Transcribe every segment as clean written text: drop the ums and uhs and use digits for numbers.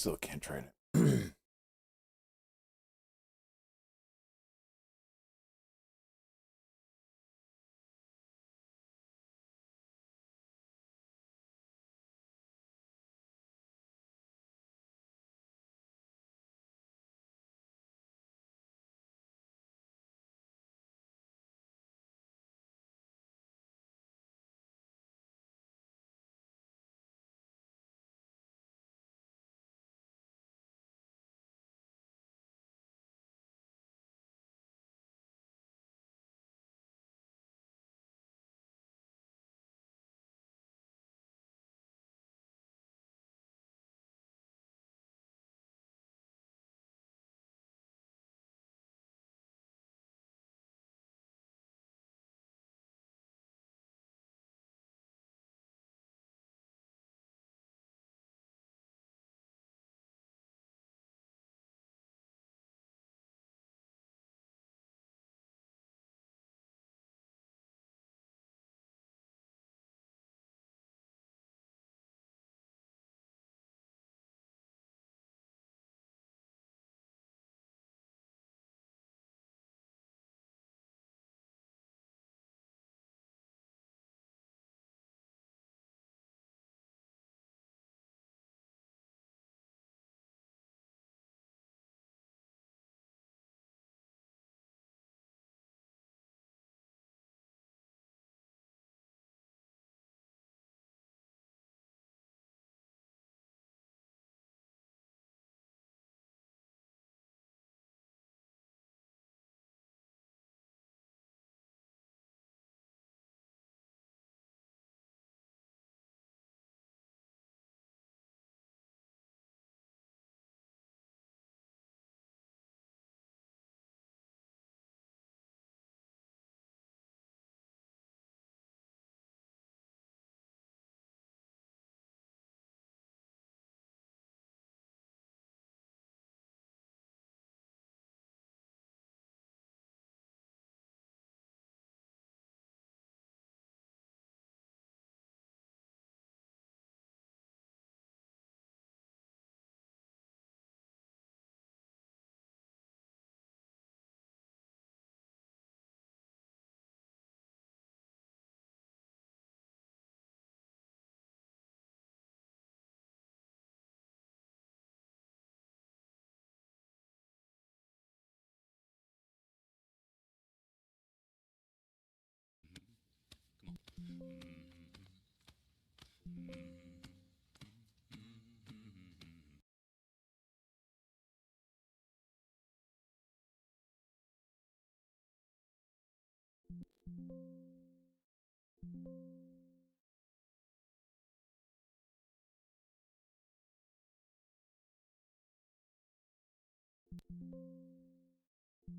still can't trade it.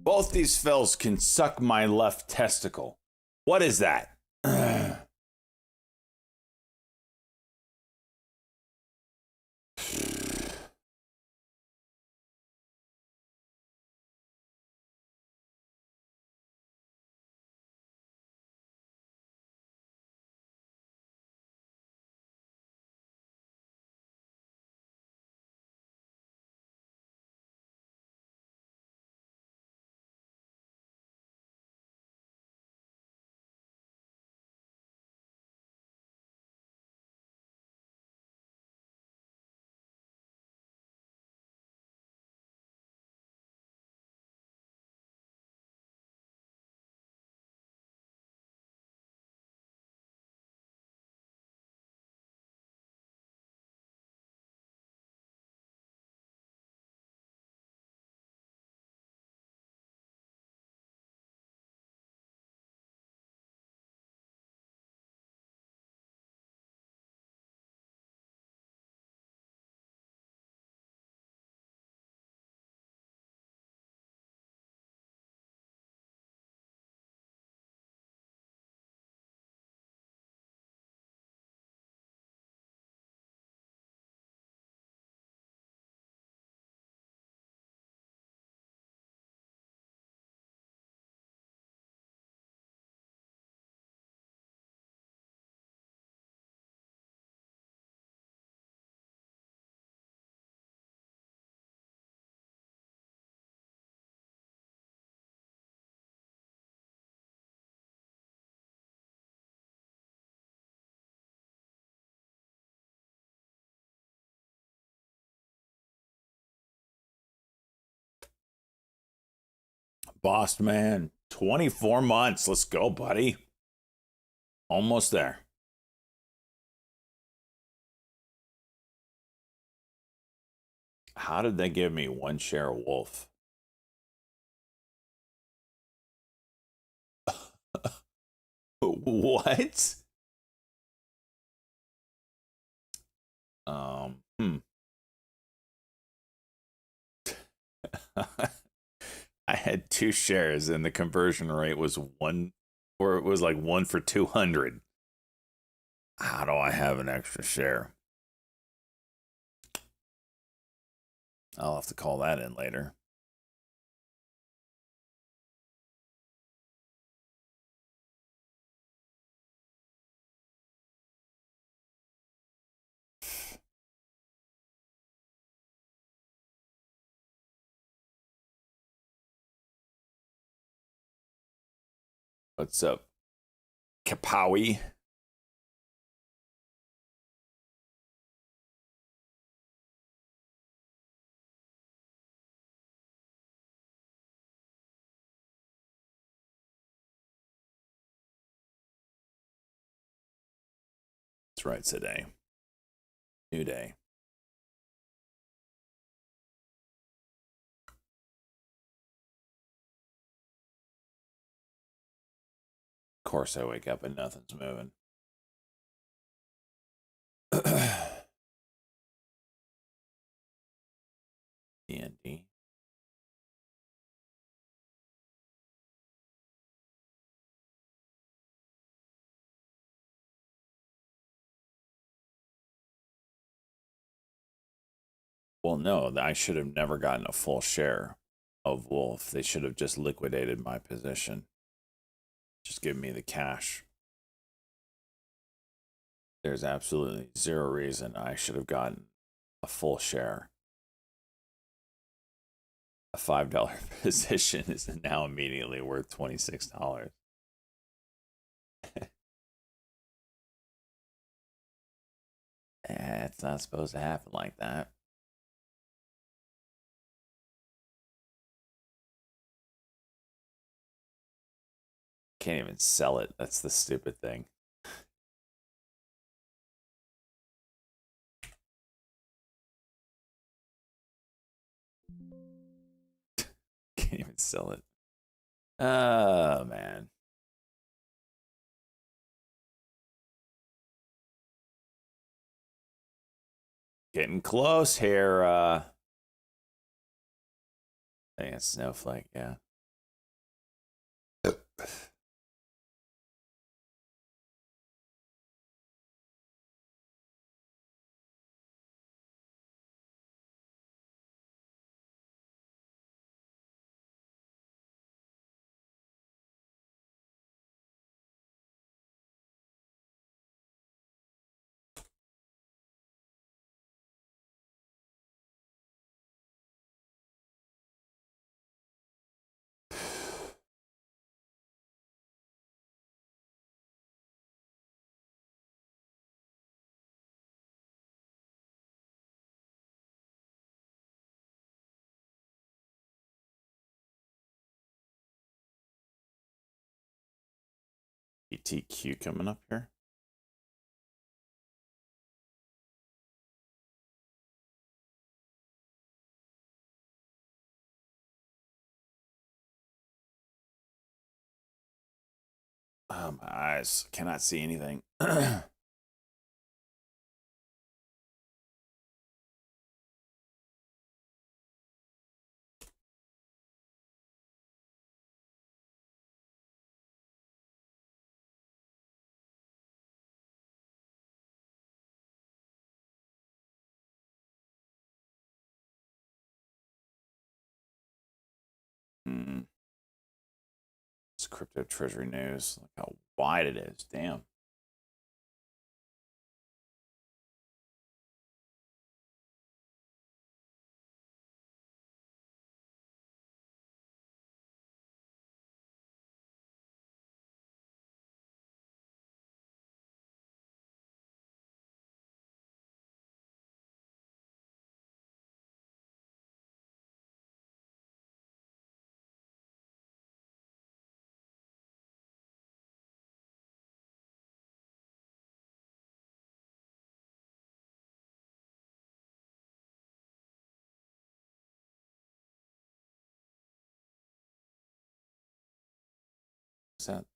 Both these fills can suck my left testicle. What is that? boss man. 24 months. Let's go, buddy. Almost there. How did they give me 1 share of Wolf? What? Hmm. I had 2 shares and the conversion rate was one, or it was like 1 for 200. How do I have an extra share? I'll have to call that in later. What's up, Kapowie? That's right, today. New day. Of course, I wake up and nothing's moving. D&D. Well, no, I should have never gotten a full share of Wolf. They should have just liquidated my position. Just give me the cash. There's absolutely zero reason I should have gotten a full share. A $5 position is now immediately worth $26. It's not supposed to happen like that. Can't even sell it. That's the stupid thing. Can't even sell it. Oh, man. Getting close here. I think it's Snowflake, yeah. ETQ coming up here. Oh, my eyes cannot see anything. It's crypto treasury news. Look how wide it is. Damn. What's that?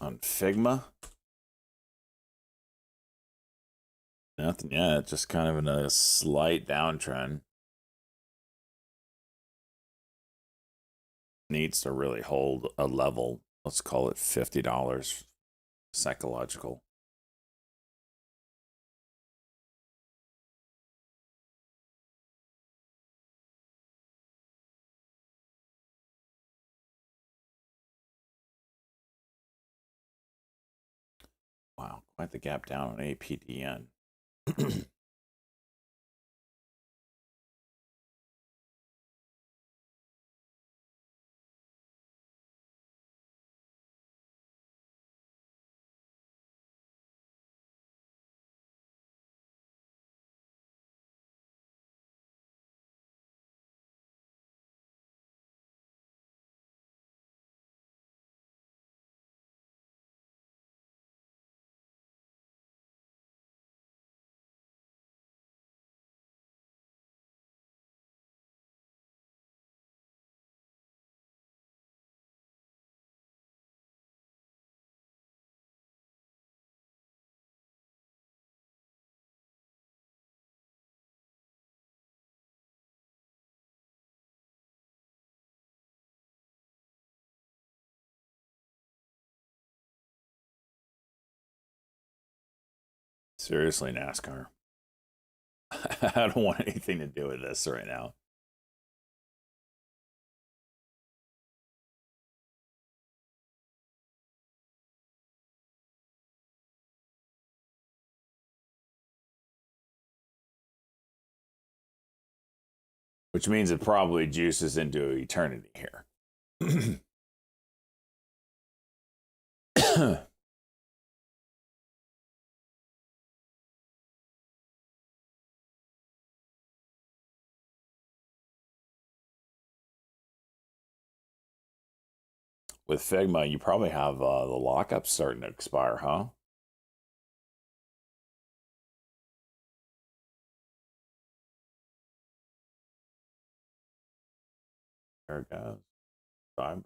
On Figma? Nothing yet. Just kind of in a slight downtrend. Needs to really hold a level. Let's call it $50 psychological. Wow, quite the gap down on APDN. Seriously, NASCAR. I don't want anything to do with this right now. Which means it probably juices into eternity here. With Figma, you probably have the lockup starting to expire, huh? There it goes. Vibrate.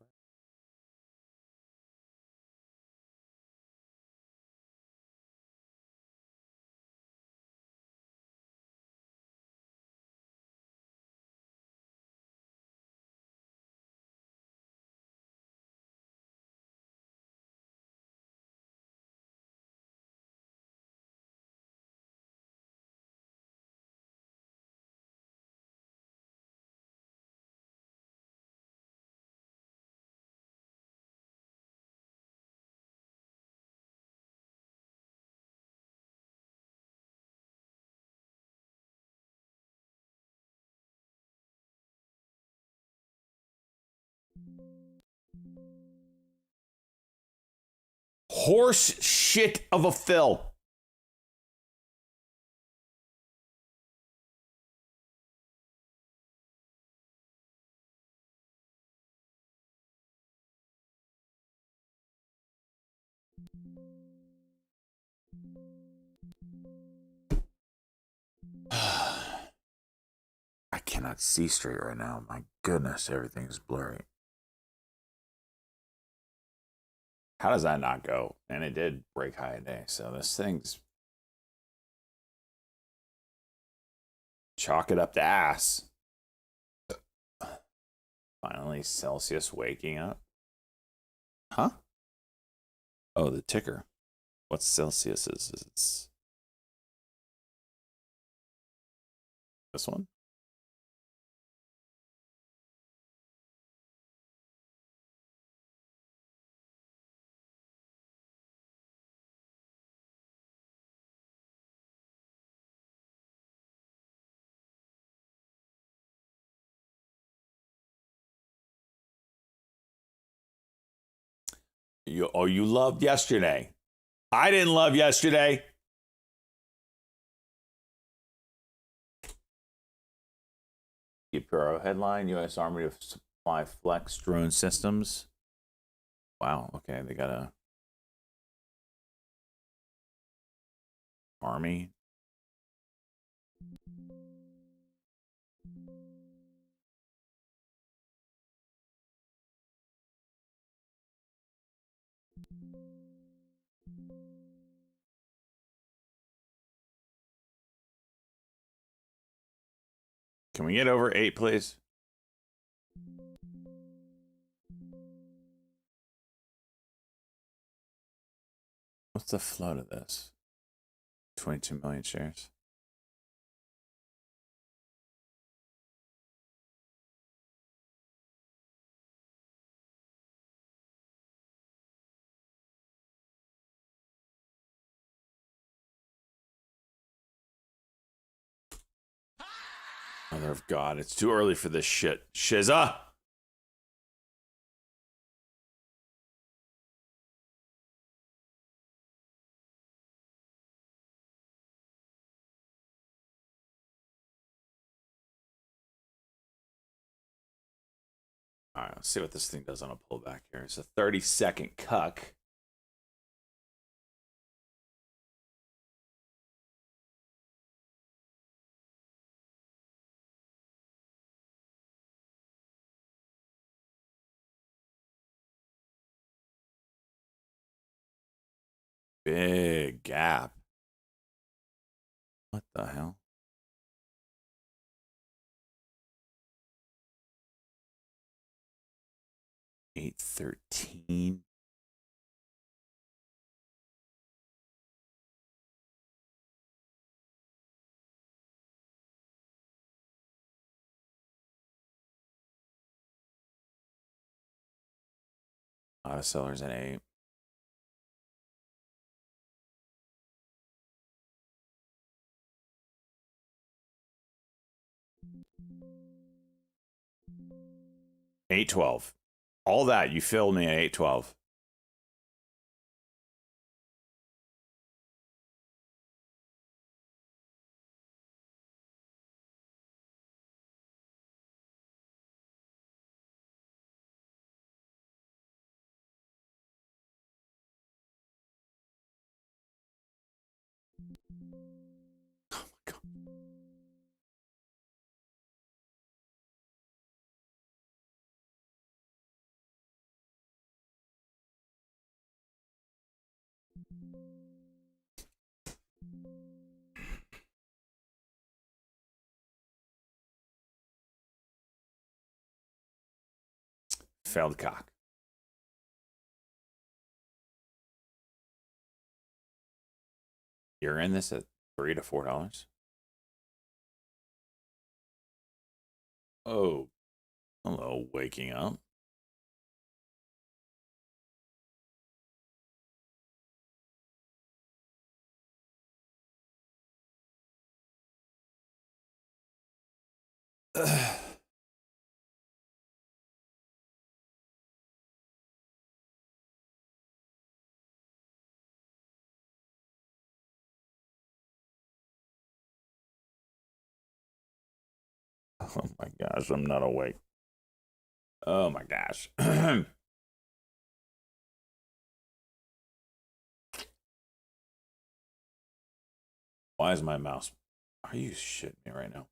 Horse shit of a fill. I cannot see straight right now. My goodness, everything's blurry. How does that not go? And it did break high today. So this thing's chalk it up to ass. Finally, Celsius waking up. Huh? Oh, the ticker. What's Celsius is? It's this one? You loved yesterday. I didn't love yesterday. Bureau headline: U.S. Army to supply flex drone systems. Wow. Okay, they got a army. Can we get over 8, please? What's the float of this? 22 million shares. Mother of God, it's too early for this shit. Shiza! All right, let's see what this thing does on a pullback here. It's a 30-second cuck. Big gap. What the hell? 813. A lot of sellers at 8. $8.12. All that you filled me at $8.12. Oh my God. Failed cock. You're in this at $3 to $4. Oh, hello, waking up. Oh my gosh, I'm not awake. Oh my gosh. Why is my mouse? Are you shitting me right now?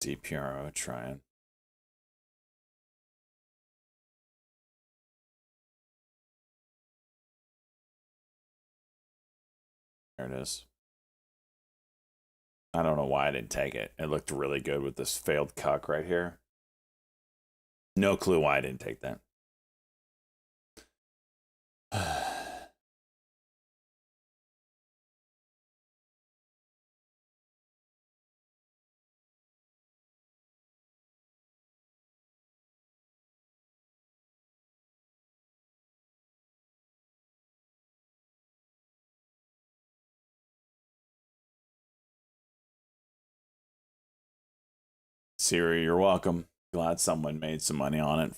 DPRO trying. There it is. I don't know why I didn't take it. It looked really good with this failed cuck right here. No clue why I didn't take that. Siri, you're welcome. Glad someone made some money on it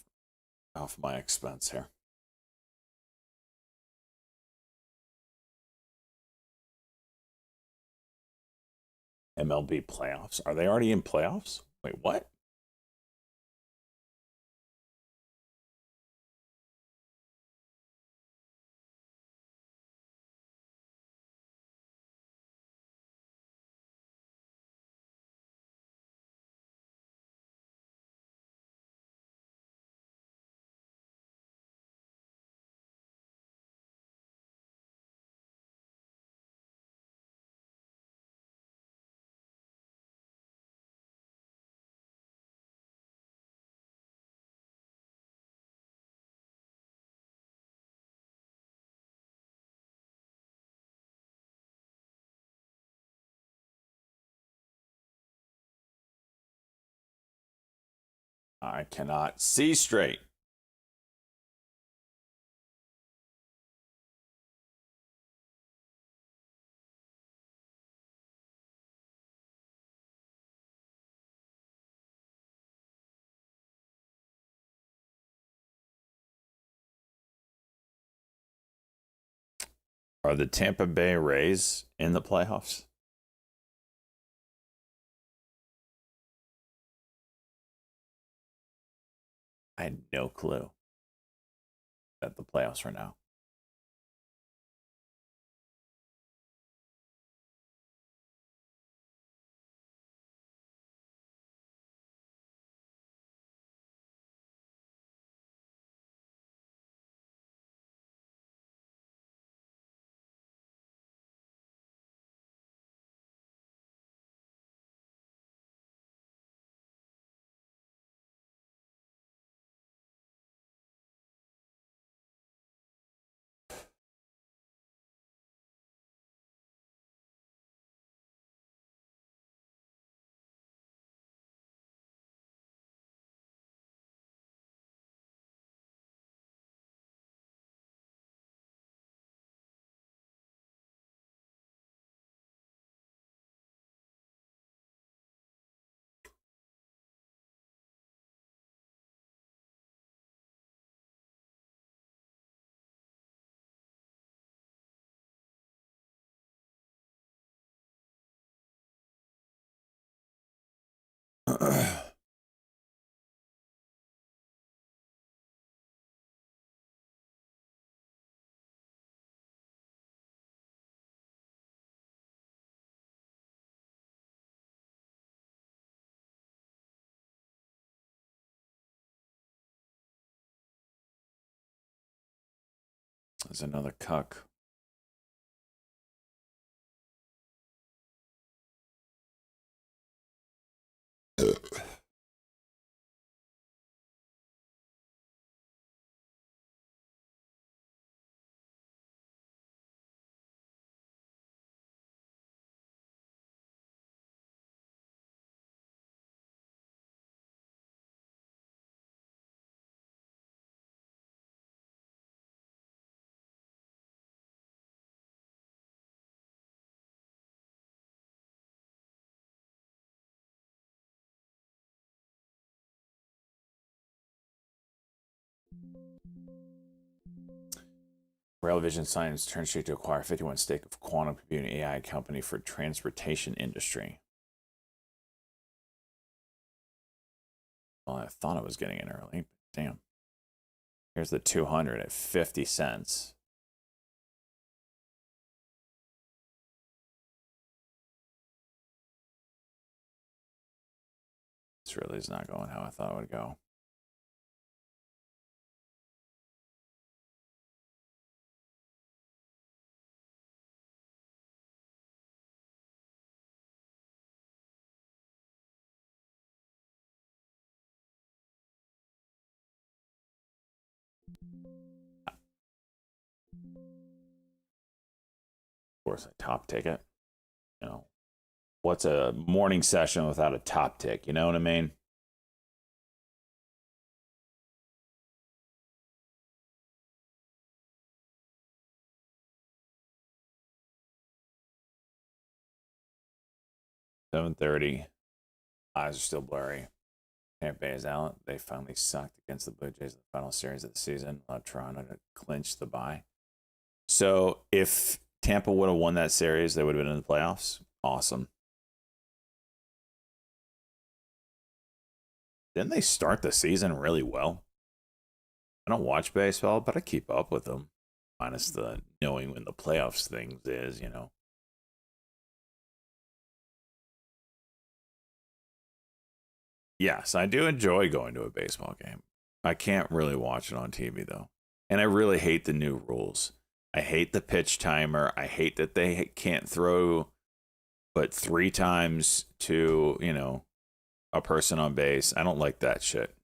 off my expense here. MLB playoffs. Are they already in playoffs? Wait, what? I cannot see straight. Are the Tampa Bay Rays in the playoffs? I had no clue that the playoffs are now. There's another cuck. Rail Vision Science turns straight to acquire 51 stake of quantum computing AI company for transportation industry. Well, I thought I was getting in early. Damn. Here's the 200 at 50 cents. This really is not going how I thought it would go. Of course, I top ticket. You know, what's a morning session without a top tick? You know what I mean? $7:30. Eyes are still blurry. Tampa Bay is out. They finally sucked against the Blue Jays in the final series of the season, Toronto to clinch the bye. So if Tampa would have won that series, they would have been in the playoffs. Awesome. Didn't they start the season really well? I don't watch baseball, but I keep up with them. Minus the knowing when the playoffs things is, you know. Yes, I do enjoy going to a baseball game. I can't really watch it on TV though. And I really hate the new rules. I hate the pitch timer. I hate that they can't throw but 3 times to, you know, a person on base. I don't like that shit.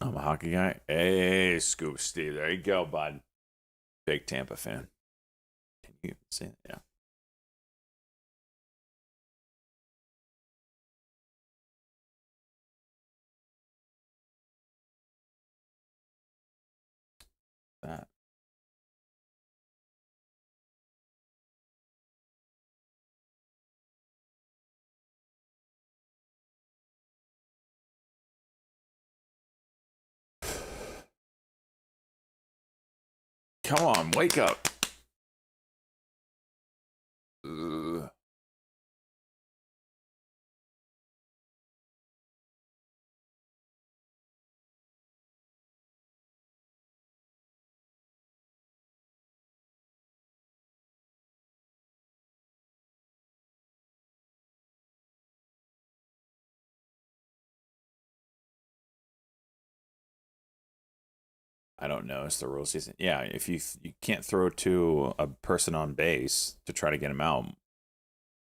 I'm a hockey guy. Hey, Scoop Steve. There you go, bud. Big Tampa fan. Can you see it? Yeah. That. Come on, wake up. Ugh. I don't know. It's the rule season. Yeah, if you can't throw to a person on base to try to get him out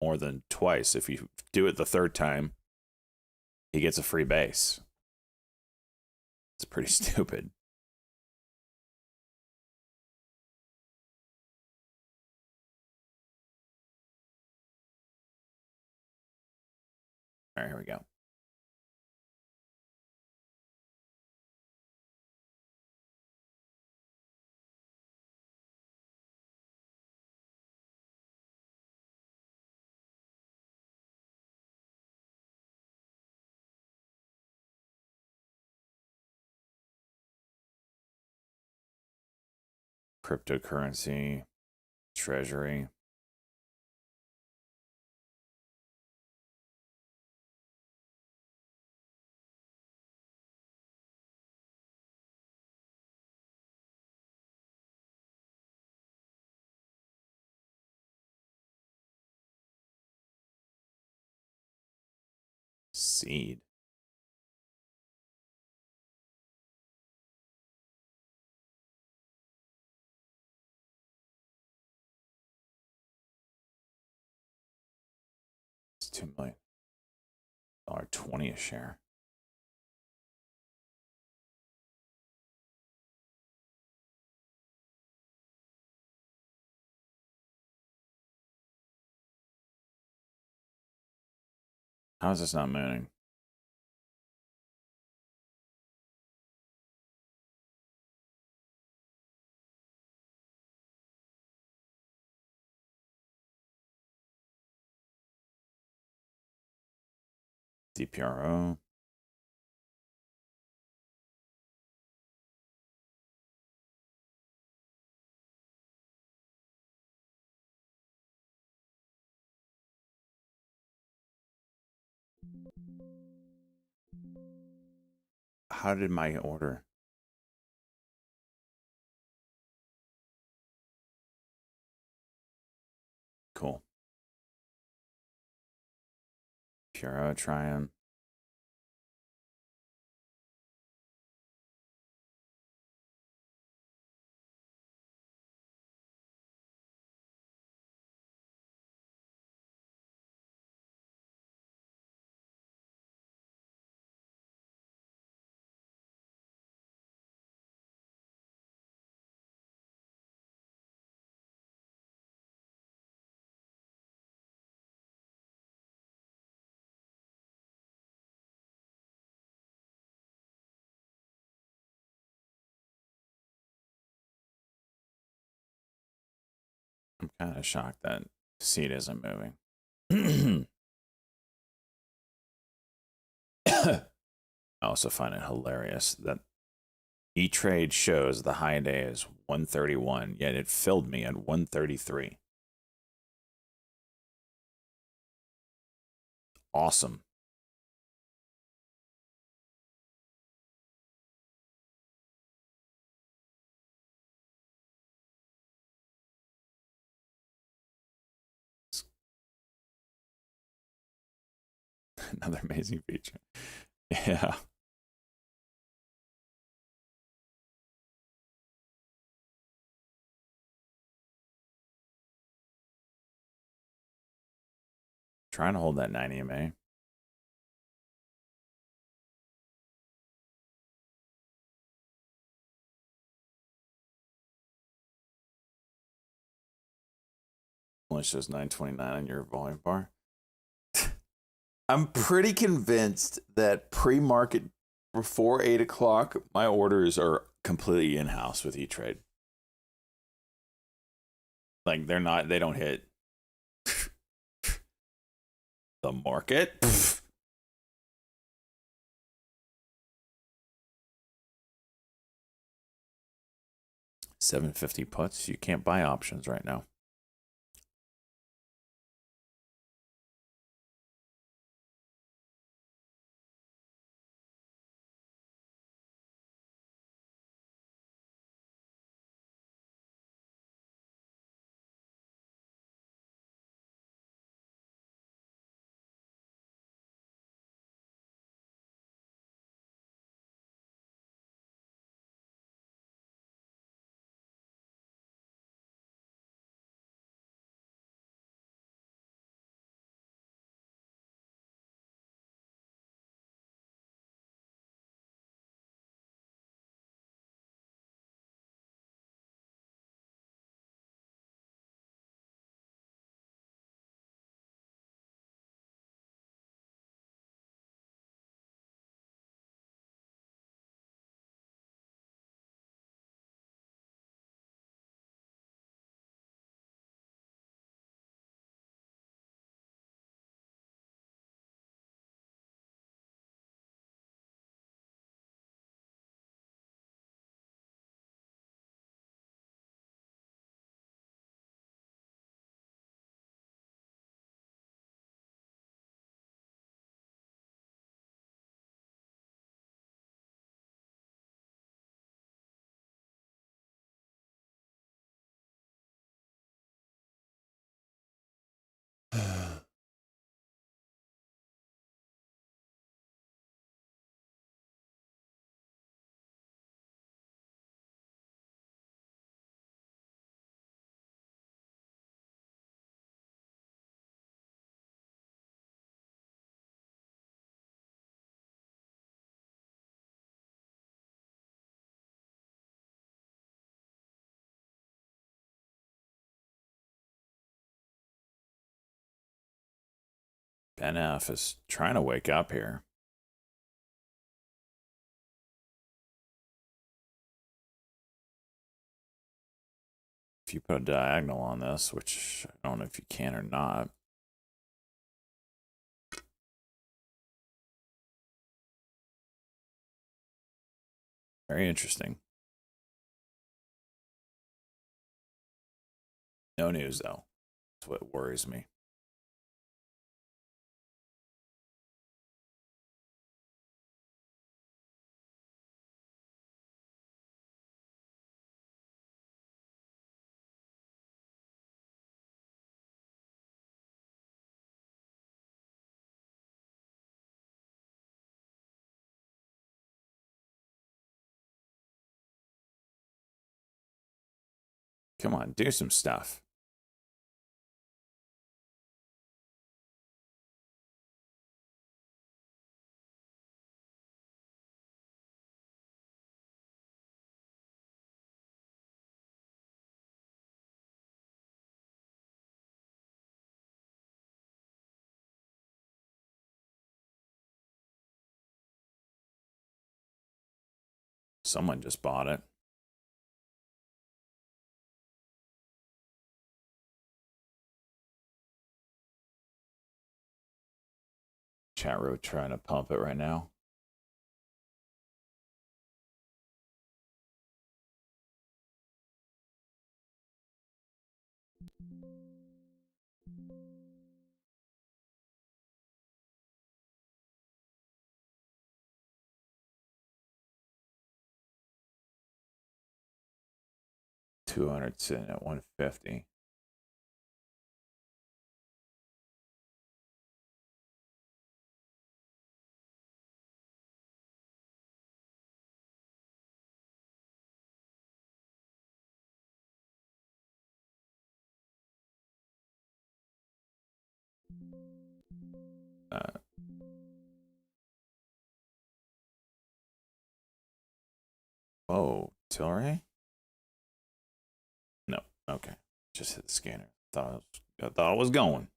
more than twice. If you do it the third time, he gets a free base. It's pretty stupid. All right, here we go. Cryptocurrency, treasury. Seed. It's $2 million. 20 a share. How is this not moving? DPRO. How did my order? Cool. Puro Triumph. I'm kind of shocked that seat isn't moving. I also find it hilarious that E-Trade shows the high day is 131, yet it filled me at 133. Awesome. Another amazing feature. Yeah. Trying to hold that 9 EMA. Only shows 929 on your volume bar. I'm pretty convinced that pre-market before 8 o'clock, my orders are completely in-house with E-Trade. Like they don't hit the market. 750 puts. You can't buy options right now. Ben F is trying to wake up here. If you put a diagonal on this, which I don't know if you can or not. Very interesting. No news, though. That's what worries me. Come on, do some stuff. Someone just bought it. Chat room trying to pump it right now. $200 sitting at 150. Oh, Tilray? No. Okay. Just hit the scanner. I thought it was going.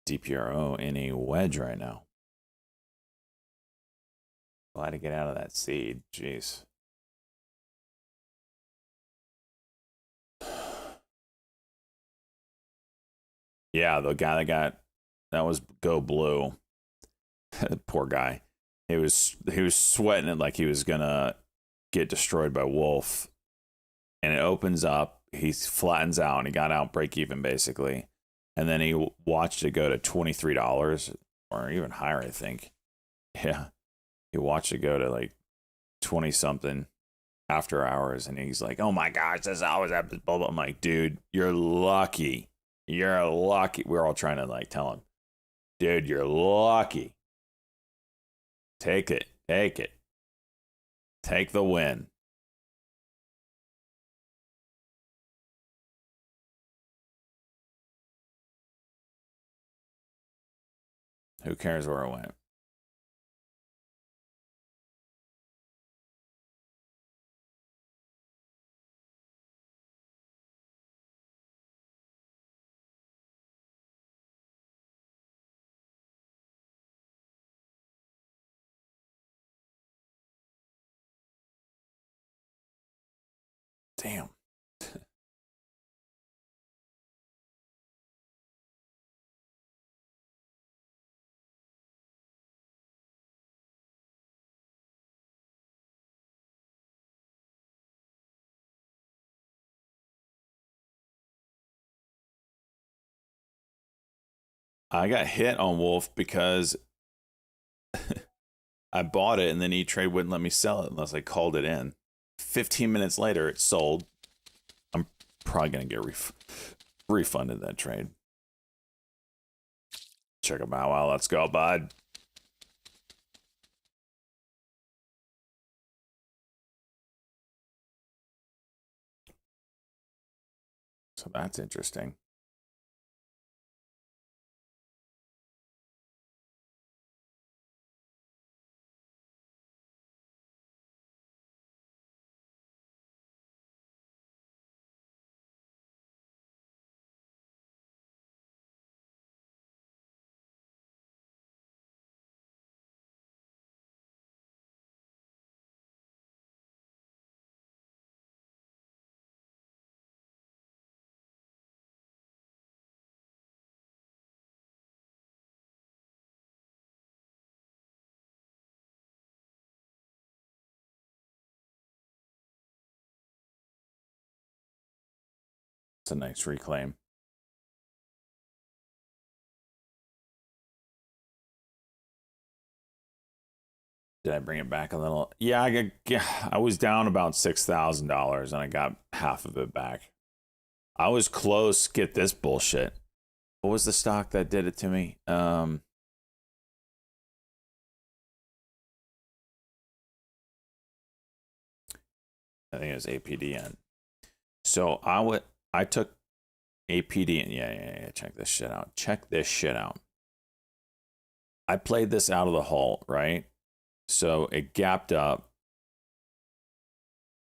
DPRO in a wedge right now. Glad to get out of that seed. Jeez. Yeah, the guy that was Go Blue. Poor guy. He was sweating it like he was gonna get destroyed by Wolf. And it opens up, he flattens out, and he got out break even basically. And then he watched it go to $23 or even higher, I think. Yeah. He watched it go to like 20 something after hours, and he's like, oh my gosh, this always happens. Blah, blah. I'm like, dude, you're lucky. You're lucky. We're all trying to like tell him, dude, you're lucky. Take it. Take it. Take the win. Who cares where it went? Damn. I got hit on Wolf because I bought it and then E-Trade wouldn't let me sell it unless I called it in. 15 minutes later, it sold. I'm probably going to get refunded that trade. Check them out. Wow, let's go, bud. So that's interesting. It's a nice reclaim. Did I bring it back a little? Yeah, I was down about $6,000 and I got half of it back. I was close. Get this bullshit. What was the stock that did it to me? I think it was APDN. So I took APDN. Yeah. Check this shit out. Check this shit out. I played this out of the halt, right? So it gapped up.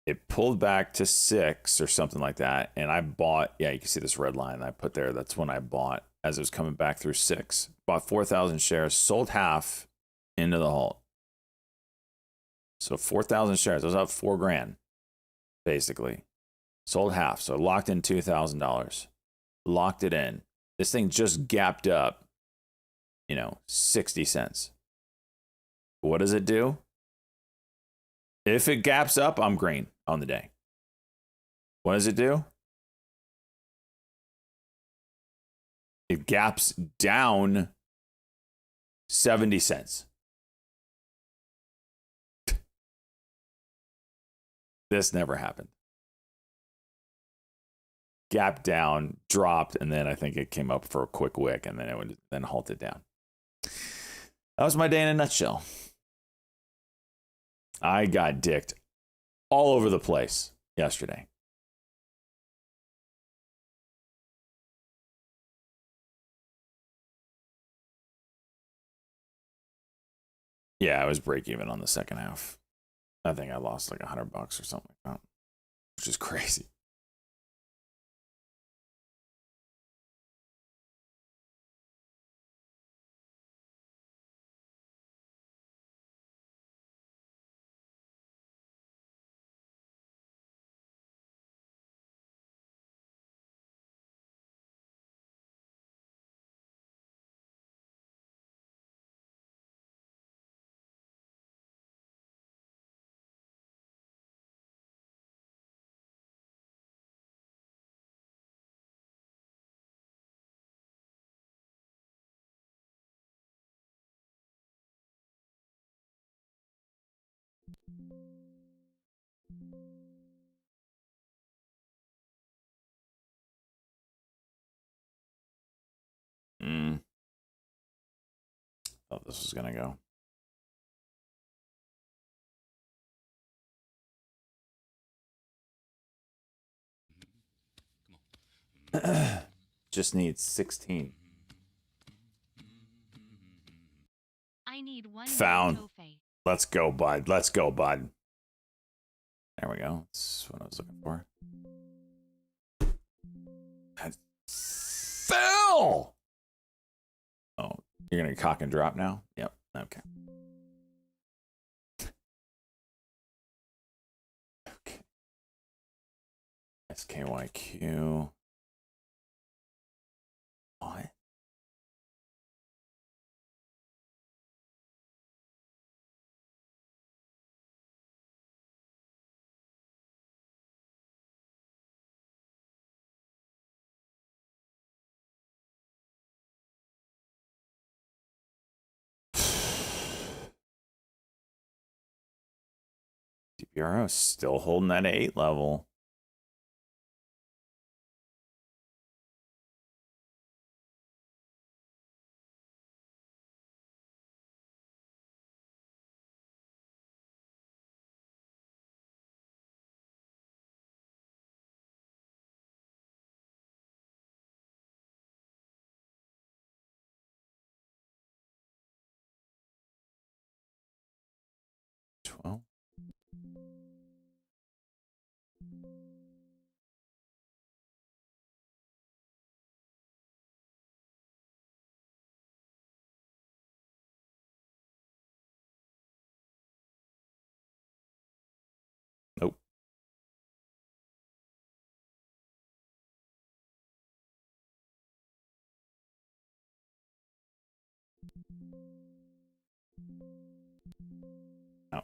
It pulled back to 6 or something like that. And I bought, yeah, you can see this red line that I put there. That's when I bought as it was coming back through 6. Bought 4,000 shares, sold half into the halt. So 4,000 shares. I was up $4,000, basically. Sold half. So locked in $2,000. Locked it in. This thing just gapped up, 60 cents. What does it do? If it gaps up, I'm green on the day. What does it do? It gaps down 70 cents. This never happened. Gap down, dropped, and then I think it came up for a quick wick, and then it would then halted down. That was my day in a nutshell. I got dicked all over the place yesterday. Yeah, I was break even on the second half. I think I lost like $100 or something like that, which is crazy. Thought this was gonna go. Just needs 16. I need one. Found. Let's go, bud. Let's go, bud. There we go. That's what I was looking for. That fell. Oh, you're gonna cock and drop now? Yep. Okay. Okay. SKYQ. What? DPRO still holding that 8 level. Well. Nope. No.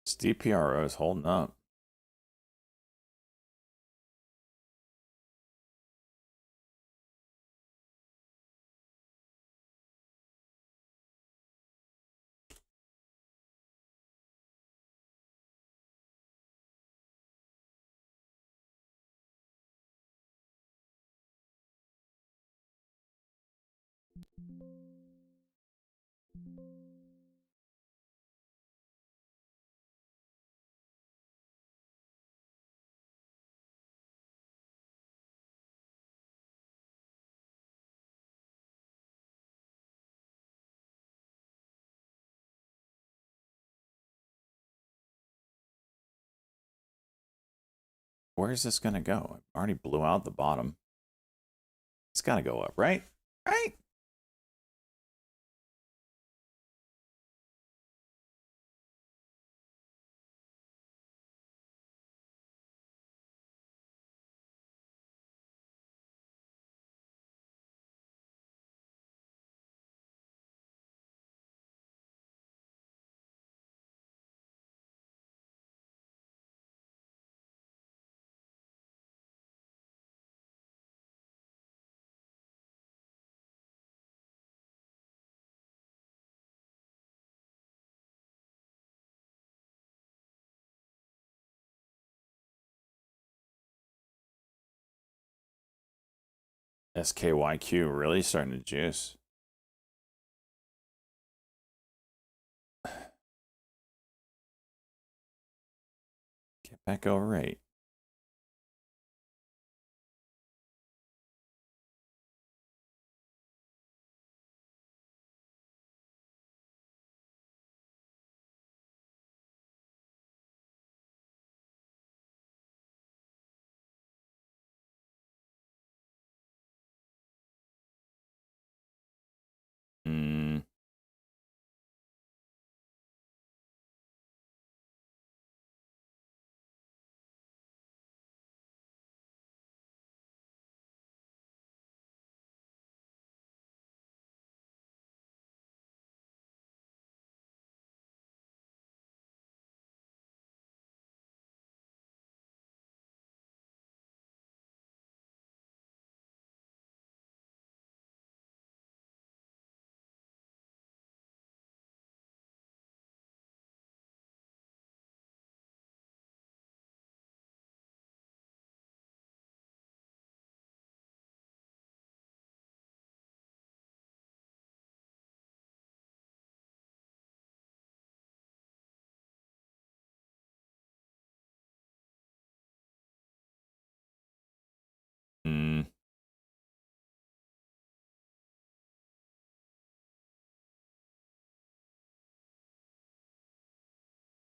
This DPRO is holding up. Where is this gonna go? I already blew out the bottom. It's gotta go up, right? Right? SKYQ really starting to juice. Get back over 8. Hmm. Hmm.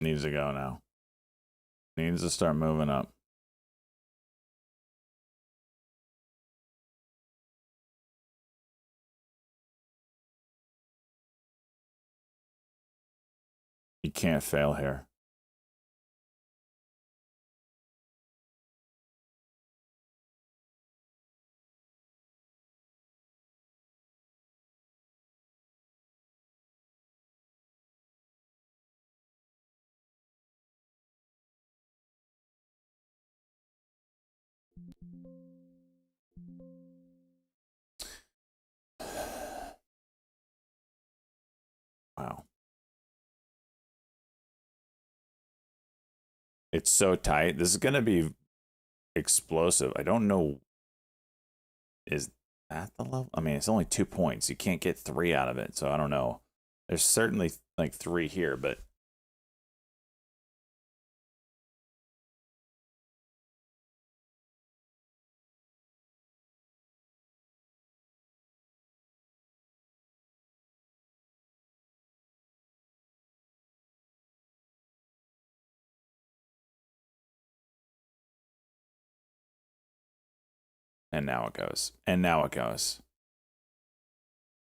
Needs to go now. Needs to start moving up. You can't fail here. Wow. It's so tight. This is going to be explosive. I don't know. Is that the level? I mean, it's only 2 points. You can't get 3 out of it. So I don't know. There's certainly like 3 here, but and now it goes. And now it goes.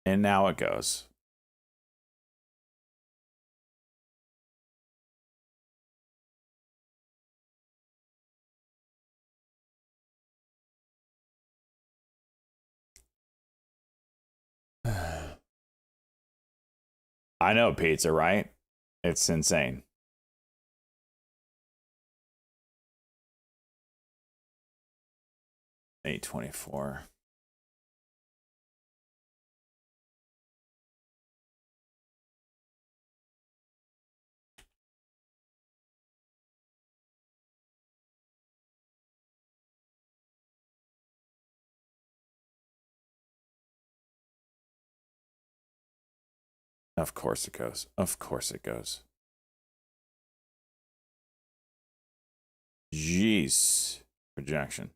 And now it goes. I know pizza, right? It's insane. 824. Of course it goes. Of course it goes. Jeez. Projection.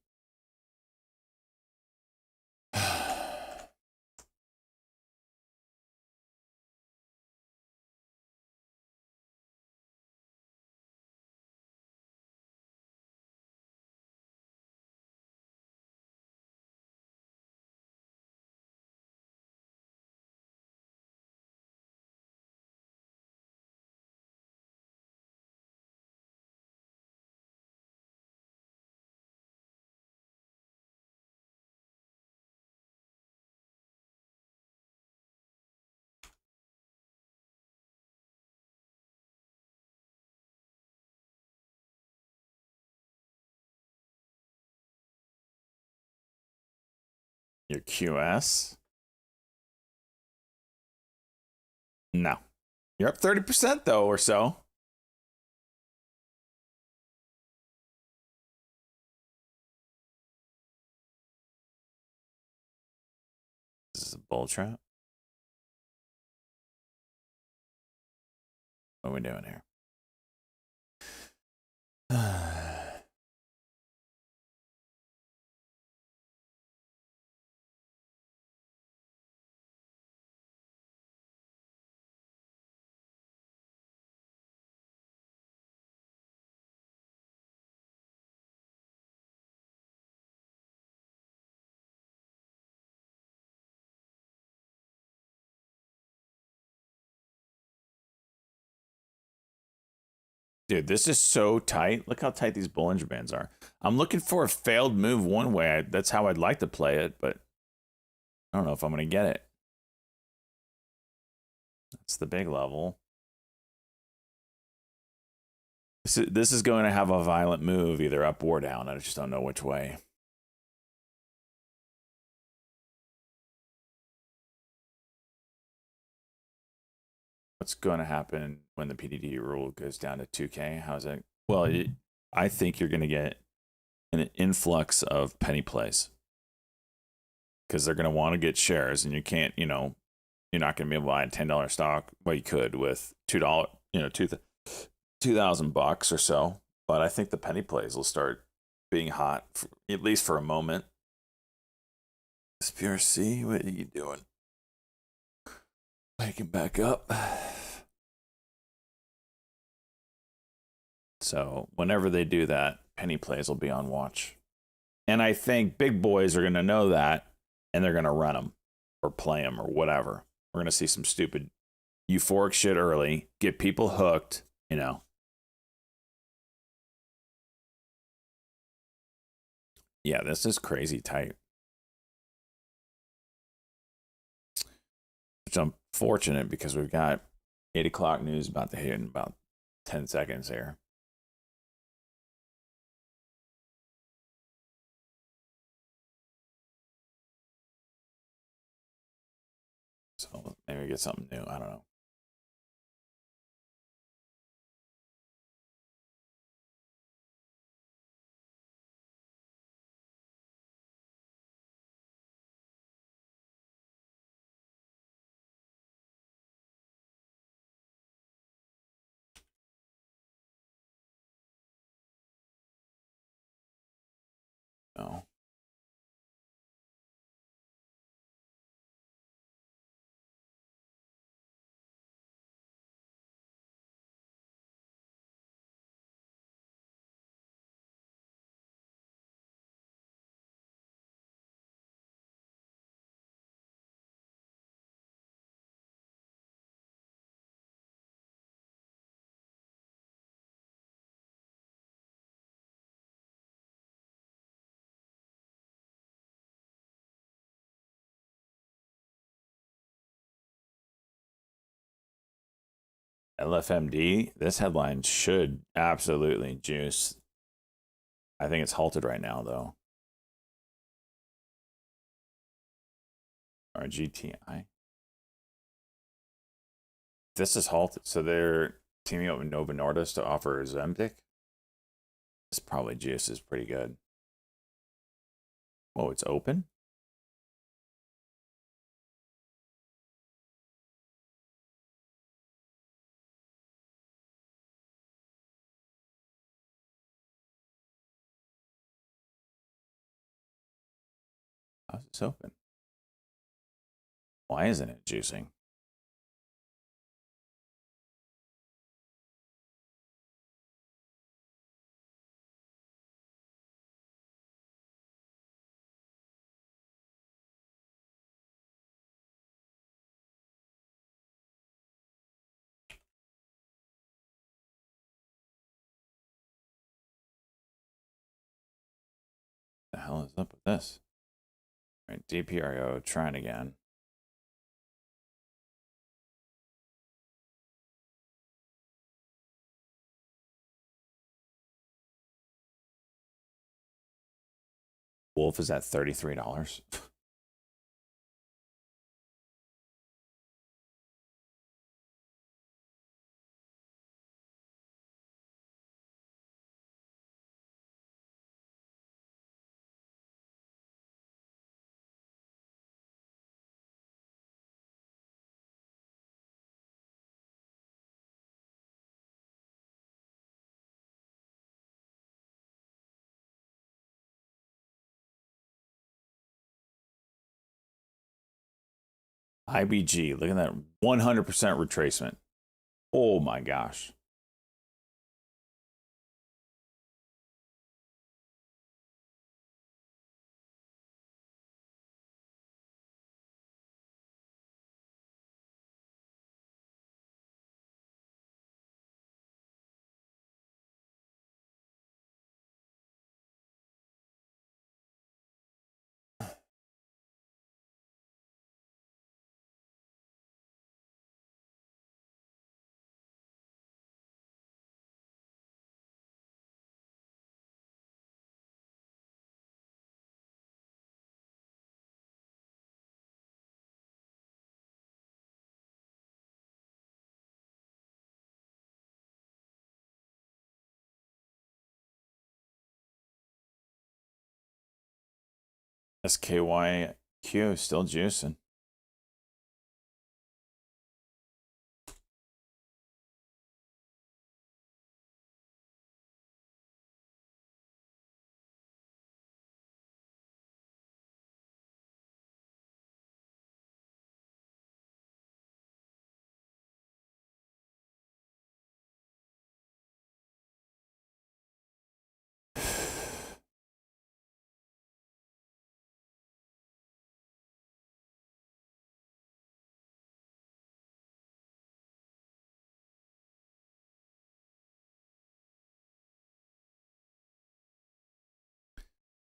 Your QS? No. You're up 30% though, or so. This is a bull trap. What are we doing here? Dude, this is so tight. Look how tight these Bollinger Bands are. I'm looking for a failed move one way. That's how I'd like to play it, but I don't know if I'm going to get it. That's the big level. This is going to have a violent move, either up or down. I just don't know which way. What's going to happen when the PDD rule goes down to 2K? How's that? Well, I think you're going to get an influx of penny plays because they're going to want to get shares, and you can't, you're not going to be able to buy a $10 stock. Well, you could with $2, $2,000 or so. But I think the penny plays will start being hot, at least for a moment. Pure C, what are you doing? Waking back up. So whenever they do that, penny plays will be on watch. And I think big boys are going to know that, and they're going to run them or play them or whatever. We're going to see some stupid euphoric shit early, get people hooked, Yeah, this is crazy tight. Which I'm fortunate because we've got 8 o'clock news about to hit in about 10 seconds here. So maybe get something new. I don't know. No. LFMD, this headline should absolutely juice. I think it's halted right now, though. RGTI. This is halted, so they're teaming up with Novo Nordisk to offer Ozempic. This probably juice is pretty good. Oh, it's open? How's this open? Why isn't it juicing? The hell is up with this? All right, DPRO, trying again. Wolf is at $33. IBG, look at that 100% retracement. Oh my gosh. SKYQ still juicing.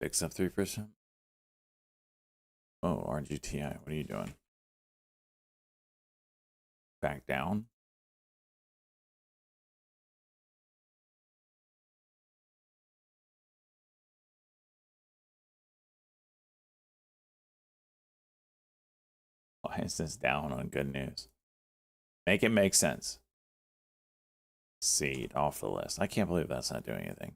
Picks up 3%. Oh, RGTI, what are you doing? Back down? Why is this down on good news? Make it make sense. Seed off the list. I can't believe that's not doing anything.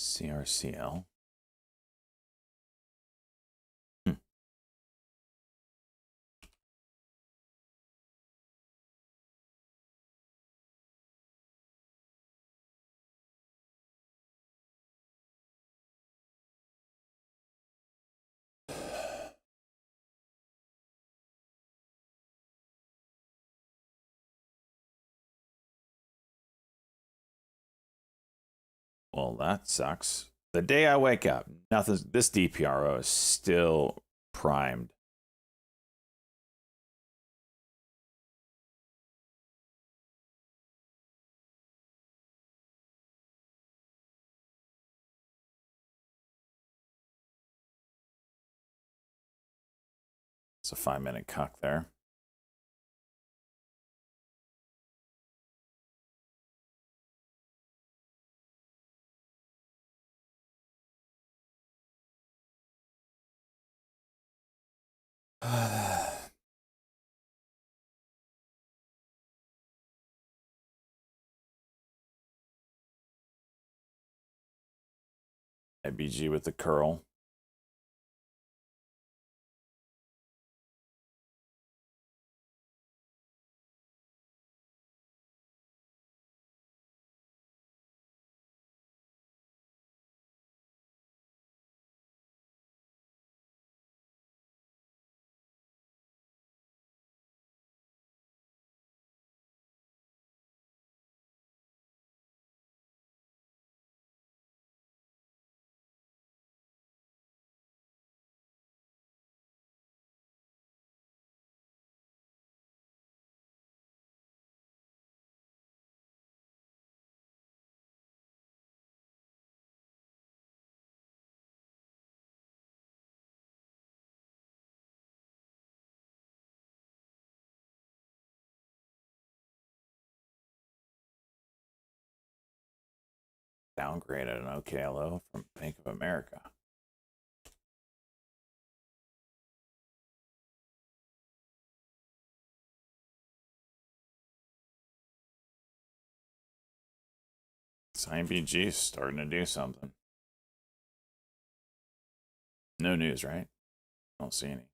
CRCL. Well, that sucks. The day I wake up, nothing. This DPRO is still primed. It's a 5-minute cuck there. IBG with the curl. Downgraded an OKLO from Bank of America. IBG is starting to do something. No news, right? Don't see any.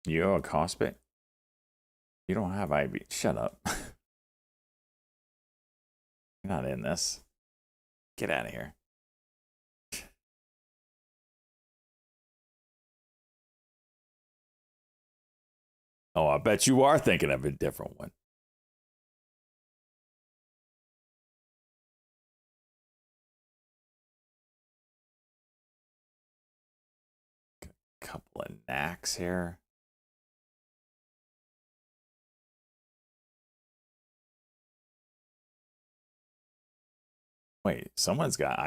You owe a cost pick? You don't have IB. Shut up. You're not in this. Get out of here. Oh, I bet you are thinking of a different one. Couple of knacks here. Wait, someone's got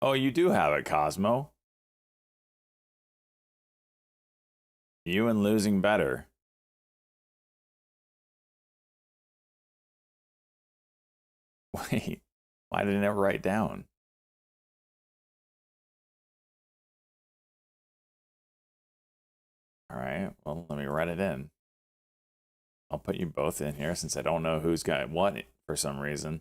Oh, you do have it, Cosmo. You and losing better. Wait, why didn't it write down? All right, well, let me write it in. I'll put you both in here since I don't know who's got what for some reason.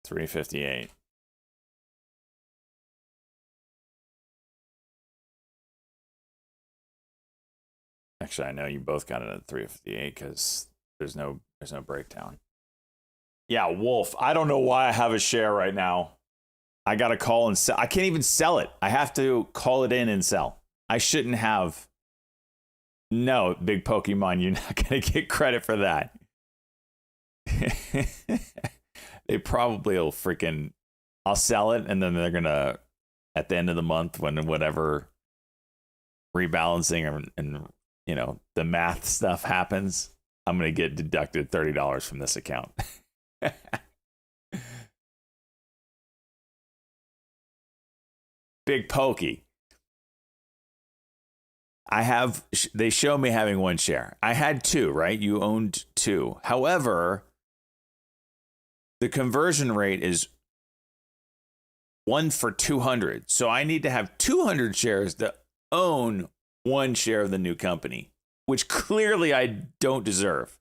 $358. Actually, I know you both got it at 358 because there's no breakdown. Yeah, Wolf. I don't know why I have a share right now. I gotta call and sell. I can't even sell it. I have to call it in and sell. I shouldn't have. No, big Pokemon, you're not gonna get credit for that. They probably will freaking. I'll sell it, and then they're gonna at the end of the month when whatever rebalancing and you know the math stuff happens, I'm gonna get deducted $30 from this account. Big Pokey. They show me having one share. I had two, right? You owned two. However, the conversion rate is 1 for 200. So I need to have 200 shares to own one share of the new company, which clearly I don't deserve.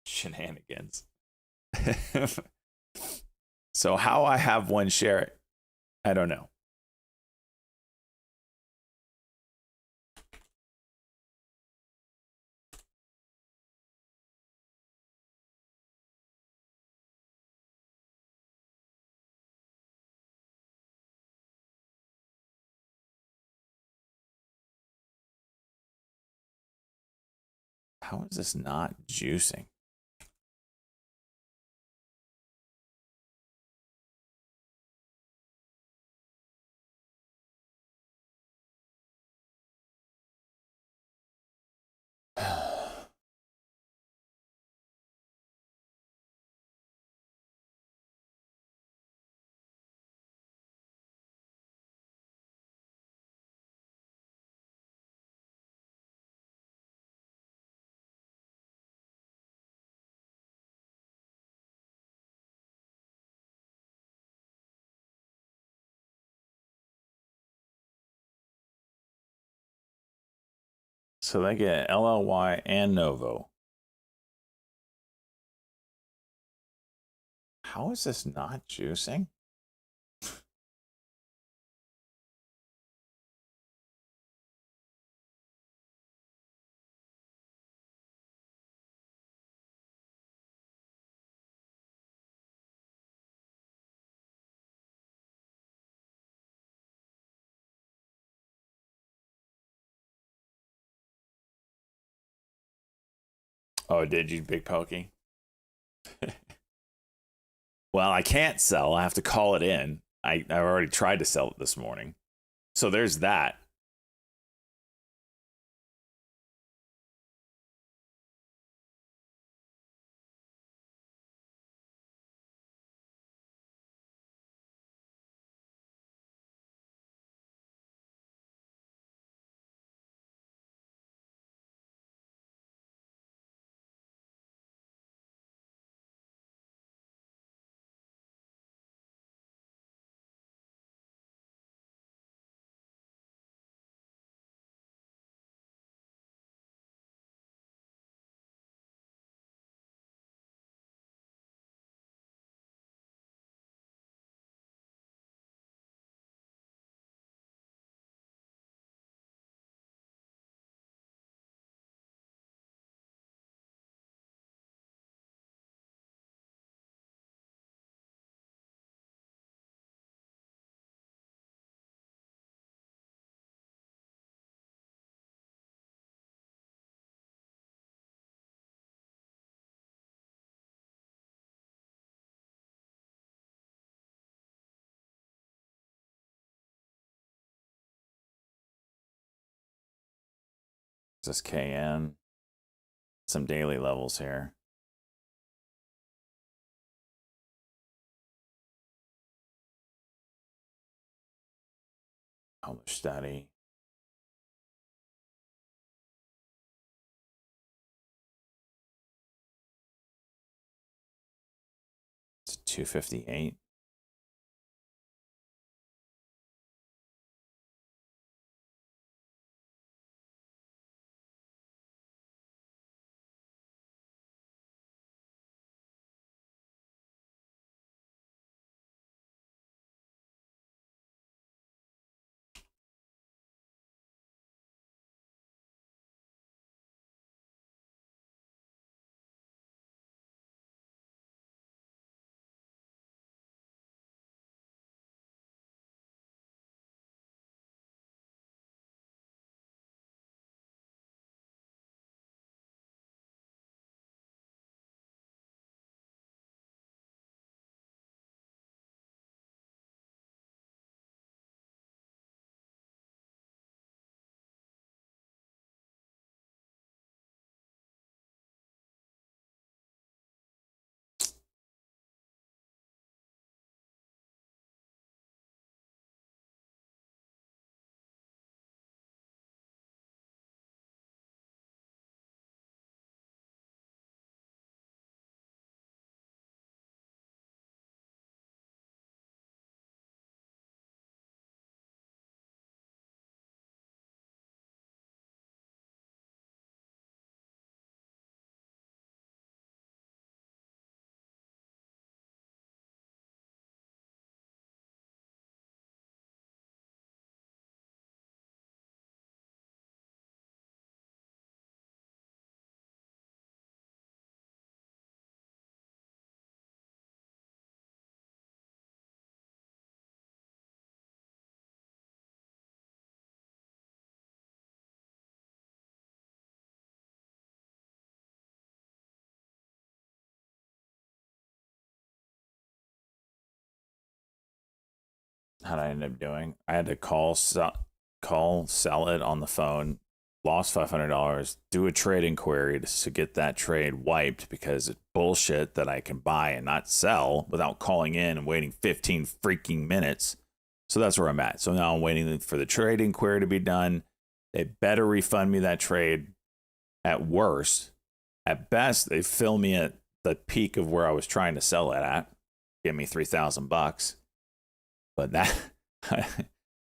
Shenanigans. So how I have one share, I don't know. How is this not juicing? So they get LLY and Novo. How is this not juicing? Oh, did you, Big Pokey? Well, I can't sell. I have to call it in. I already tried to sell it this morning. So there's that. This KN. Some daily levels here. Publish study. It's 258. how did I end up doing? I had to call, sell it on the phone, lost $500, do a trade inquiry to get that trade wiped because it's bullshit that I can buy and not sell without calling in and waiting 15 freaking minutes. So that's where I'm at. So now I'm waiting for the trade inquiry to be done. They better refund me that trade at worst. At best, they fill me at the peak of where I was trying to sell it at. Give me $3,000. But that, I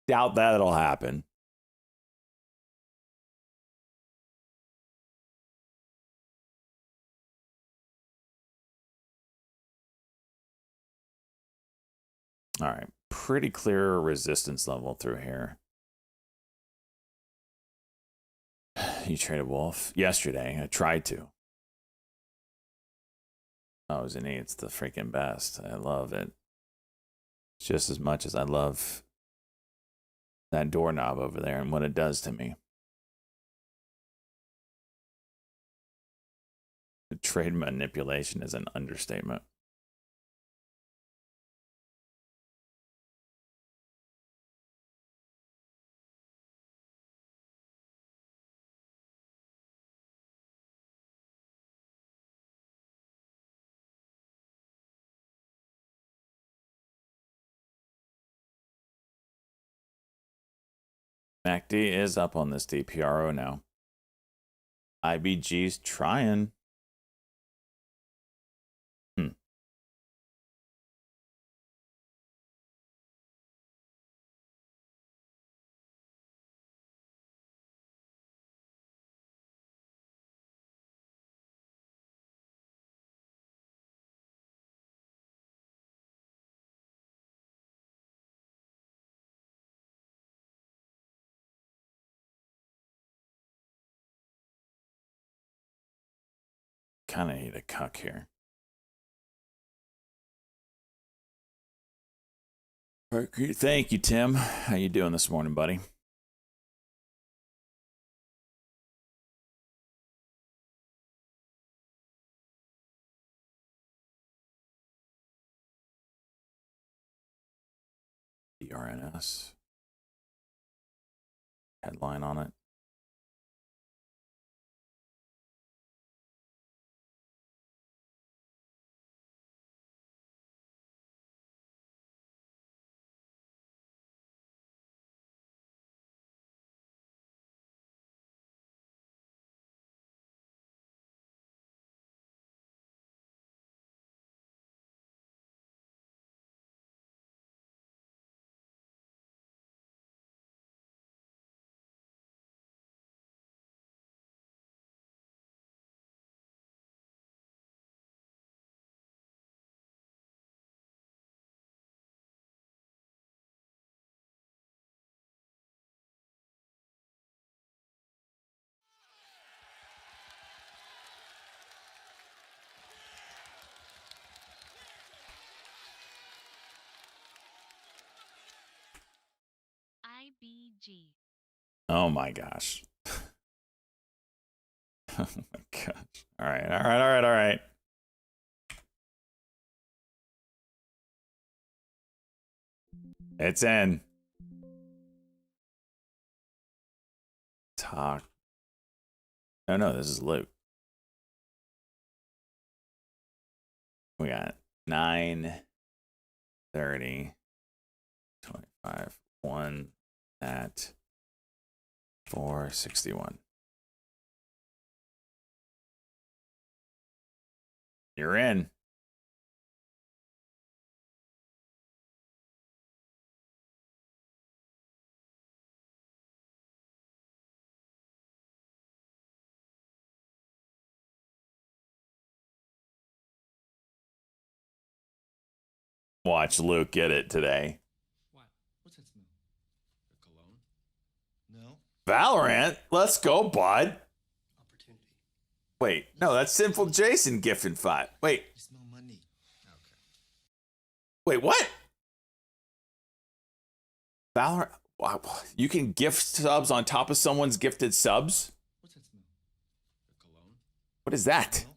doubt that'll happen. All right, pretty clear resistance level through here. You traded Wolf yesterday. I tried to. Oh, Zini, it's the freaking best. I love it. Just as much as I love that doorknob over there and what it does to me. The trade manipulation is an understatement. MACD is up on this DPRO now. IBG's trying. Kind of need a cuck here. Thank you, Tim. How you doing this morning, buddy? DRNS. Headline on it. IBG. Oh my gosh. Oh my gosh. All right. It's in. Talk. No, this is Luke. We got 9, 30, 25, 1 at 461. You're in. Watch Luke get it today. What? What's that smell? The cologne? No. Valorant? Let's go, bud. Opportunity. Wait, no, that's Sinful Jason gifting 5. Wait. You smell money. Okay. Wait, what? Valorant? Wow. You can gift subs on top of someone's gifted subs? What's that smell? The cologne? What is that? No.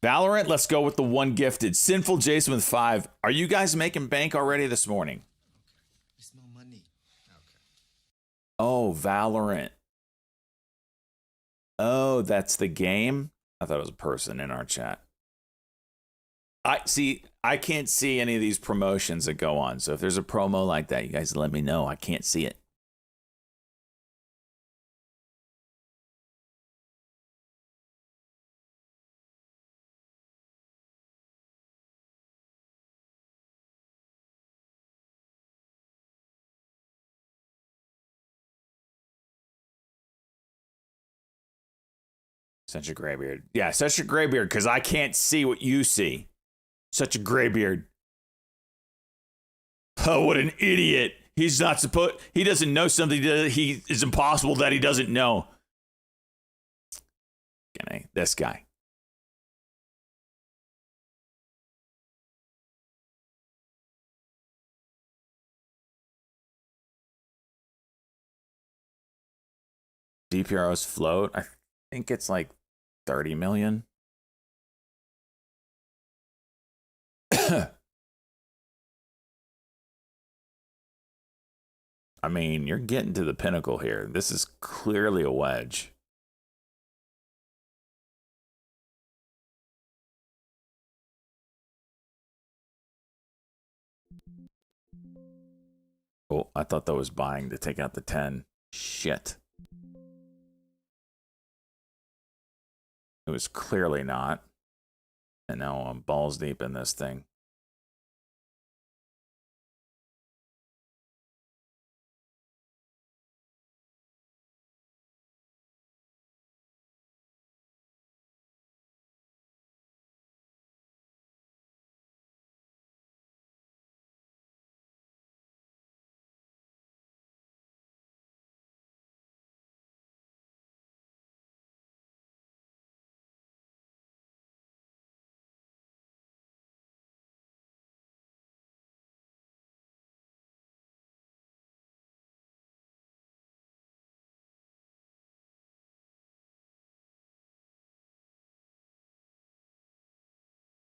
Valorant, let's go with the one gifted. Sinful Jason with 5. Are you guys making bank already this morning? Okay. You Oh, Valorant. Oh, that's the game? I thought it was a person in our chat. I see. I can't see any of these promotions that go on. So if there's a promo like that, you guys let me know. I can't see it. Such a graybeard. Yeah, such a graybeard because I can't see what you see. Such a graybeard. Oh, what an idiot. He's not supposed. He doesn't know something that he is impossible that he doesn't know. This guy. DPRO's float. I think it's like 30 million. I mean, you're getting to the pinnacle here. This is clearly a wedge. Oh, I thought that was buying to take out the 10. Shit. It was clearly not. And now I'm balls deep in this thing.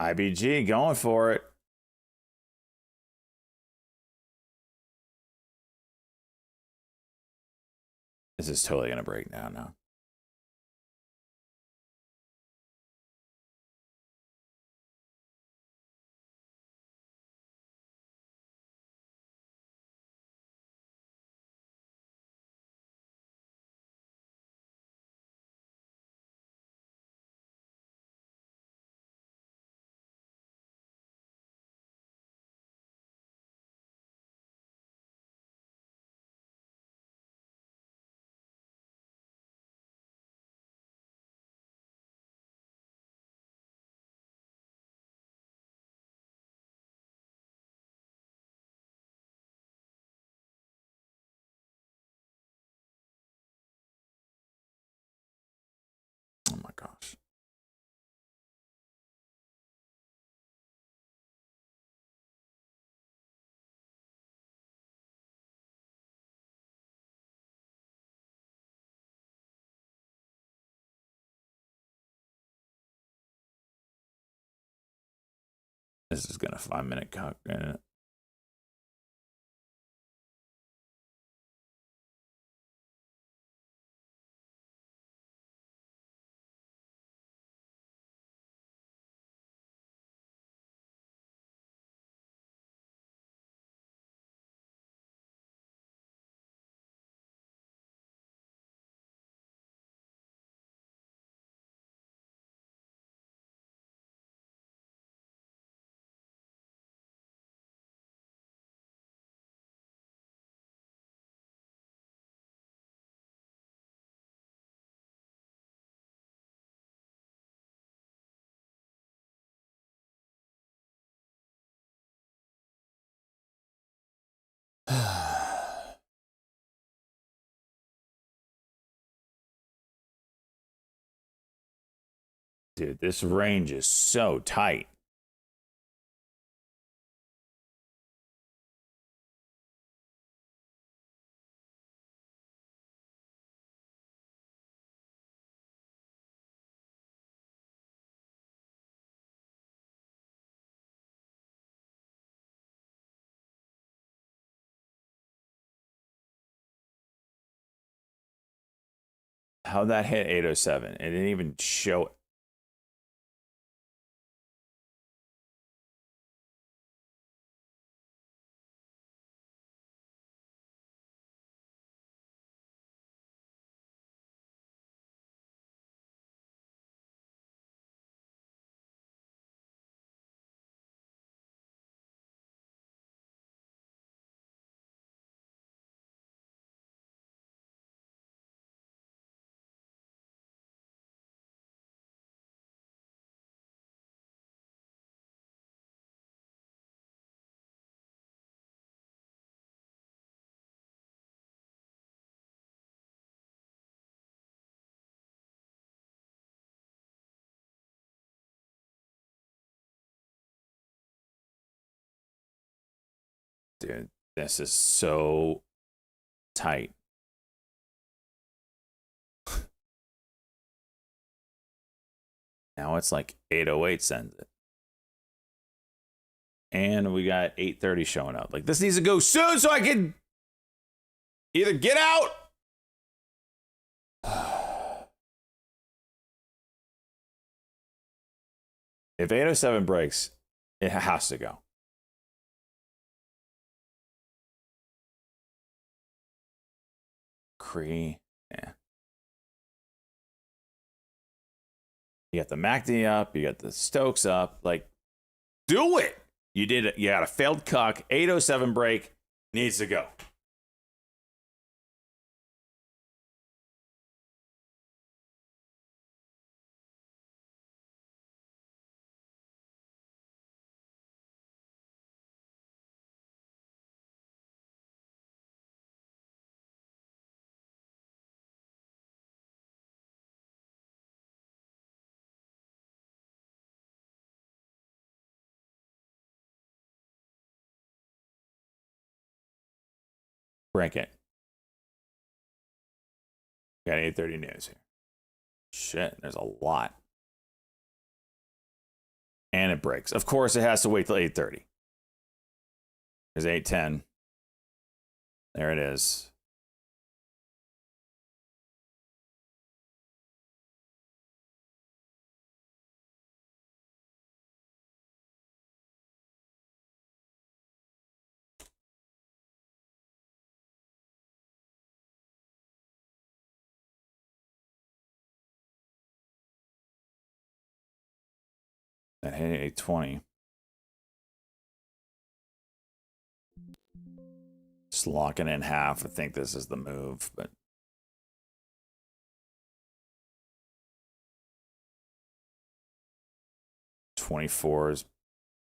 IBG going for it. This is totally going to break down now. Oh my gosh. This is going to 5-minute cock in it. Dude, this range is so tight. How'd that hit 807? It didn't even show. Dude, this is so tight. Now it's like 808 sends it. And we got 830 showing up. Like, this needs to go soon so I can either get out. If 807 breaks, it has to go. Cree, yeah. You got the MACD up, you got the Stokes up. Like, do it. You did it. You got a failed cuck. 807 break needs to go. Break it. Got 830 news here. Shit, there's a lot. And it breaks. Of course, it has to wait till 830. There's 810. There it is. That hit 820. Just locking in half. I think this is the move, but 24 is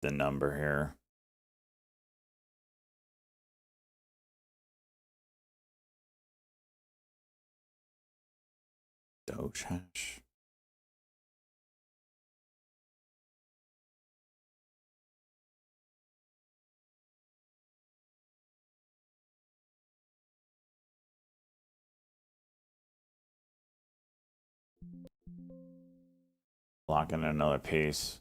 the number here. Doge hash. Locking in another piece.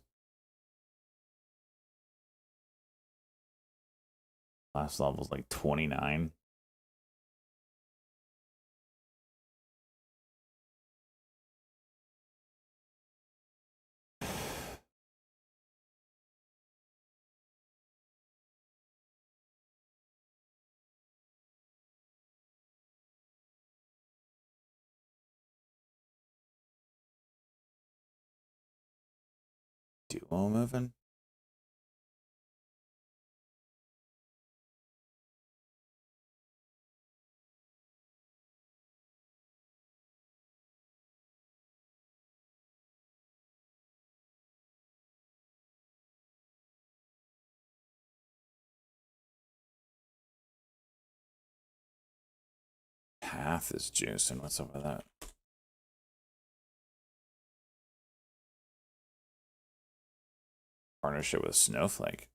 Last level's like 29. Duo moving. Path is juicing. What's up with that? Partnership with Snowflake.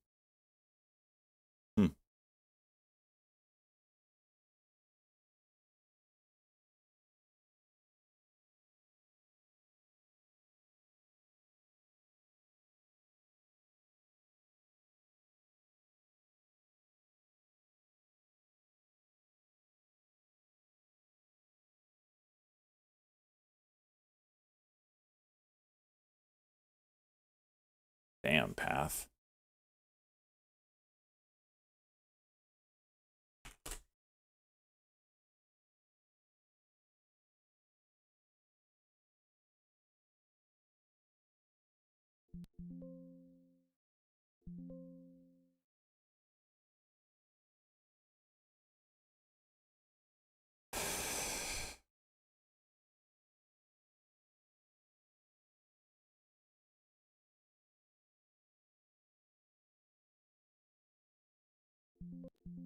Damn, Path.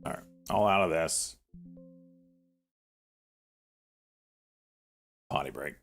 All right, all out of this. Potty break.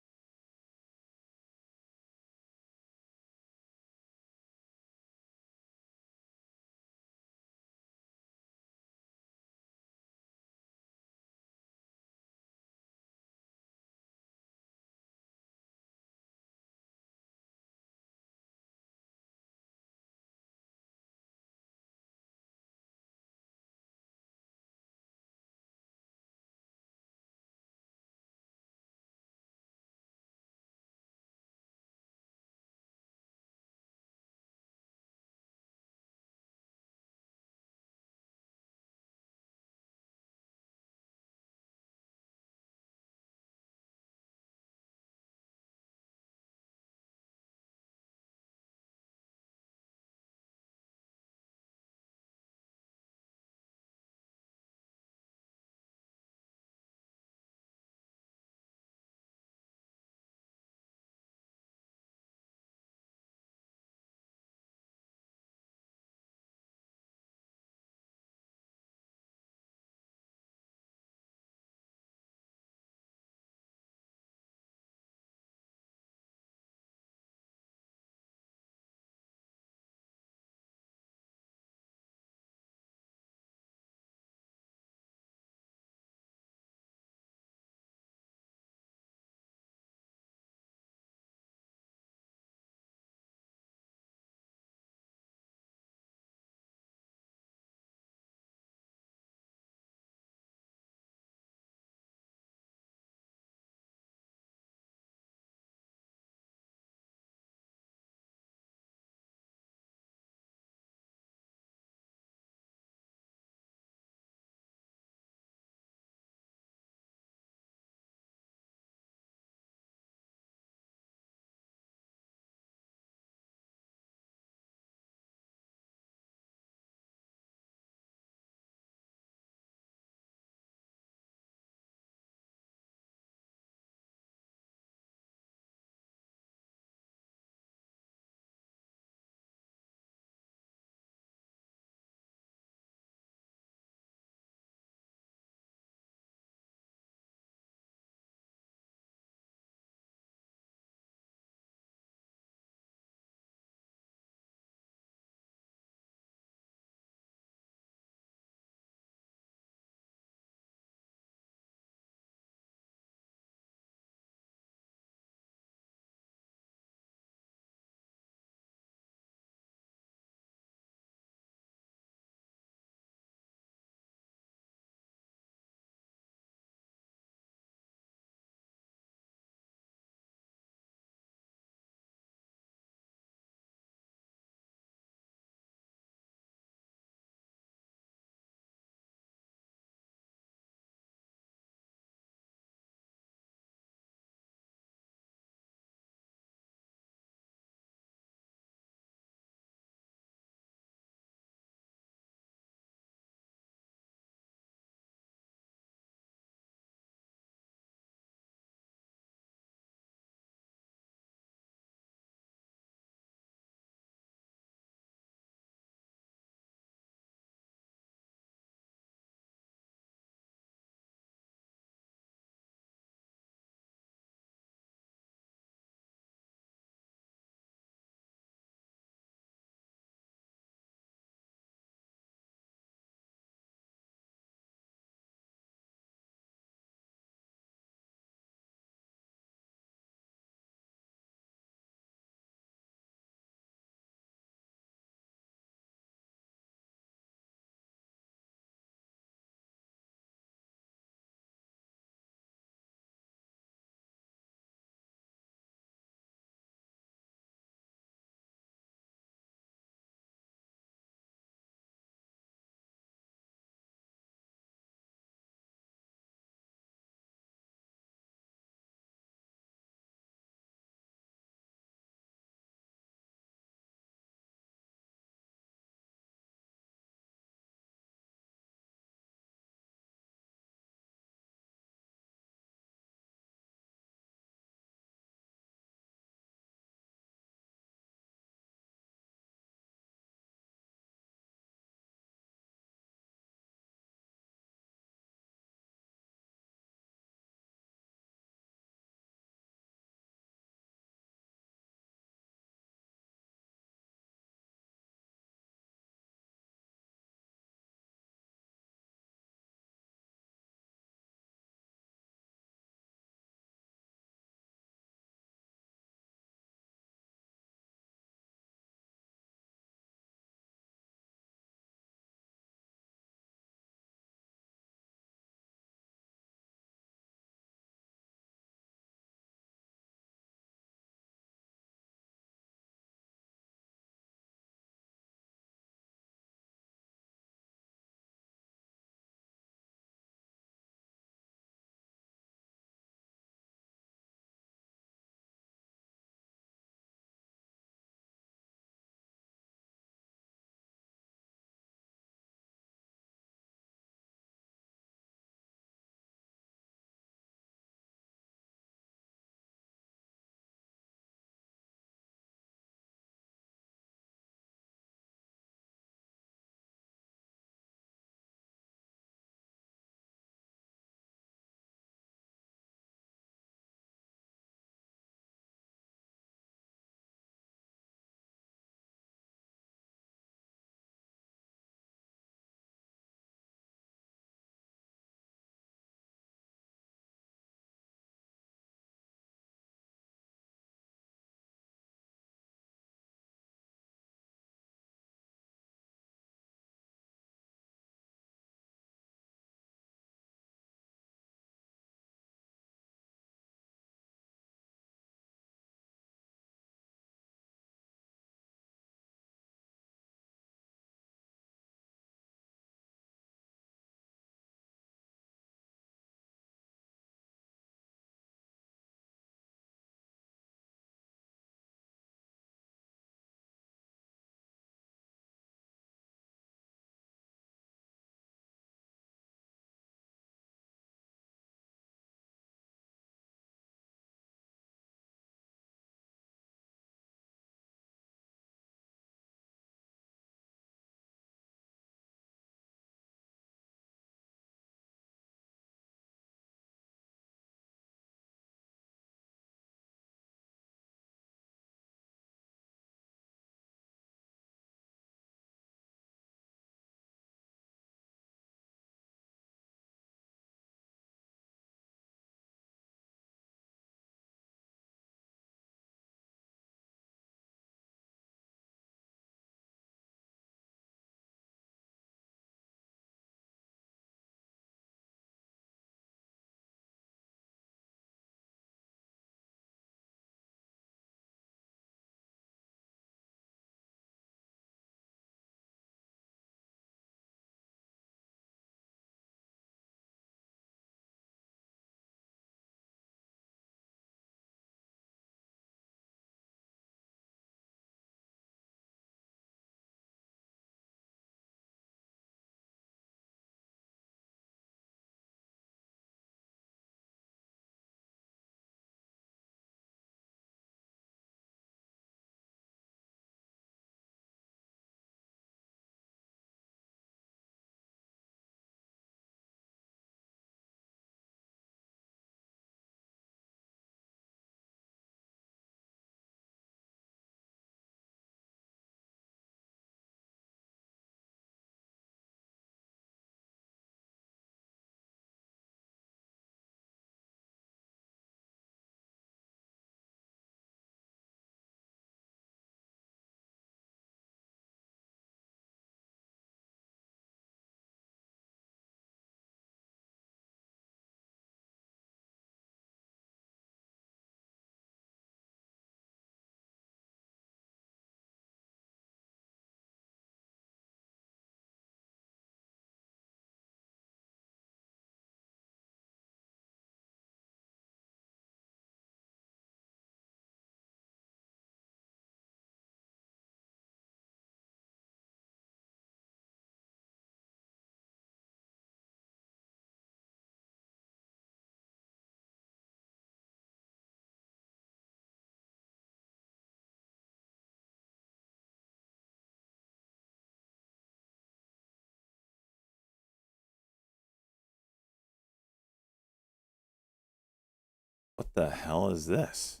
What the hell is this?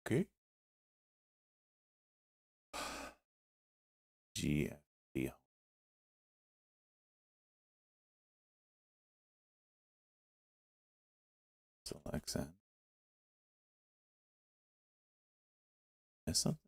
Okay. GFD. Select that. Miss something?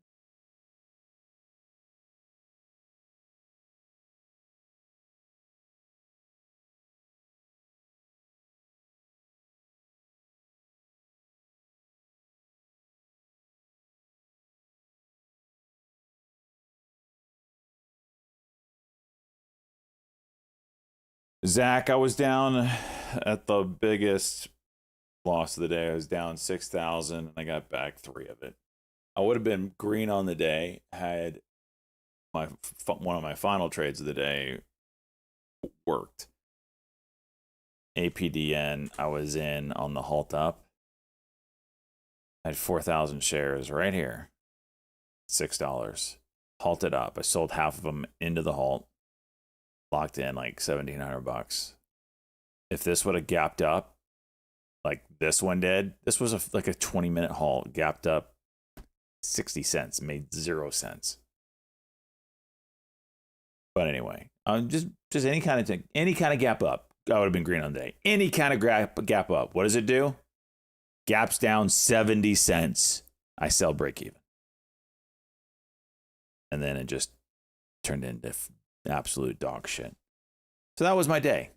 Zach, I was down at the biggest loss of the day. I was down 6,000 and I got back 3 of it. I would have been green on the day had my one of my final trades of the day worked. APDN, I was in on the halt up. I had 4,000 shares right here. $6. Halted up. I sold half of them into the halt. Locked in like $1,700. If this would have gapped up like this one did, this was like a 20-minute halt, gapped up 60 cents, made 0 cents. But anyway, just any kind of gap up, I would have been green on the day. Any kind of gap up. What does it do? Gaps down 70 cents. I sell break even. And then it just turned into absolute dog shit. So that was my day.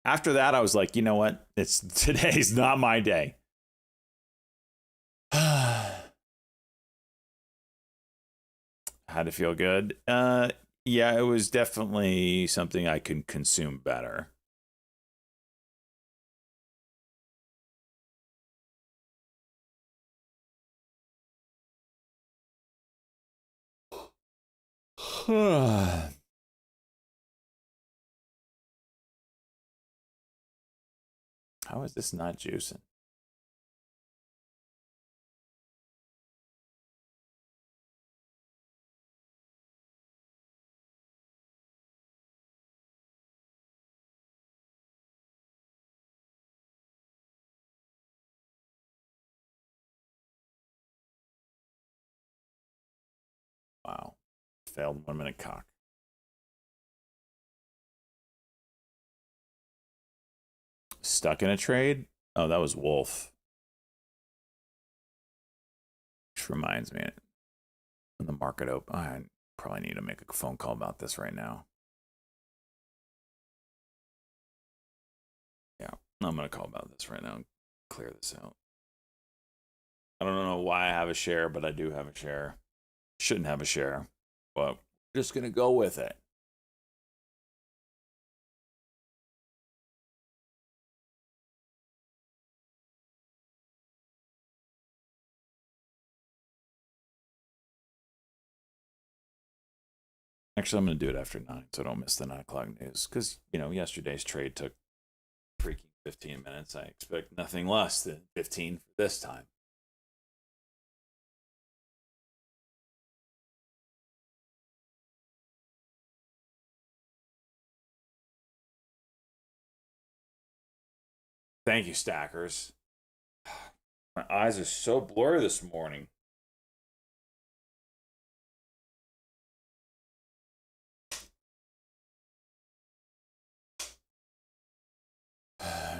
After that, I was like, you know what? Today's not my day. How'd it feel good? Yeah, it was definitely something I can consume better. How is this not juicing? Wow. Failed 1 minute cock. Stuck in a trade? Oh, that was Wolf. Which reminds me, when the market open, I probably need to make a phone call about this right now. Yeah, I'm going to call about this right now and clear this out. I don't know why I have a share, but I do have a share. Shouldn't have a share, but we're just going to go with it. Actually, I'm going to do it after 9 so I don't miss the 9 o'clock news. Because, yesterday's trade took freaking 15 minutes. I expect nothing less than 15 for this time. Thank you, Stackers. My eyes are so blurry this morning.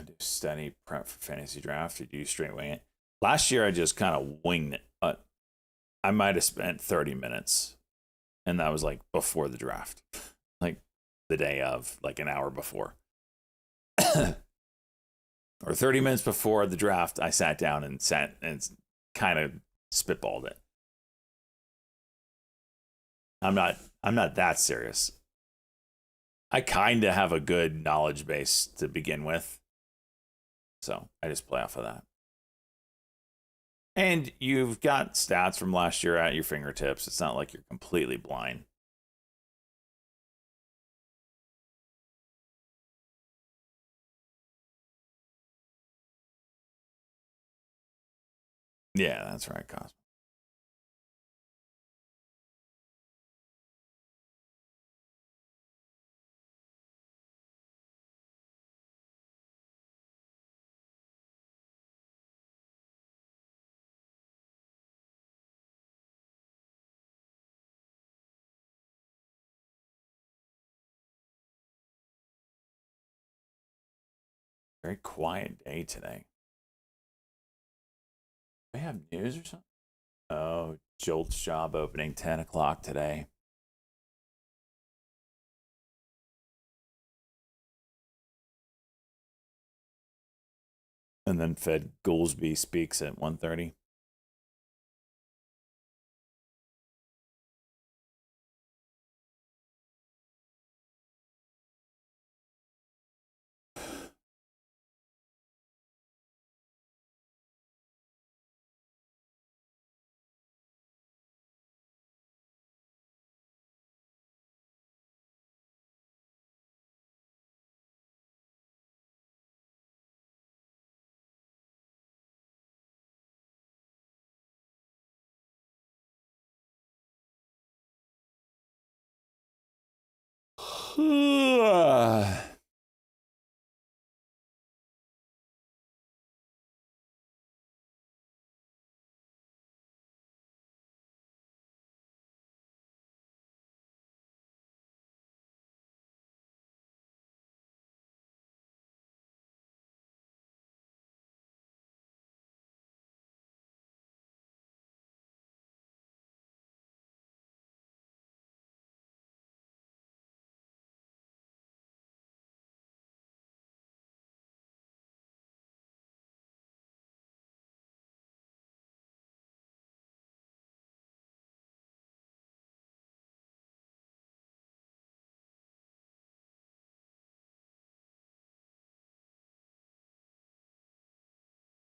Do steady prep for fantasy draft or do you straight wing it? Last year, I just kind of winged it. I might have spent 30 minutes, and that was like before the draft, like the day of, like an hour before. Or 30 minutes before the draft, I sat down and kind of spitballed it. I'm not that serious. I kind of have a good knowledge base to begin with. So I just play off of that. And you've got stats from last year at your fingertips. It's not like you're completely blind. Yeah, that's right, Cosmo. Very quiet day today. Do we have news or something? Oh, Jolt's job opening 10 o'clock today. And then Fed Goolsby speaks at 1:30.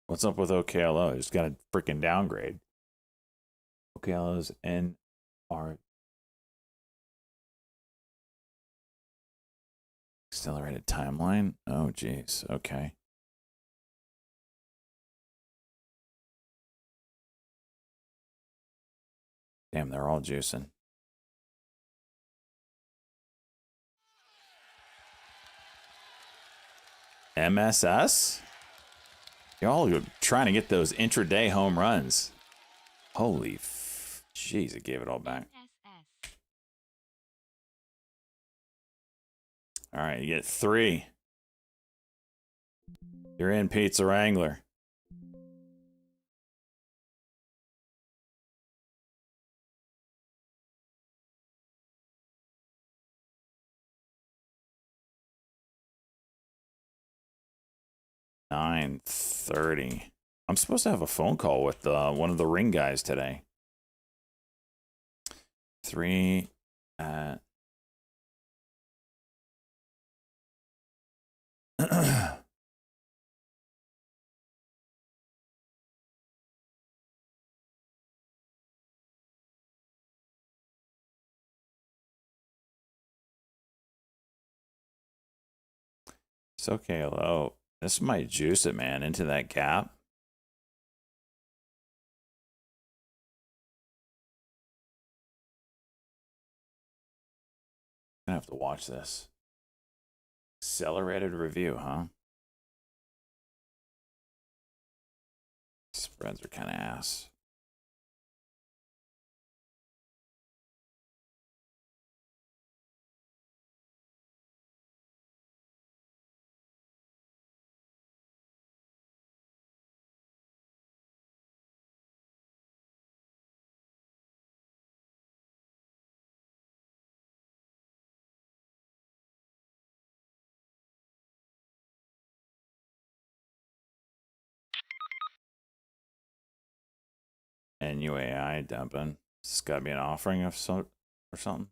What's up with OKLO? Just got a freaking downgrade. OKLO's NR accelerated timeline. Oh, geez. Okay. Damn, they're all juicing. MSS? Y'all are trying to get those intraday home runs. Holy jeez, it gave it all back. SSS. All right, you get 3. You're in, Pizza Wrangler. $9:30. I'm supposed to have a phone call with one of the ring guys today. 3 at It's okay, hello. This might juice it, man, into that gap. I have to watch this. Accelerated review, huh? Spreads are kind of ass. NUAI dumping. This has got to be an offering of some or something.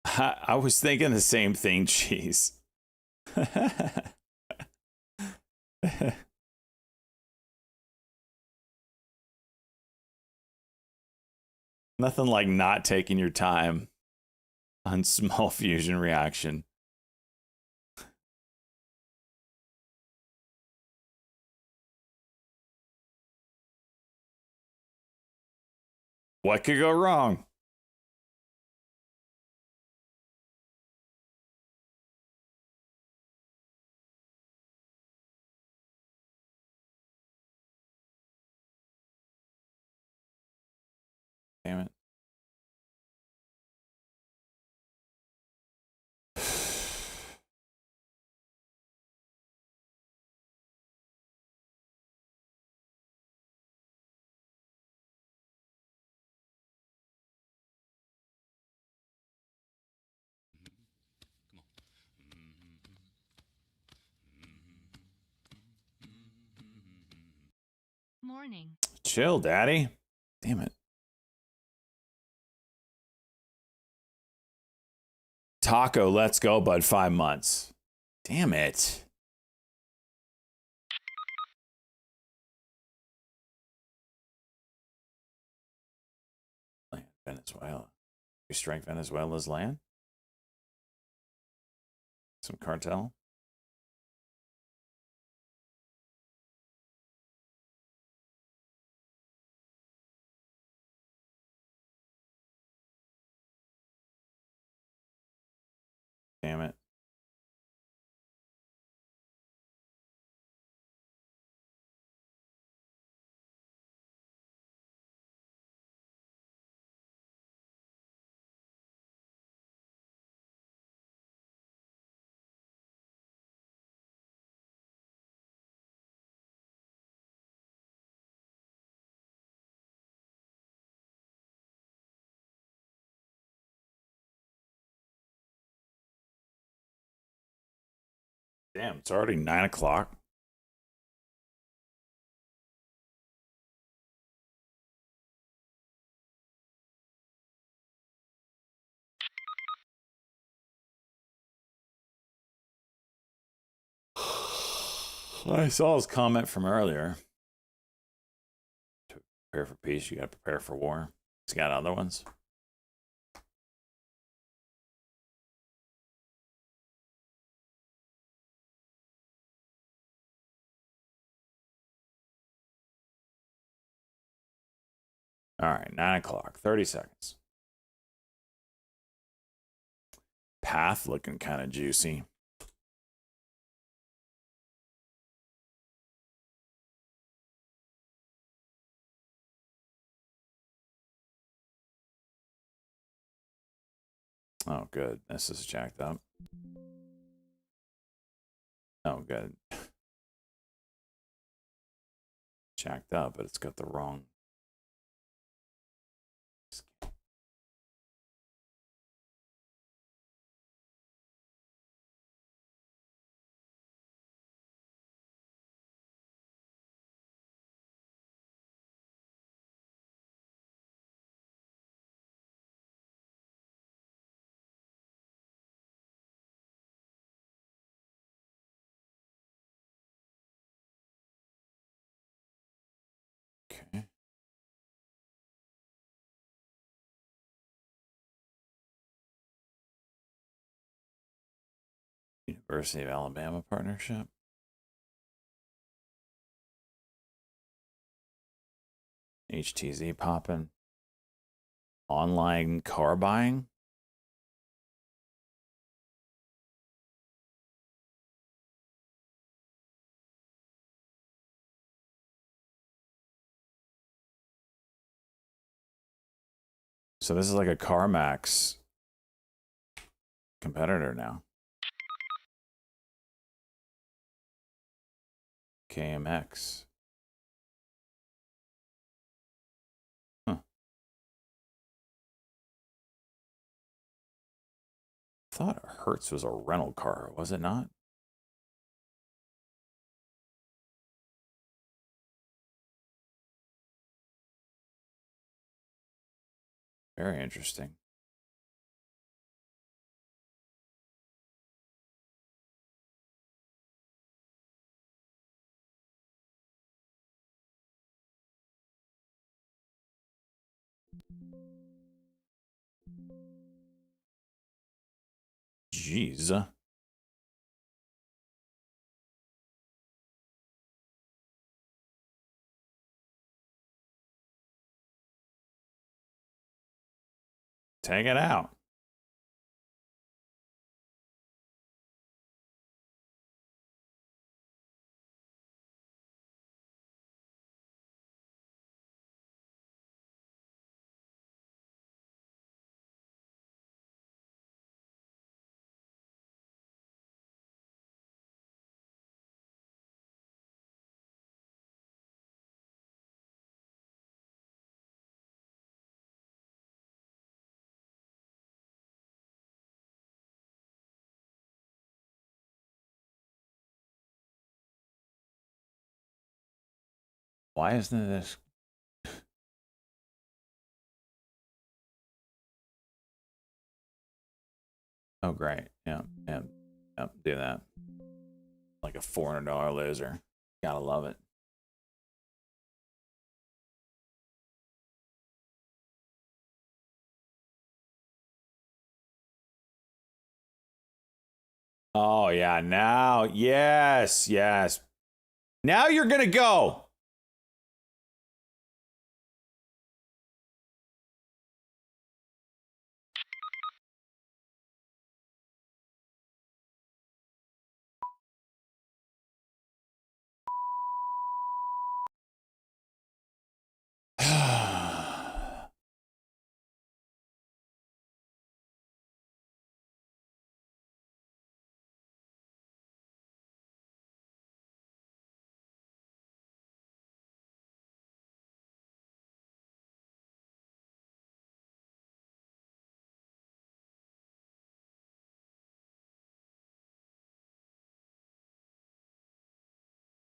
I was thinking the same thing, Cheese. Nothing like not taking your time on small fusion reaction. What could go wrong? Damn it. morning. Chill, daddy. Damn it. Taco, let's go, bud. 5 months. Damn it. Venezuela. We strike Venezuela's land? Some cartel? Damn it. Damn, it's already 9 o'clock. I saw his comment from earlier. To prepare for peace, you gotta prepare for war. He's got other ones. All right, 9 o'clock, 30 seconds. Path looking kind of juicy. Oh, good. This is jacked up. Oh, good. Jacked up, but it's got the wrong. Okay. University of Alabama partnership. HTZ popping. Online car buying. So this is like a CarMax competitor now. KMX. Huh. I thought Hertz was a rental car, was it not? Very interesting. Jeez. Take it out. Why isn't this? Oh, great. Yeah, yeah, yeah. Do that. Like a $400 laser. Gotta love it. Oh yeah, now yes, yes. Now you're gonna go.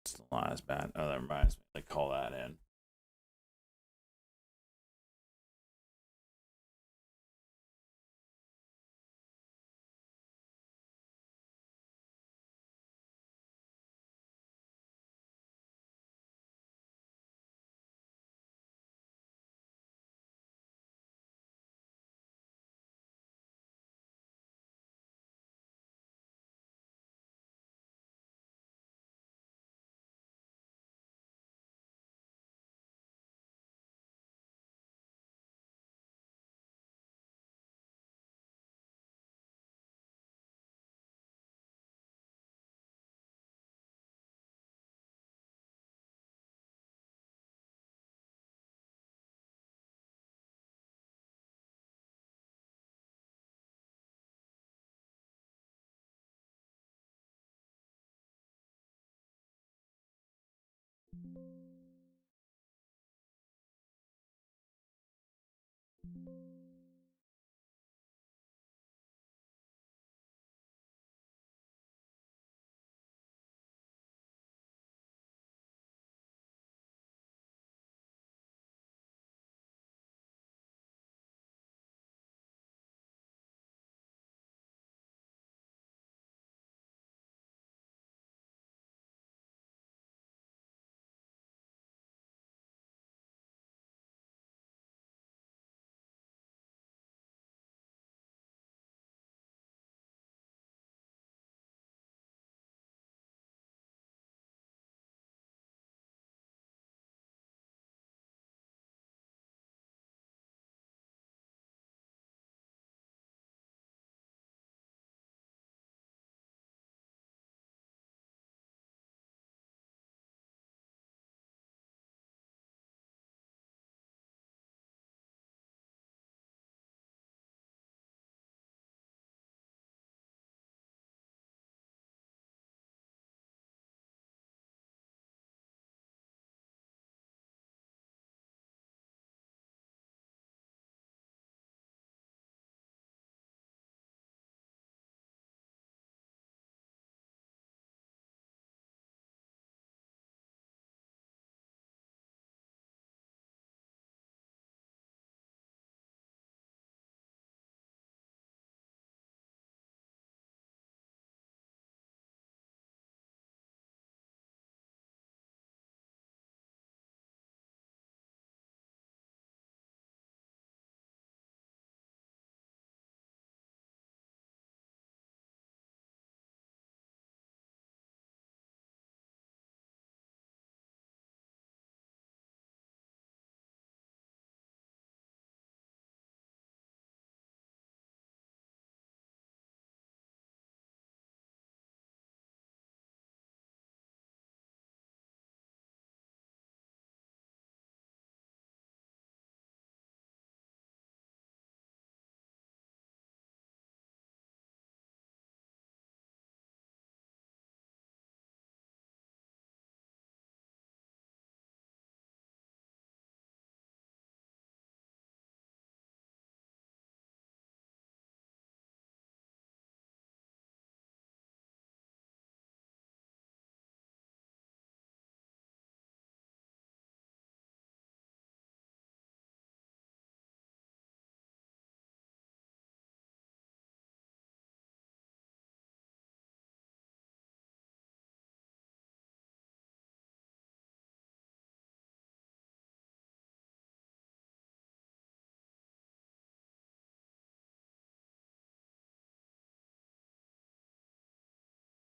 It's the last bat. Oh, that reminds me. Like call that in.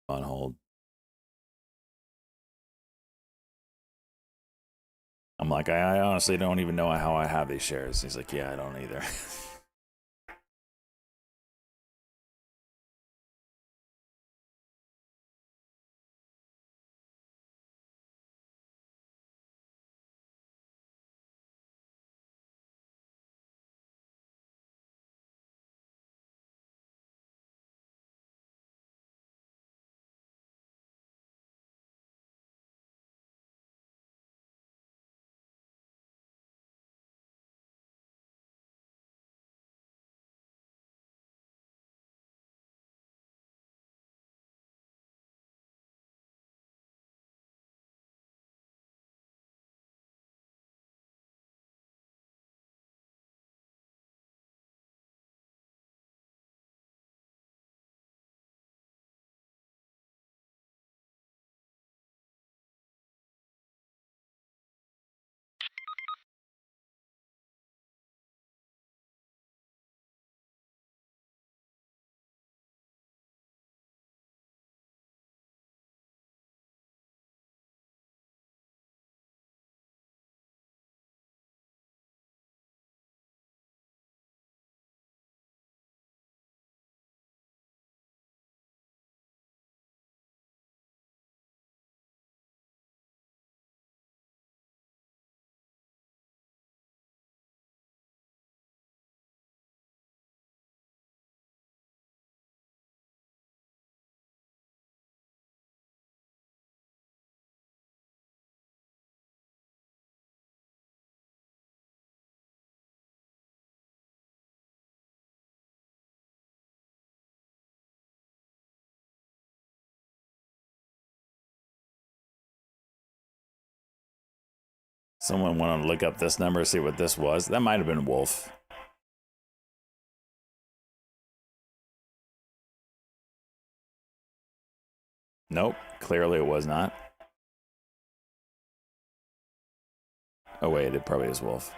on hold. I'm like, I honestly don't even know how I have these shares. He's like, yeah, I don't either. Someone want to look up this number, see what this was. That might have been Wolf. Nope, clearly it was not. Oh wait, it probably is Wolf.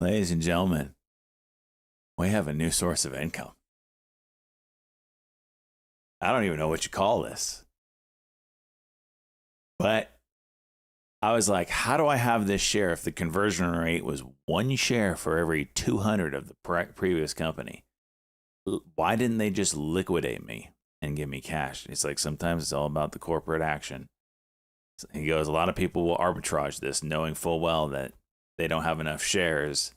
Ladies and gentlemen, we have a new source of income. I don't even know what you call this. But I was like, how do I have this share if the conversion rate was 1 share for every 200 of the previous company? Why didn't they just liquidate me and give me cash? It's like, sometimes it's all about the corporate action. He goes, a lot of people will arbitrage this knowing full well that they don't have enough shares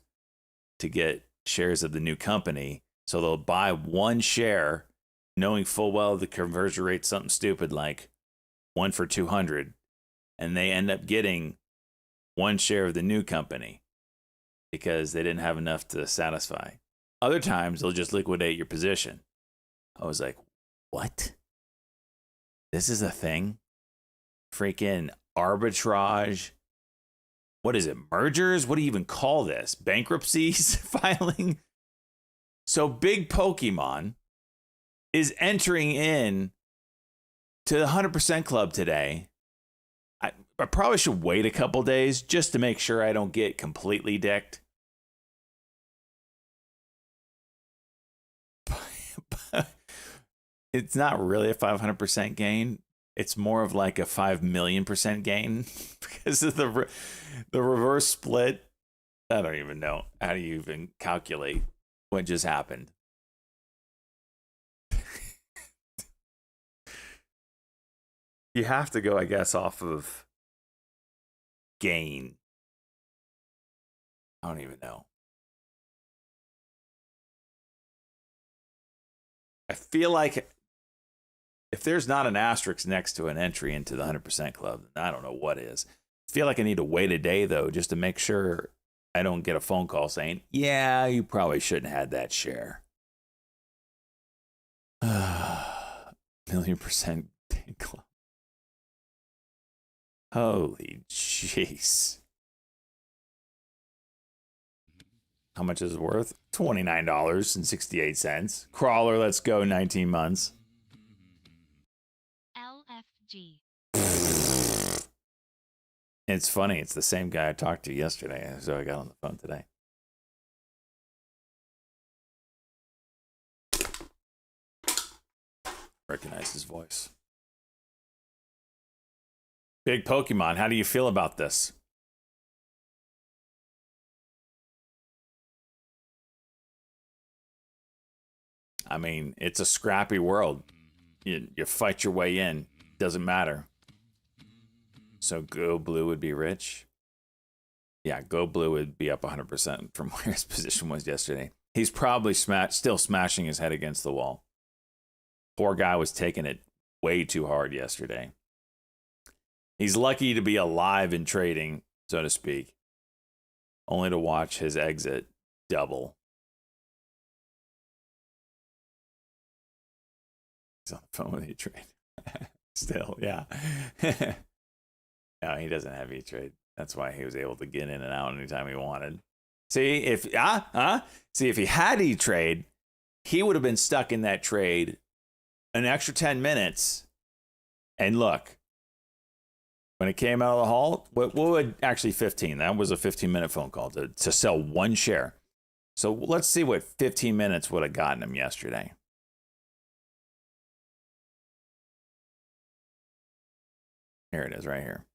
to get shares of the new company. So they'll buy 1 share knowing full well the conversion rate's something stupid like 1 for 200. And they end up getting 1 share of the new company because they didn't have enough to satisfy. Other times, they'll just liquidate your position. I was like, what? This is a thing? Freaking arbitrage. What is it? Mergers? What do you even call this? Bankruptcies filing? So Big Pokemon is entering in to the 100% Club today. I probably should wait a couple days just to make sure I don't get completely dicked. It's not really a 500% gain. It's more of like a 5,000,000% gain because of the reverse split. I don't even know. How do you even calculate what just happened? You have to go, I guess, off of gain. I don't even know. I feel like if there's not an asterisk next to an entry into the 100% Club, then I don't know what is. I feel like I need to wait a day, though, just to make sure I don't get a phone call saying, yeah, you probably shouldn't have had that share. 1,000,000% Club. Holy jeez. How much is it worth? $29.68. Crawler, let's go, 19 months. LFG. It's funny. It's the same guy I talked to yesterday, so I got on the phone today. Recognize his voice. Big Pokemon, how do you feel about this? I mean, it's a scrappy world. You fight your way in. Doesn't matter. So Go Blue would be rich. Yeah, Go Blue would be up 100% from where his position was yesterday. He's probably still smashing his head against the wall. Poor guy was taking it way too hard yesterday. He's lucky to be alive and trading, so to speak, only to watch his exit double. He's on the phone with E-Trade. Still, yeah. No, he doesn't have E-Trade. That's why he was able to get in and out anytime he wanted. See, if he had E-Trade, he would have been stuck in that trade an extra 10 minutes. And look, when it came out of the halt, what would actually 15? That was a 15-minute phone call to sell 1 share. So let's see what 15 minutes would have gotten him yesterday. Here it is right here.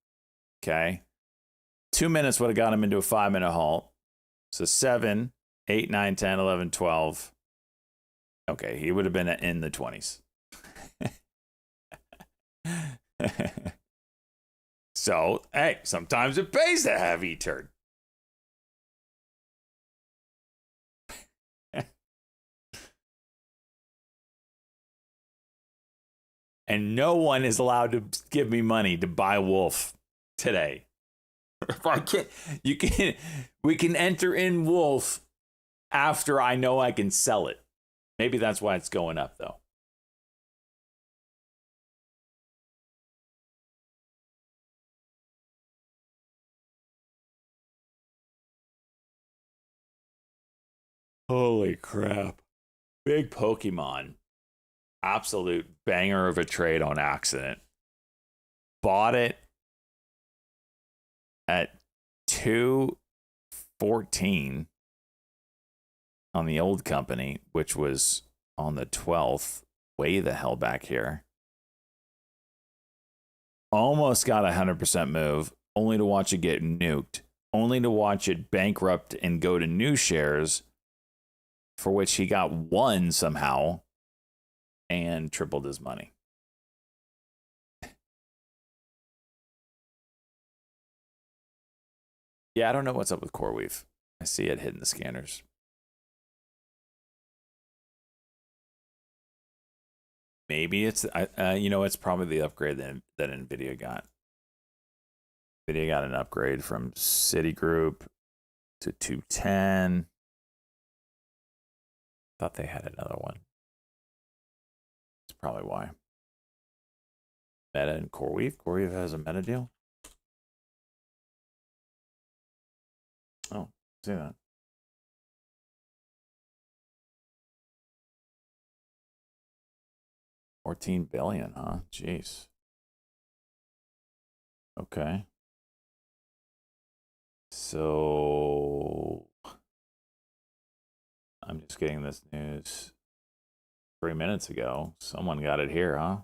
Okay. 2 minutes would have got him into a 5-minute halt. So 7, 8, 9, 10, 11, 12. Okay, he would have been in the 20s. So, hey, sometimes it pays to have E-Turd. And no one is allowed to give me money to buy Wolf today. If I can't, we can enter in Wolf after I know I can sell it. Maybe that's why it's going up, though. Holy crap. Big Pokemon. Absolute banger of a trade on accident. Bought it at 214 on the old company, which was on the 12th, way the hell back here. Almost got a 100% move, only to watch it get nuked, only to watch it bankrupt and go to new shares, for which he got one somehow and tripled his money. Yeah, I don't know what's up with CoreWeave. I see it hitting the scanners. Maybe it's, it's probably the upgrade that NVIDIA got. NVIDIA got an upgrade from Citigroup to 210. Thought they had another one. That's probably why. Meta and CoreWeave. CoreWeave has a Meta deal. Oh, see that. $14 billion, huh? Jeez. Okay. So I'm just getting this news 3 minutes ago. Someone got it here, huh?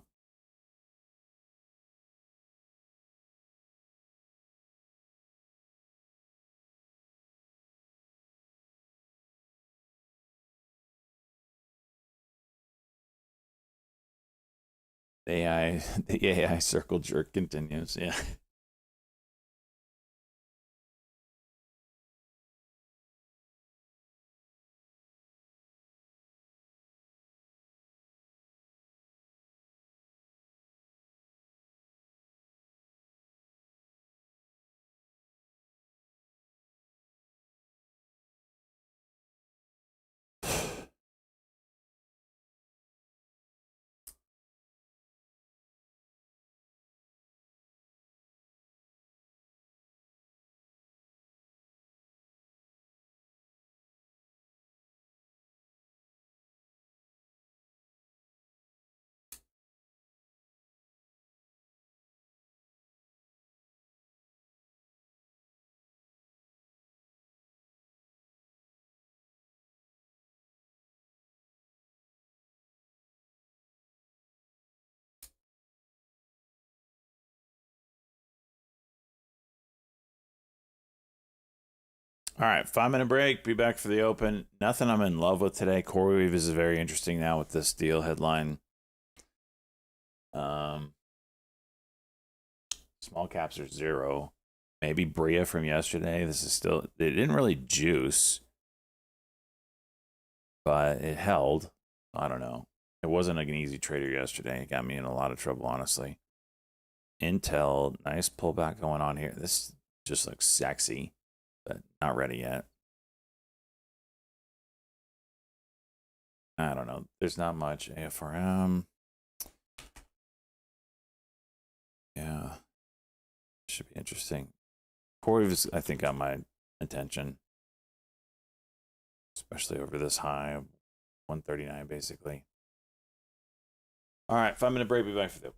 The AI circle jerk continues. Yeah. All right, 5-minute break. Be back for the open. Nothing I'm in love with today. CoreWeave is very interesting now with this deal headline. Small caps are 0. Maybe Bria from yesterday. This is still, they didn't really juice, but it held. I don't know. It wasn't like an easy trader yesterday. It got me in a lot of trouble, honestly. Intel, nice pullback going on here. This just looks sexy, but not ready yet. I don't know. There's not much. AFRM. Yeah. Should be interesting. CoreWeave, I think, got my attention, especially over this high of 139, basically. All right, 5-minute break. Be back for the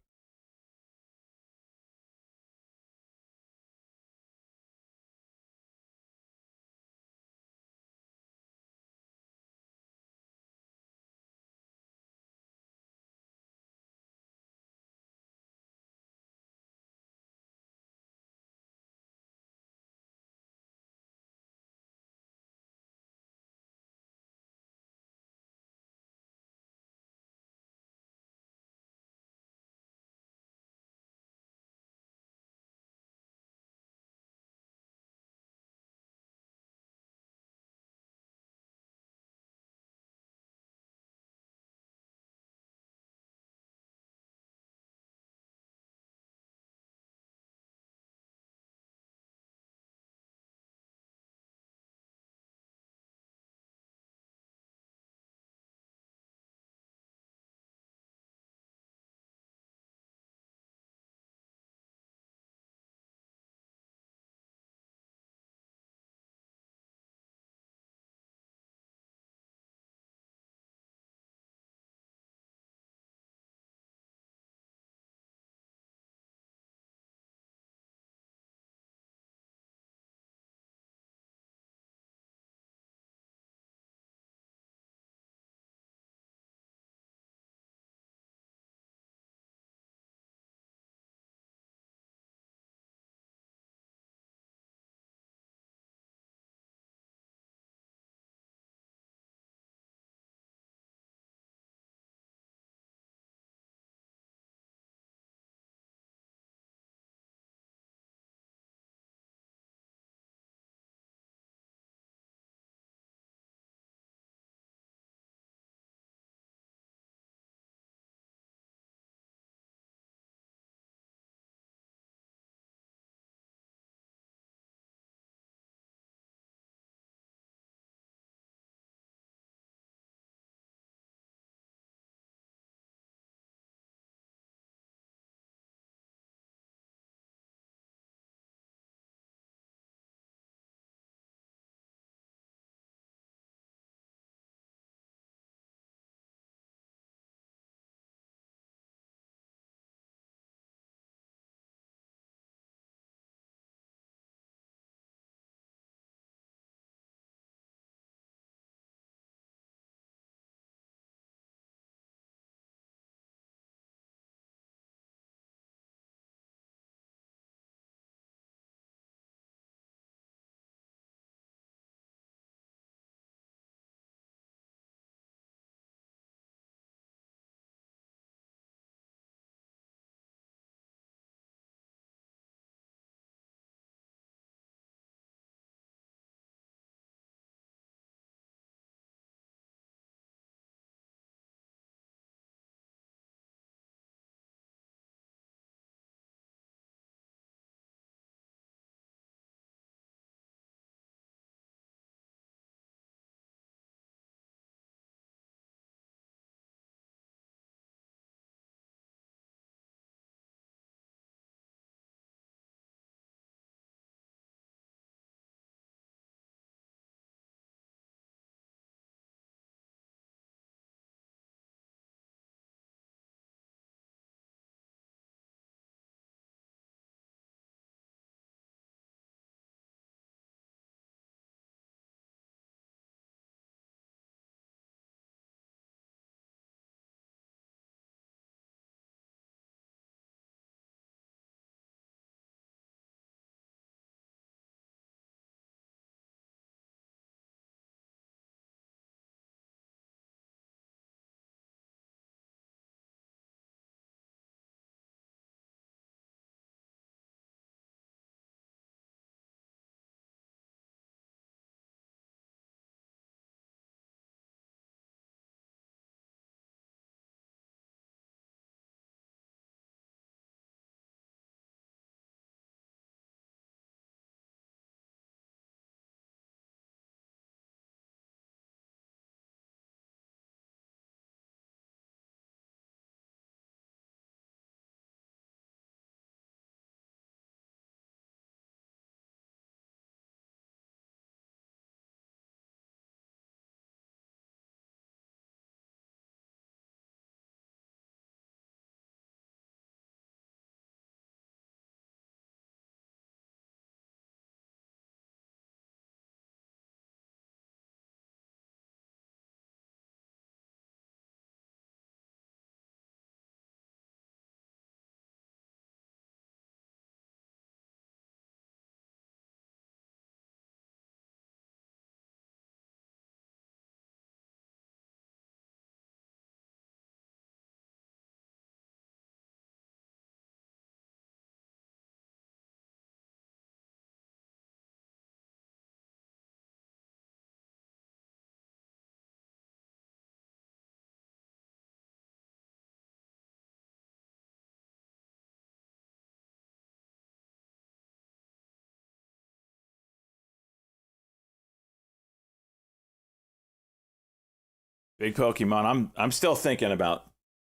Big Pokemon. I'm still thinking about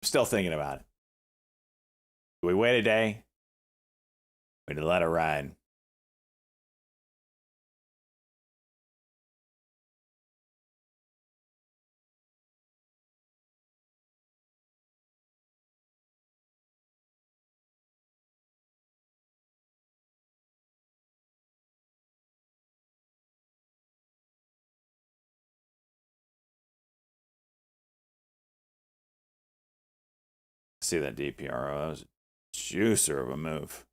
it. Do we wait a day? We to let it ride. See that DPRO? That was a juicer of a move.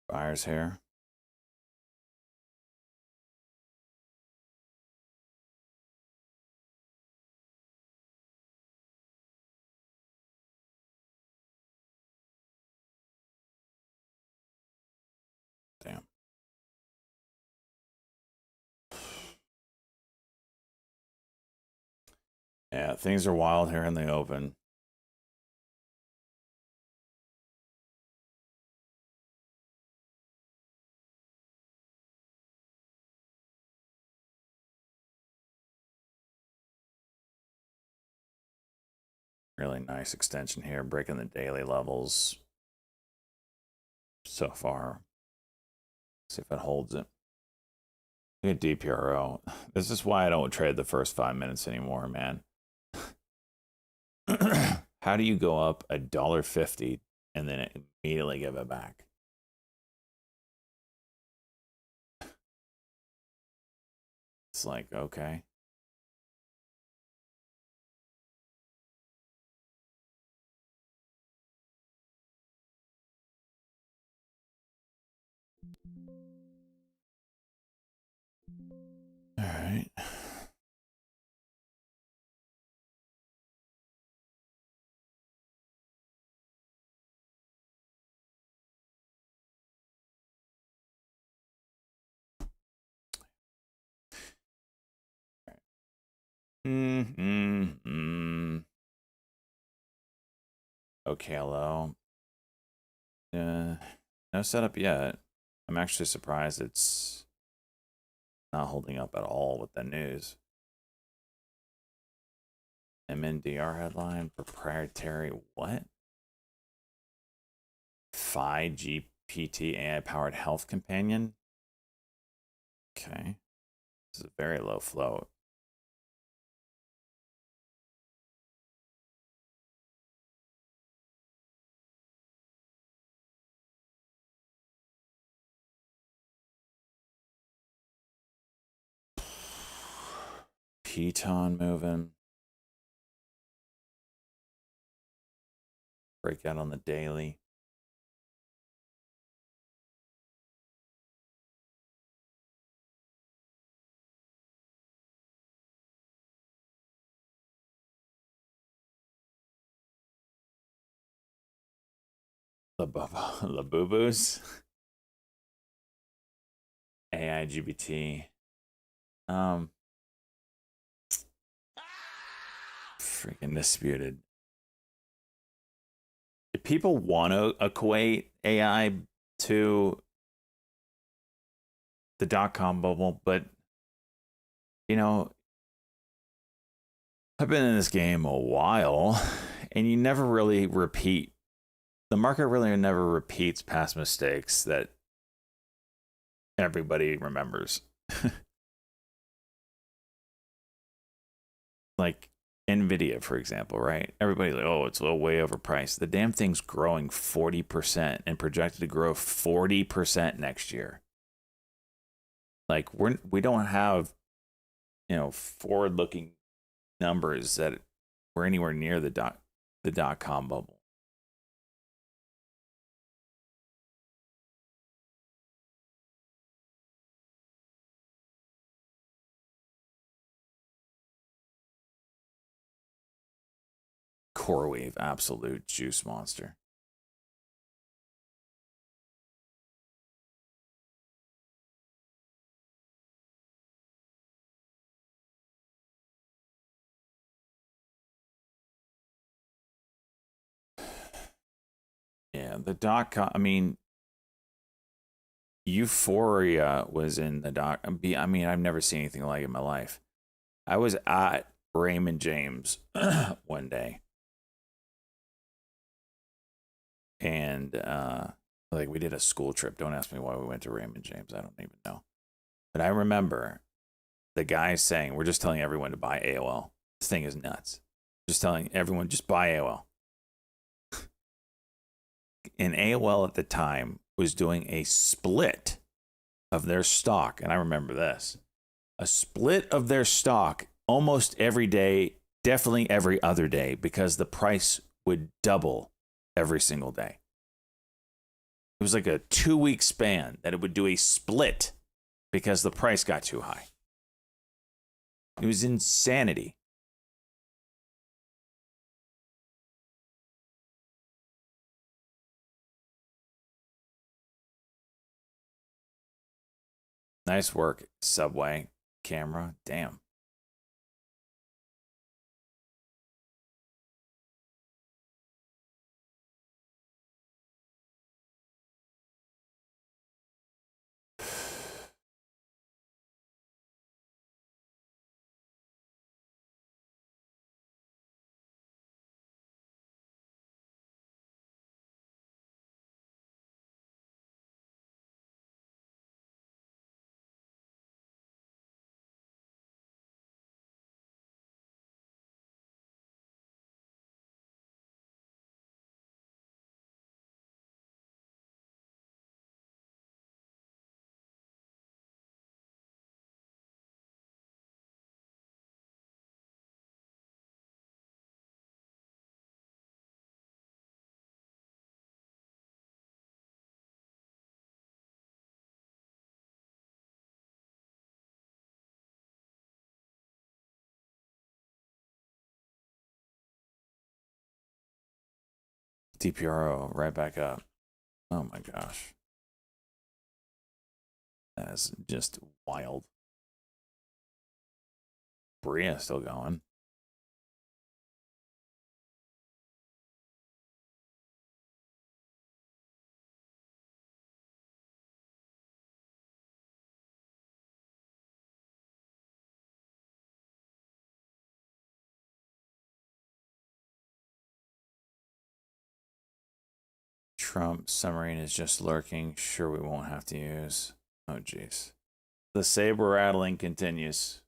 Fire's here. Damn. Yeah, things are wild here in the open. Really nice extension here, breaking the daily levels so far. See if it holds it. Look at DPRO. This is why I don't trade the first 5 minutes anymore, man. How do you go up $1.50 and then immediately give it back? It's like, okay. All right. Okay, hello. No setup yet. I'm actually surprised it's not holding up at all with the news. MNDR headline, proprietary what? Phi GPT AI-powered health companion? Okay. This is a very low float. Piton moving. Breakout on the daily. Labubu's. AI GBT. Freaking disputed. If people want to equate AI to the dot-com bubble, but you know, I've been in this game a while, and you never really repeat. The market really never repeats past mistakes that everybody remembers. Like Nvidia, for example, right? Everybody's like, oh, it's a little way overpriced. The damn thing's growing 40% and projected to grow 40% next year. Like we don't have, forward-looking numbers that we're anywhere near the dot-com bubble. CoreWeave, absolute juice monster. Yeah, the I mean, Euphoria was in the doc. I mean, I've never seen anything like it in my life. I was at Raymond James one day, and like we did a school trip. Don't ask me why we went to Raymond James. I don't even know. But I remember the guy saying, "We're just telling everyone to buy AOL. This thing is nuts. Just telling everyone just buy AOL." And AOL at the time was doing a split of their stock, and I remember this. A split of their stock almost every day, definitely every other day, because the price would double every single day. It was like a 2-week span that it would do a split because the price got too high. It was insanity. Nice work, Subway camera. Damn. DPRO right back up. Oh my gosh. That's just wild. Bria still going. Trump submarine is just lurking. Sure, we won't have to use. Oh, jeez. The saber rattling continues.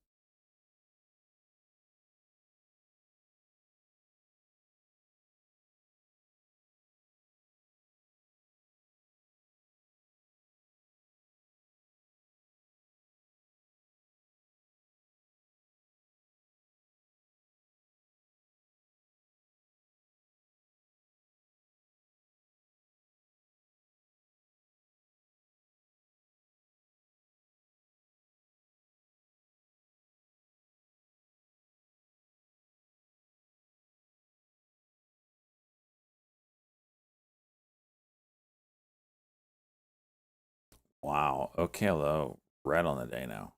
Wow. Okay, hello. Red on the day now.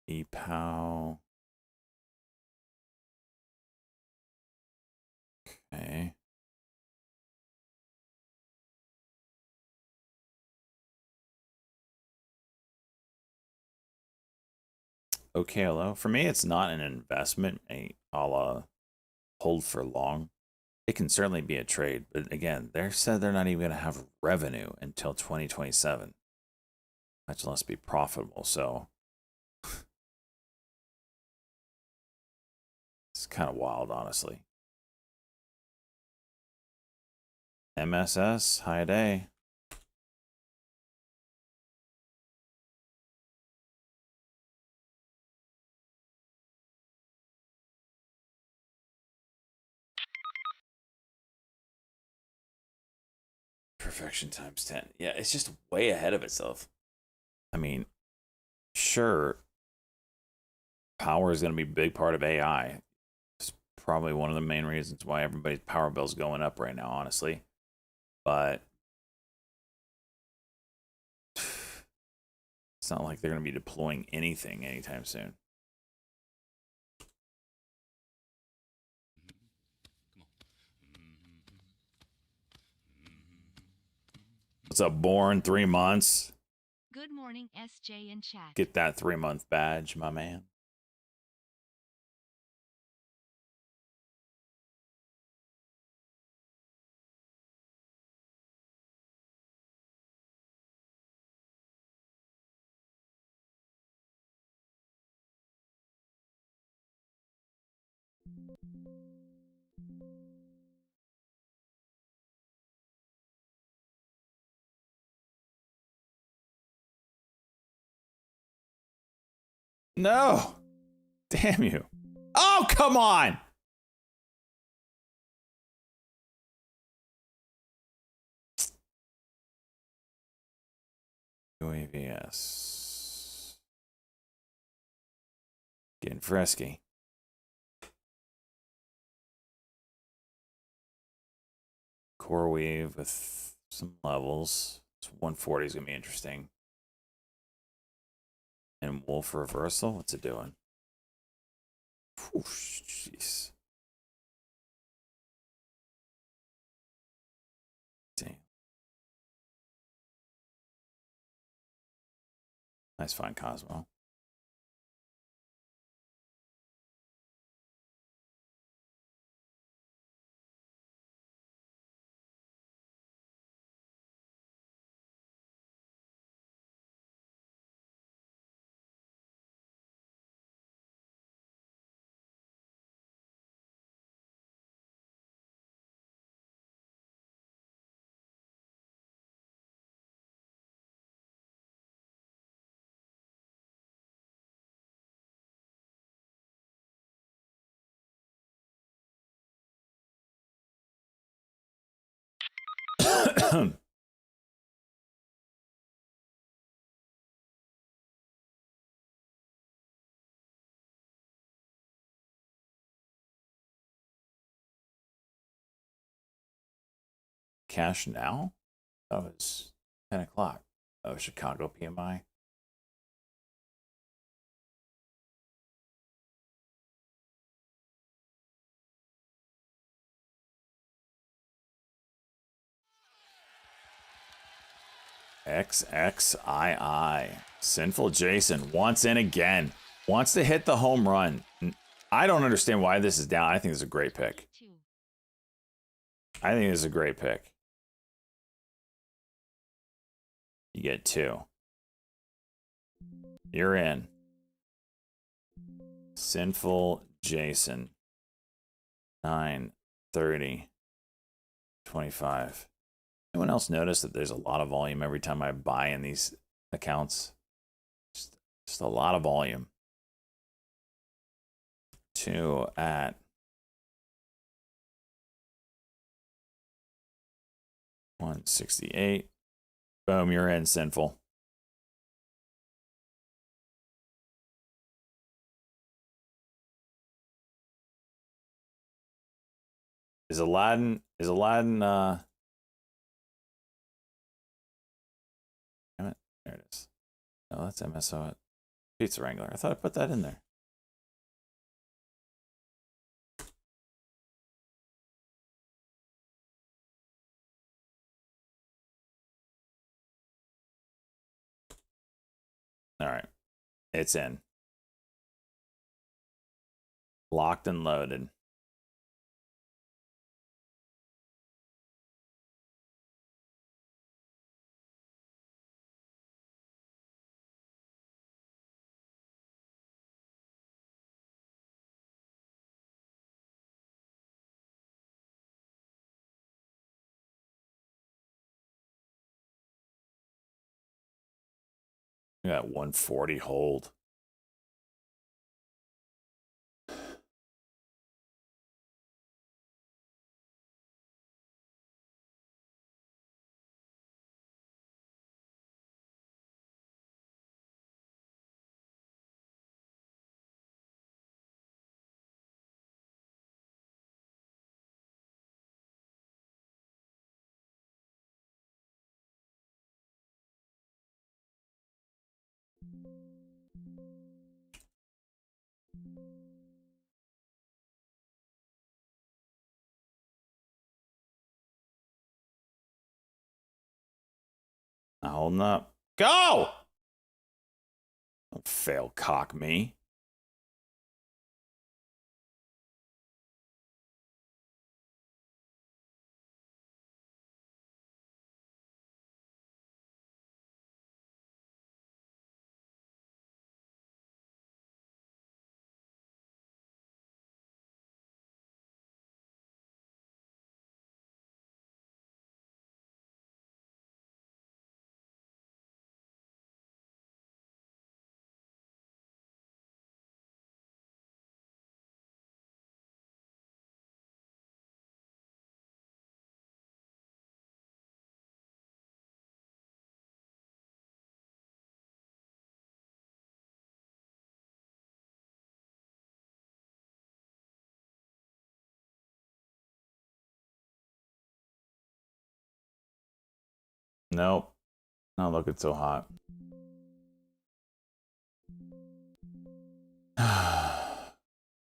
EPOW. Okay. Okay, hello. For me, it's not an investment, a la hold for long. It can certainly be a trade, but again, they said they're not even going to have revenue until 2027, much less be profitable. So it's kind of wild, honestly. MSS, high day. perfection times 10. Yeah, it's just way ahead of itself. I mean, sure, power is going to be a big part of AI. It's probably one of the main reasons why everybody's power bill's going up right now, honestly. But it's not like they're going to be deploying anything anytime soon. What's up, Born? 3 months. Good morning, SJ in chat. Get that 3-month badge, my man. No! Damn you. Oh, come on! UAVS. Getting frisky. Core weave with some levels. This 140 is going to be interesting. And wolf reversal. What's it doing? Jeez. Damn. Nice find, Cosmo. Cash now? That was 10 o'clock. Oh, Chicago PMI. XXII. Sinful Jason once in again. Wants to hit the home run. I don't understand why this is down. I think this is a great pick. I think this is a great pick. You get 2. You're in. Sinful Jason. 9, 30, 25. Anyone else notice that there's a lot of volume every time I buy in these accounts? Just a lot of volume. 2 at 168. Boom, you're in, Sinful. Is Aladdin damn it, there it is. No, that's MSO Pizza Wrangler. I thought I put that in there. All right. It's in. Locked and loaded. We got 140 hold. Not holding up. Go! Don't fail cock me. Nope. Not looking so hot.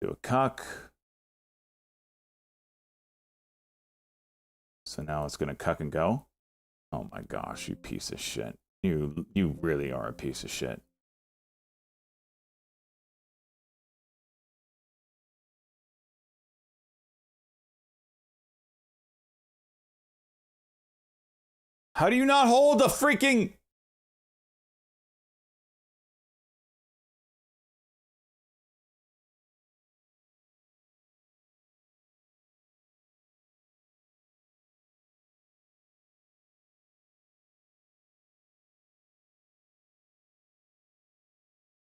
Do a cuck. So now it's gonna cuck and go. Oh my gosh, you piece of shit. You really are a piece of shit. How do you not hold the freaking...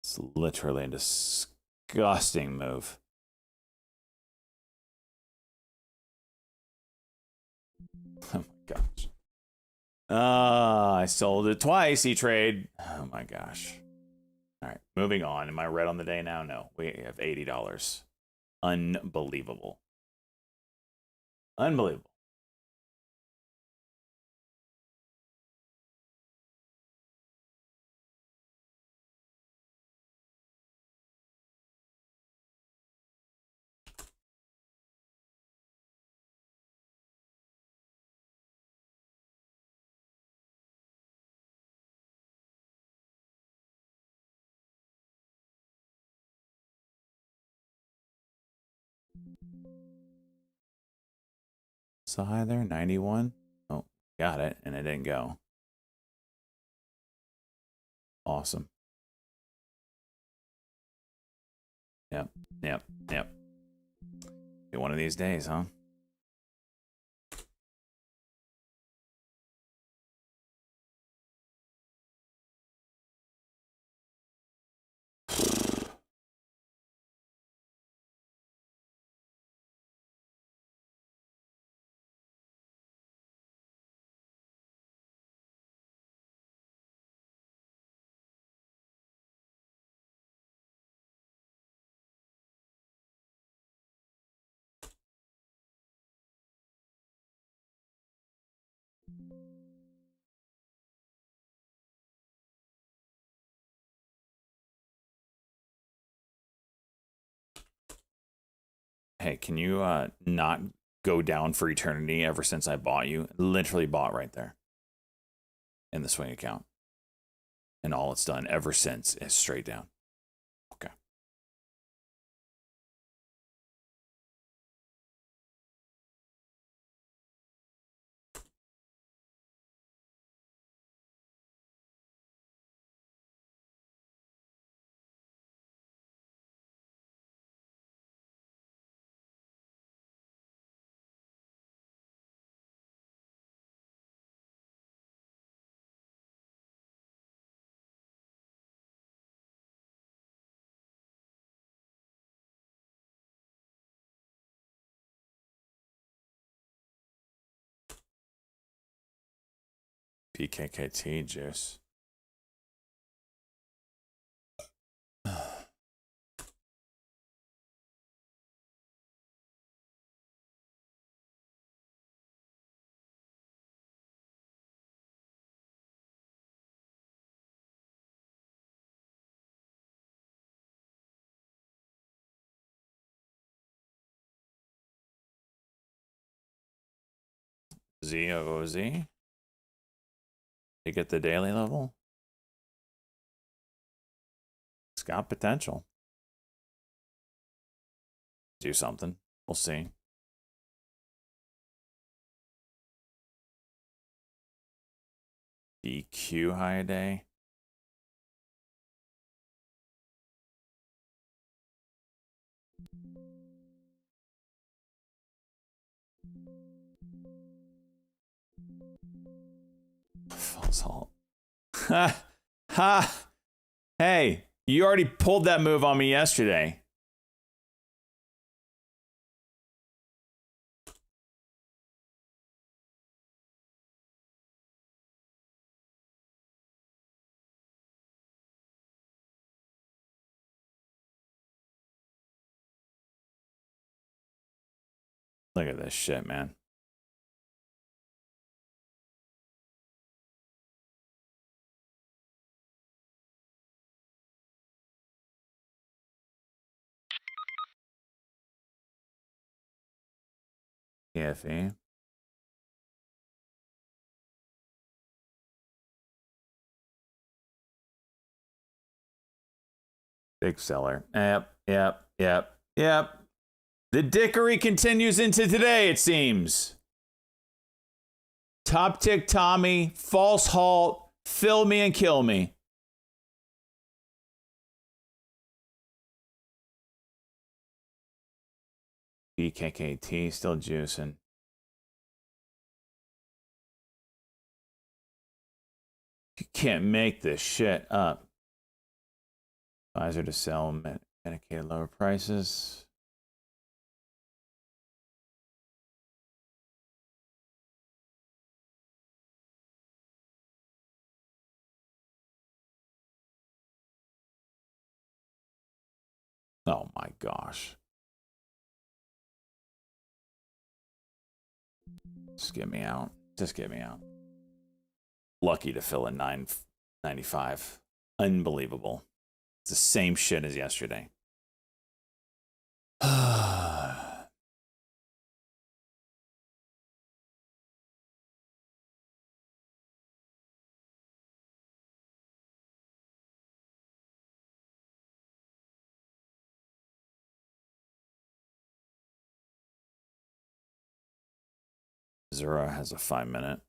It's literally a disgusting move. Oh my gosh. I sold it twice, E-Trade. Oh my gosh. All right, moving on. Am I red on the day now? No, we have $80. Unbelievable. Unbelievable. So high there, 91. Oh, got it, and it didn't go. Awesome. Yep, yep, yep. Be one of these days, huh? Hey, can you not go down for eternity ever since I bought you? Literally bought right there in the swing account. And all it's done ever since is straight down. Okay. PKKT juice. of OZ. To get the daily level. It's got potential. Do something. We'll see. DQ high a day. False halt. Ha! Ha! Hey, you already pulled that move on me yesterday. Look at this shit, man. EFE. Big seller. Yep. The dickery continues into today, it seems. Top tick Tommy, false halt, fill me and kill me. BKKT still juicing. You can't make this shit up. Pfizer to sell Medicaid lower prices. Oh my gosh. Just get me out. Just get me out. Lucky to fill a 995. Unbelievable. It's the same shit as yesterday. Zura has a 5-minute.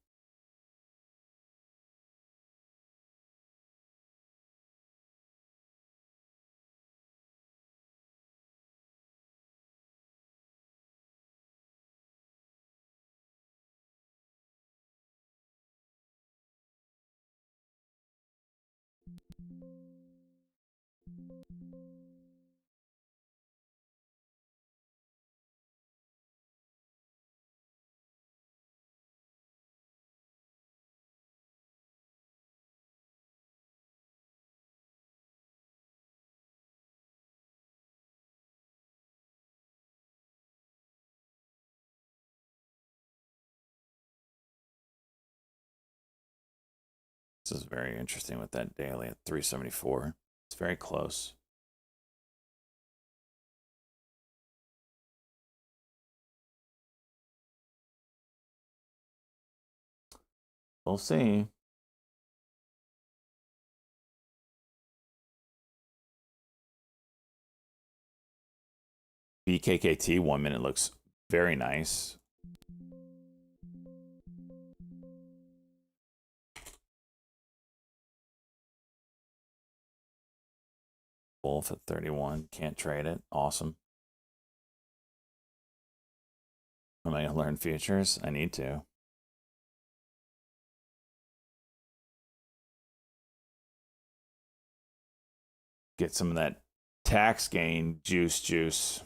This is very interesting with that daily at 374. It's very close. We'll see. BKKT 1 minute looks very nice. Wolf at 31. Can't trade it. Awesome. Am I going to learn futures? I need to. Get some of that tax gain juice.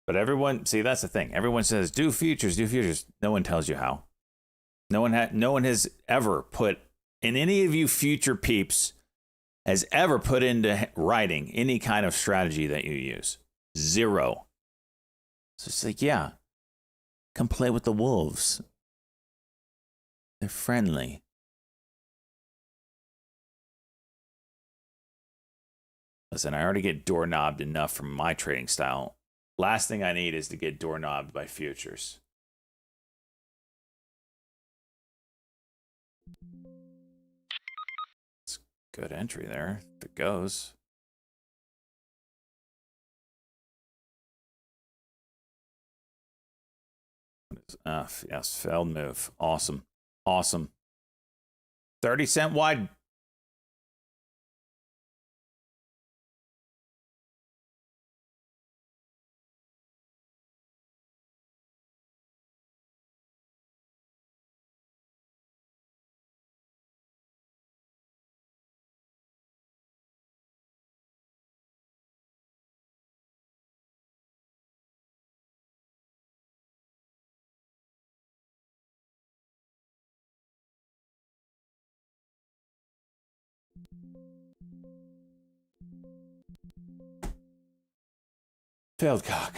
But everyone, see, that's the thing. Everyone says, do futures. No one tells you how. No one has ever put, in any of you future peeps, has ever put into writing any kind of strategy that you use. Zero. So it's like, yeah, come play with the wolves. They're friendly. Listen, I already get doorknobbed enough from my trading style. Last thing I need is to get doorknobbed by futures. It's good entry there, if it goes. Yes, failed move. Awesome. Awesome. 30-cent wide. Failed cock.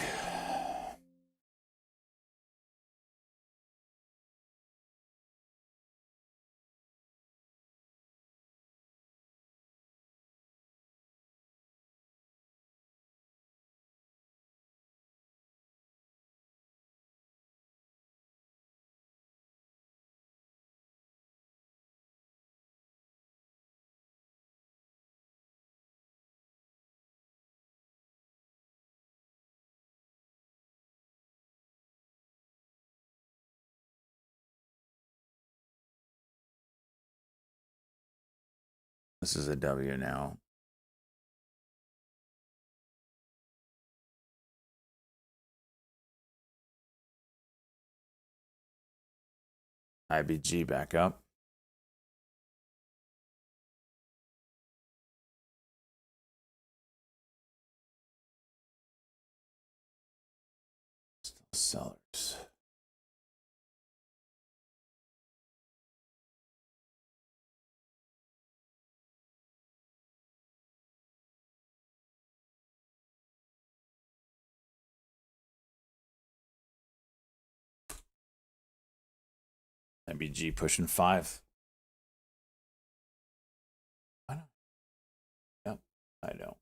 This is a W now. IBG back up. Still sellers. IBG pushing 5. I don't. Yep, I don't.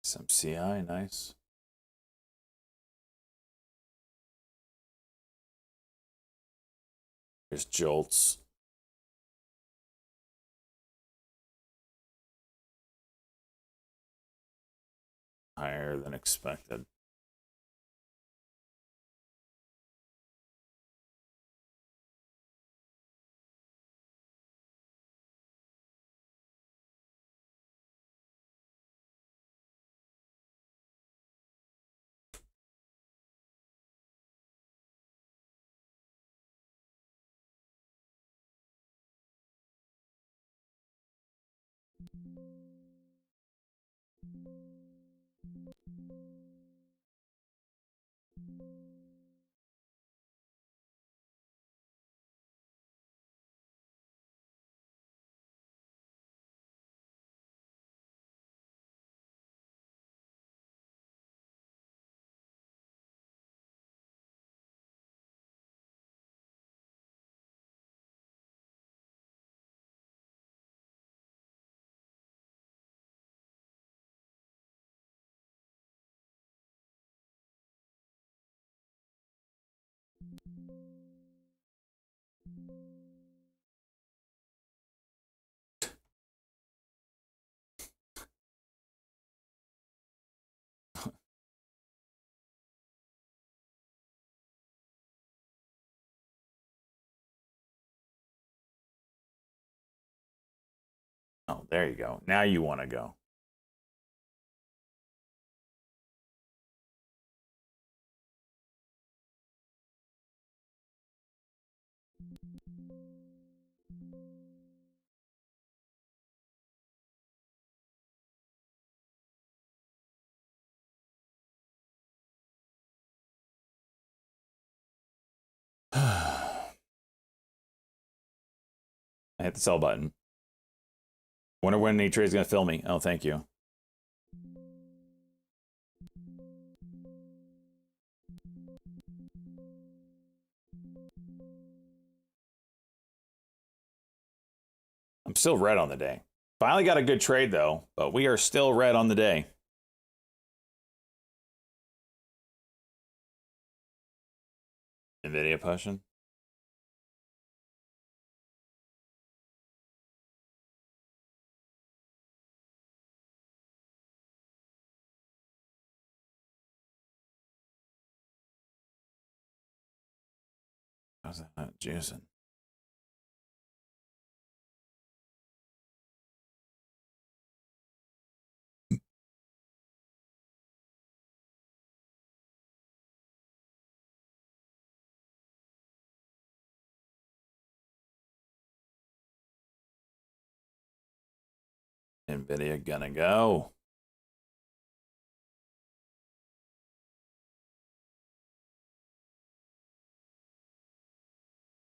Some CI, nice. There's jolts. Higher than expected. Oh, there you go. Now you want to go. I hit the sell button. Wonder when any trade's gonna fill me. Oh, thank you. I'm still red on the day. Finally got a good trade, though, but we are still red on the day. NVIDIA pushing. How's that not juicing? NVIDIA gonna go.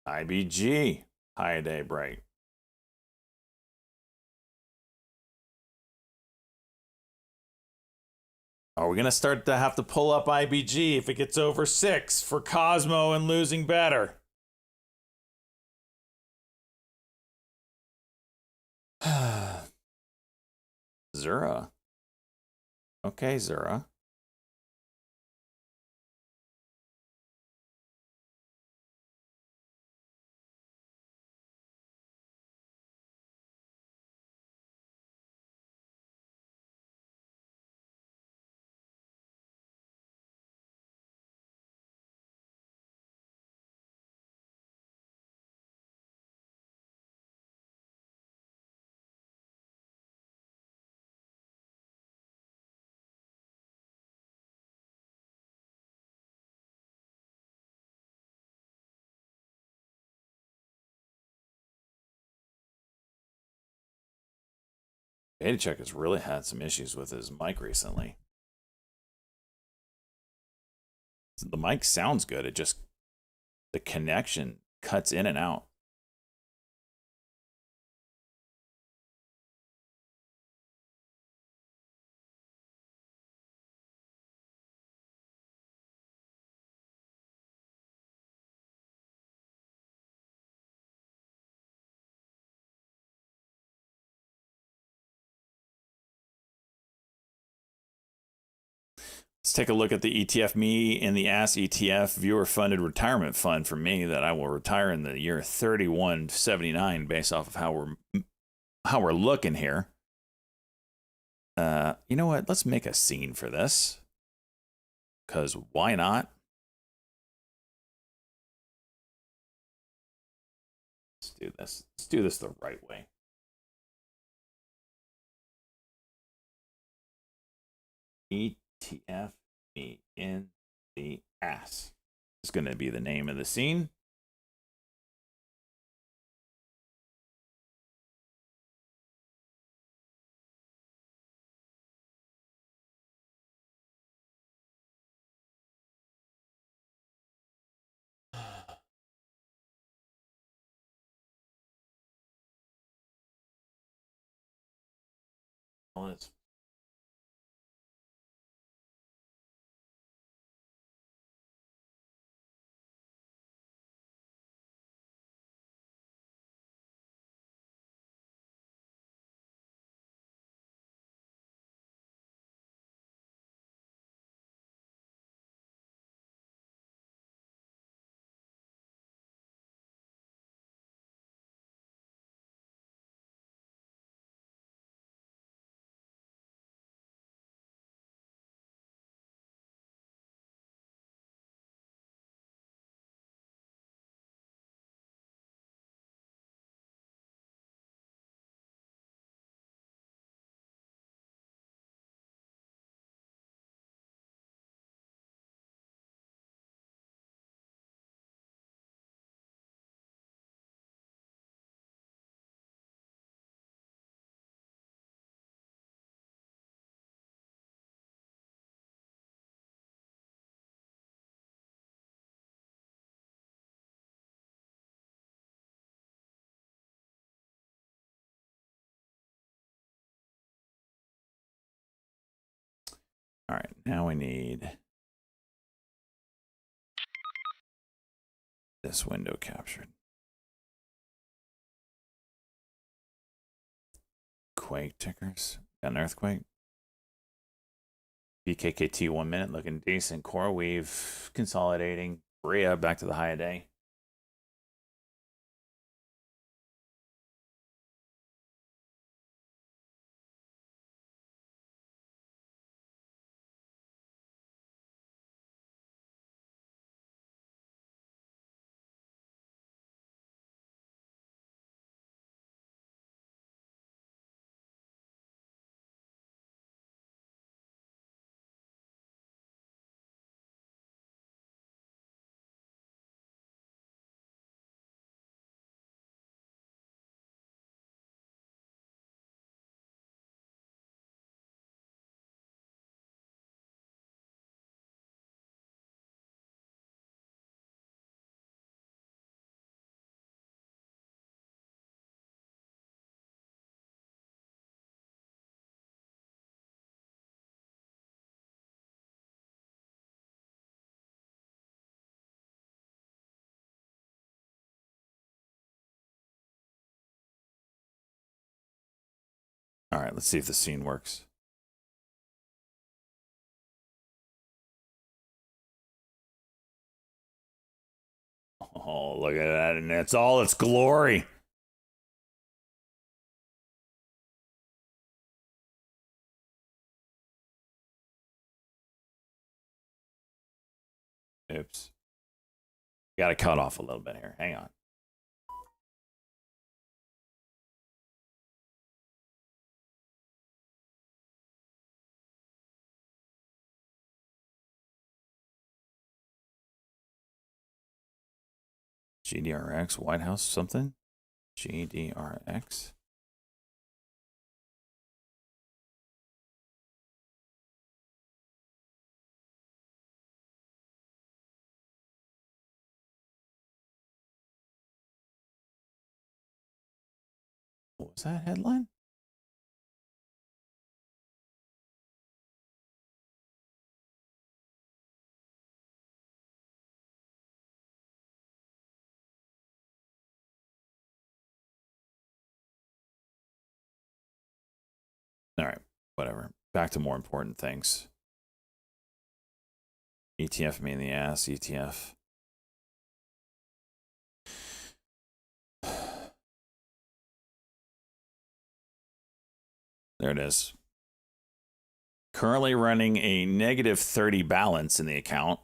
IBG, high day break. Are we going to start to have to pull up IBG if it gets over 6 for Cosmo and losing better? Zura. Okay, Zura. Betacheck has really had some issues with his mic recently. The mic sounds good. It just, the connection cuts in and out. Let's take a look at the ETF Me and the Ass ETF viewer funded retirement fund for me that I will retire in the year 3179 based off of how we're looking here. You know what? Let's make a scene for this. Cause why not? Let's do this. Let's do this the right way. ETF Me in the Ass is going to be the name of the scene. Let's All right, now we need this window captured. quake tickers. Got an earthquake. BKKT 1 minute looking decent. Core weave consolidating. Bria back to the high of day. All right, let's see if the scene works. Oh, look at that. And it's all its glory. Oops. Got to cut off a little bit here. Hang on. GDRX, White House, something? GDRX. What was that headline? All right, whatever. Back to more important things. ETF me in the ass, ETF. There it is. Currently running a negative 30 balance in the account.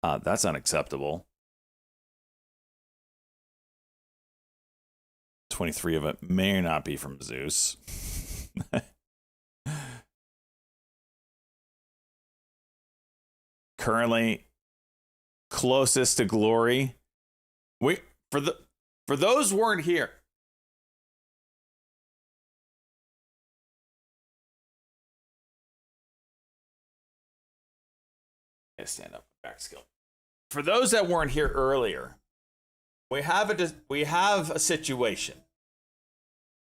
That's unacceptable. 23 of it may or not be from Zeus. Currently closest to glory. For those who weren't here. Stand up, back skill. For those that weren't here earlier, we have a situation.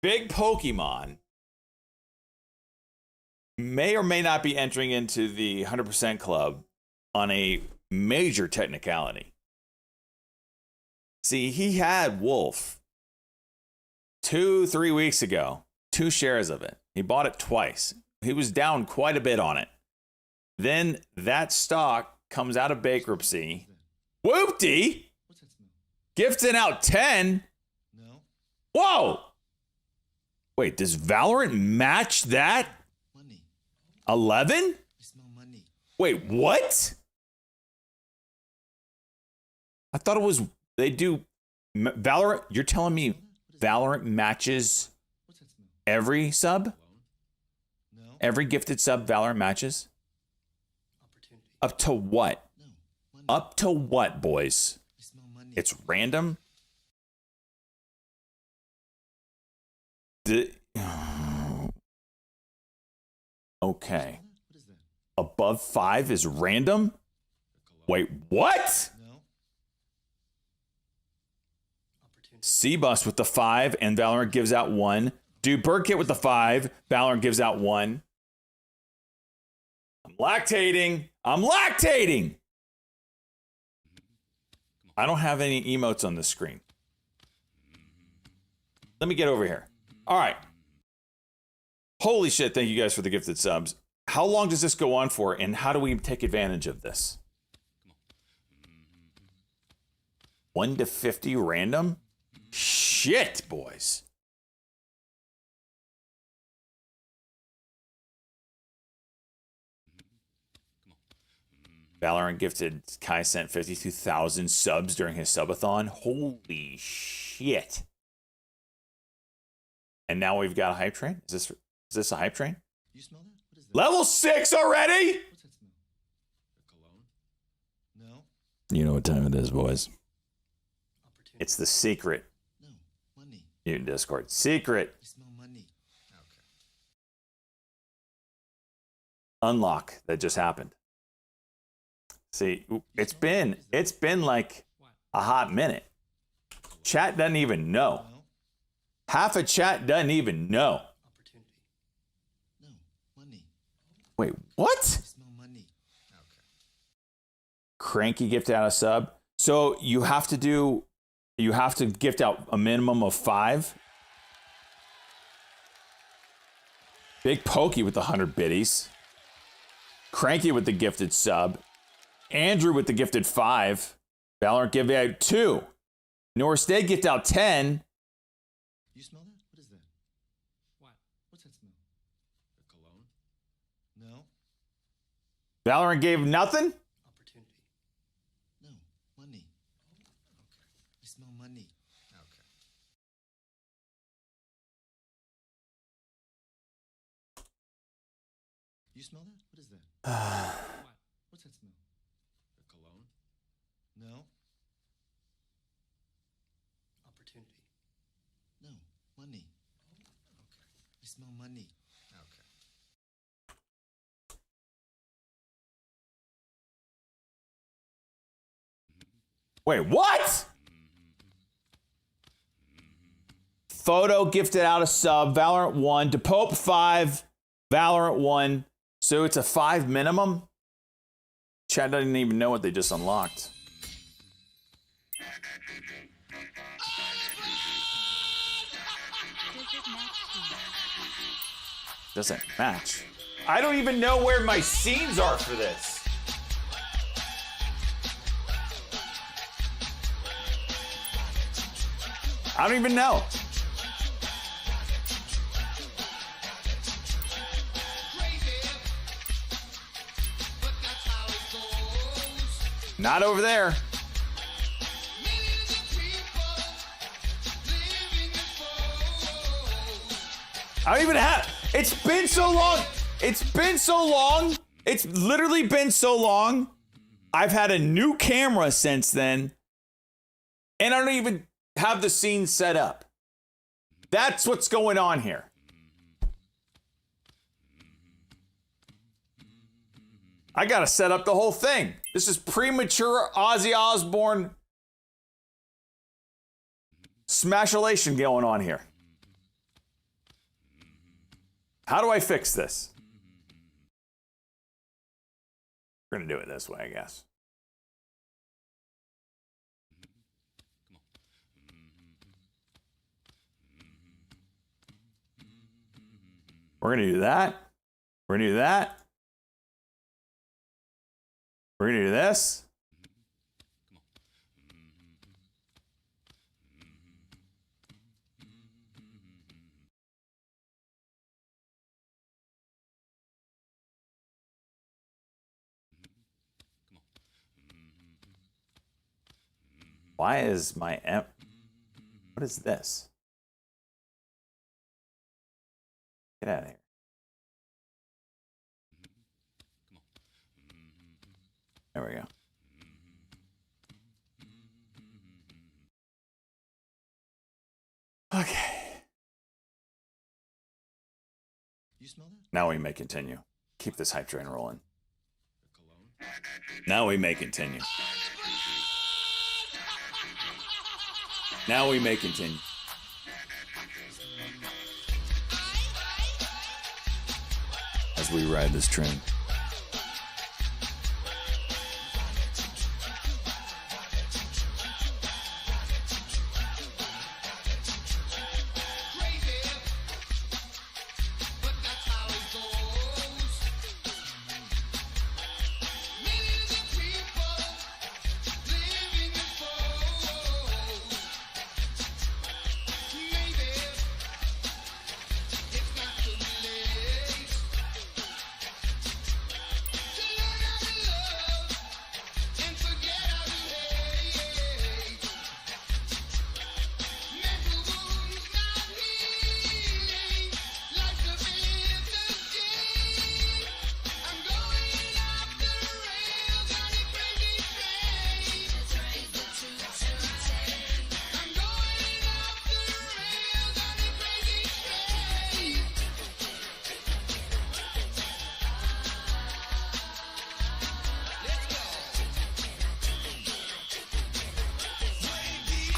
Big Pokemon may or may not be entering into the 100% club on a major technicality. See, he had Wolf 2-3 weeks ago, 2 shares of it. He bought it twice. He was down quite a bit on it. Then that stock comes out of bankruptcy. Whoop-dee! What's that smell? Gifting out 10. No. Whoa! Wait, does Valorant match that? Money. 11? I smell money. Wait, what? I thought it was, they do, Valorant, you're telling me Valorant matches What's that smell? every sub? Cologne? No. Every gifted sub Valorant matches? Opportunity. Up to what? No. Money. Up to what, boys? I smell money. It's random? Okay. What is that? Above 5 is random? Cologne? Wait, what? No. Opportunity. C-Bus with the 5 and Valorant gives out 1. Dude, Birdkit with the 5, Valorant gives out 1. I'm lactating. I don't have any emotes on the screen. Let me get over here. All right. Holy shit, thank you guys for the gifted subs. How long does this go on for, and how do we take advantage of this? 1 to 50 random? Shit, boys. Valorant gifted Kai sent 52,000 subs during his subathon. Holy shit. And now we've got a hype train? Is this a hype train? You smell that? What is that? Level 6 already? What's that smell? A cologne? No. You know what time it is, boys. Opportunity. It's the secret. No. Money. Mutant Discord. Secret You smell money. Okay. unlock that just happened. See, it's been like a hot minute. Chat doesn't even know. No. Half of chat doesn't even know. Opportunity. No. Money. Wait, what? You smell money. Okay. Cranky gifted out a sub. So you have to gift out a minimum of 5. Big Pokey with the 100 biddies. Cranky with the gifted sub. Andrew with the gifted 5. Valorant give out 2. North State gift out 10. You smell that? What is that? What? What's that smell? A cologne? No. Valorant gave nothing? Opportunity. No. Money. Okay. You smell money. Okay. You smell that? What is that? What? What's that smell? A cologne? No. Opportunity. No. Money. Okay. You smell money. Okay. Wait, what? Photo gifted out a sub. Valorant 1. DePope 5. Valorant 1. So it's a 5 minimum? Chat doesn't even know what they just unlocked. Doesn't match. I don't even know where my scenes are for this. I don't even know. Not over there. I don't even have. It's been so long. It's been so long. It's literally been so long. I've had a new camera since then. And I don't even have the scene set up. That's what's going on here. I gotta set up the whole thing. This is premature Ozzy Osbourne smashulation going on here. How do I fix this? We're gonna do it this way, I guess. We're gonna do that. We're gonna do that. We're gonna do this. Why is my what is this? Get out of here. There we go. Okay. You smell that? Now we may continue. Keep this hype train rolling. A cologne? Now we may continue. Now we may continue. As we ride this train.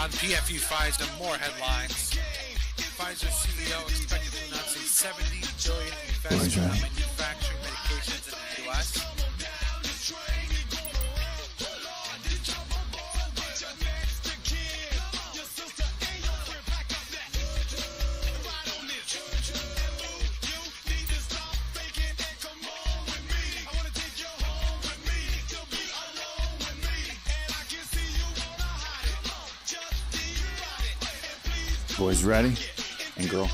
On PFU Pfizer, more headlines. Pfizer CEO expected to announce a $70 billion investment in manufacturing medications in the U.S. Boys ready? And girl.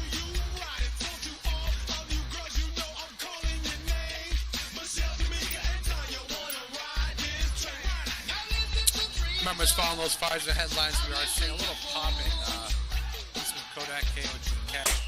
Members following those Pfizer headlines, we are seeing a little popping. This with Kodak KO2 Cash.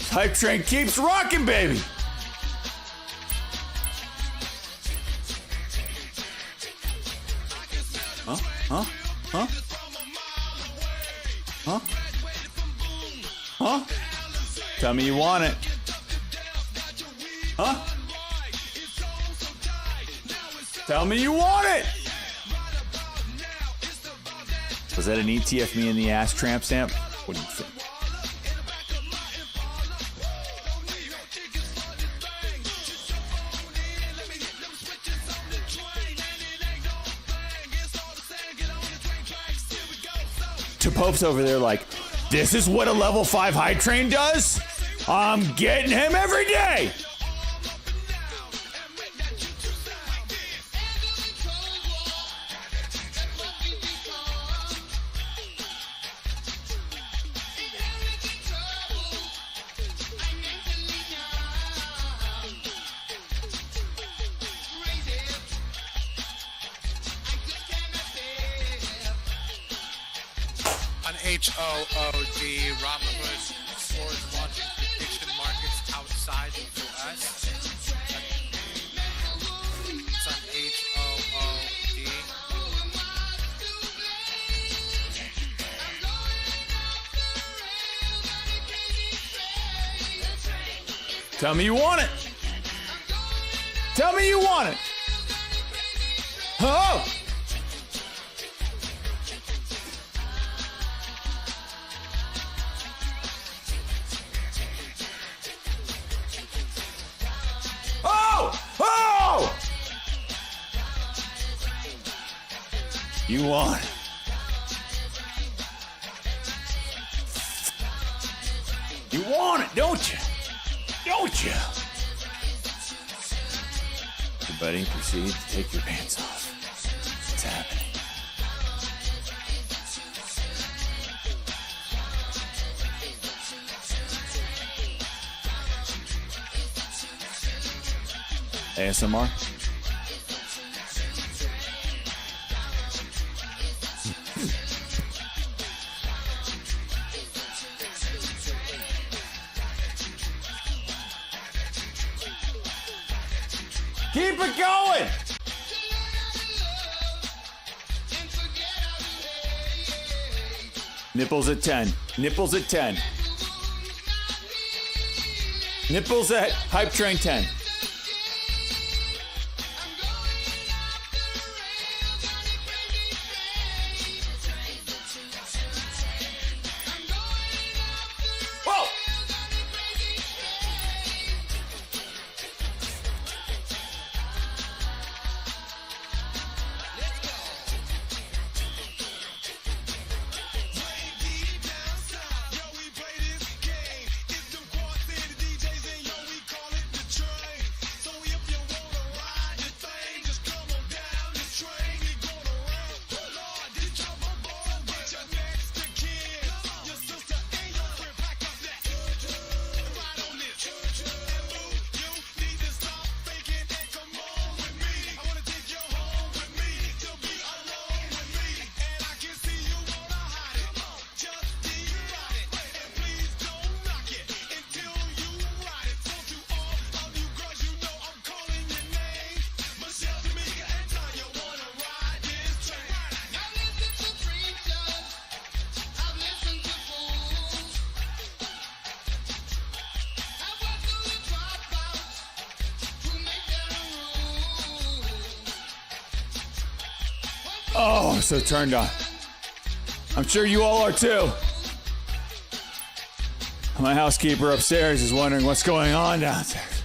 Hype train keeps rocking, baby. Huh? Tell me you want it. Huh? Tell me you want it. Was that an ETF me in the ass tramp stamp? What do you think? Pope's over there like, this is what a level 5 high train does? I'm getting him every day. HOOD, Robinhood explores launching prediction markets outside the U.S. It's on HOOD. Tell me you want it. Tell me you want it. Oh! You want it. You want it, don't you? Don't you? Everybody proceed to take your pants off. It's happening. ASMR? Keep it going! Nipples at 10. Nipples at 10. Nipples at Hype Train 10. Whoa! Oh, I'm so turned on. I'm sure you all are too. My housekeeper upstairs is wondering what's going on downstairs.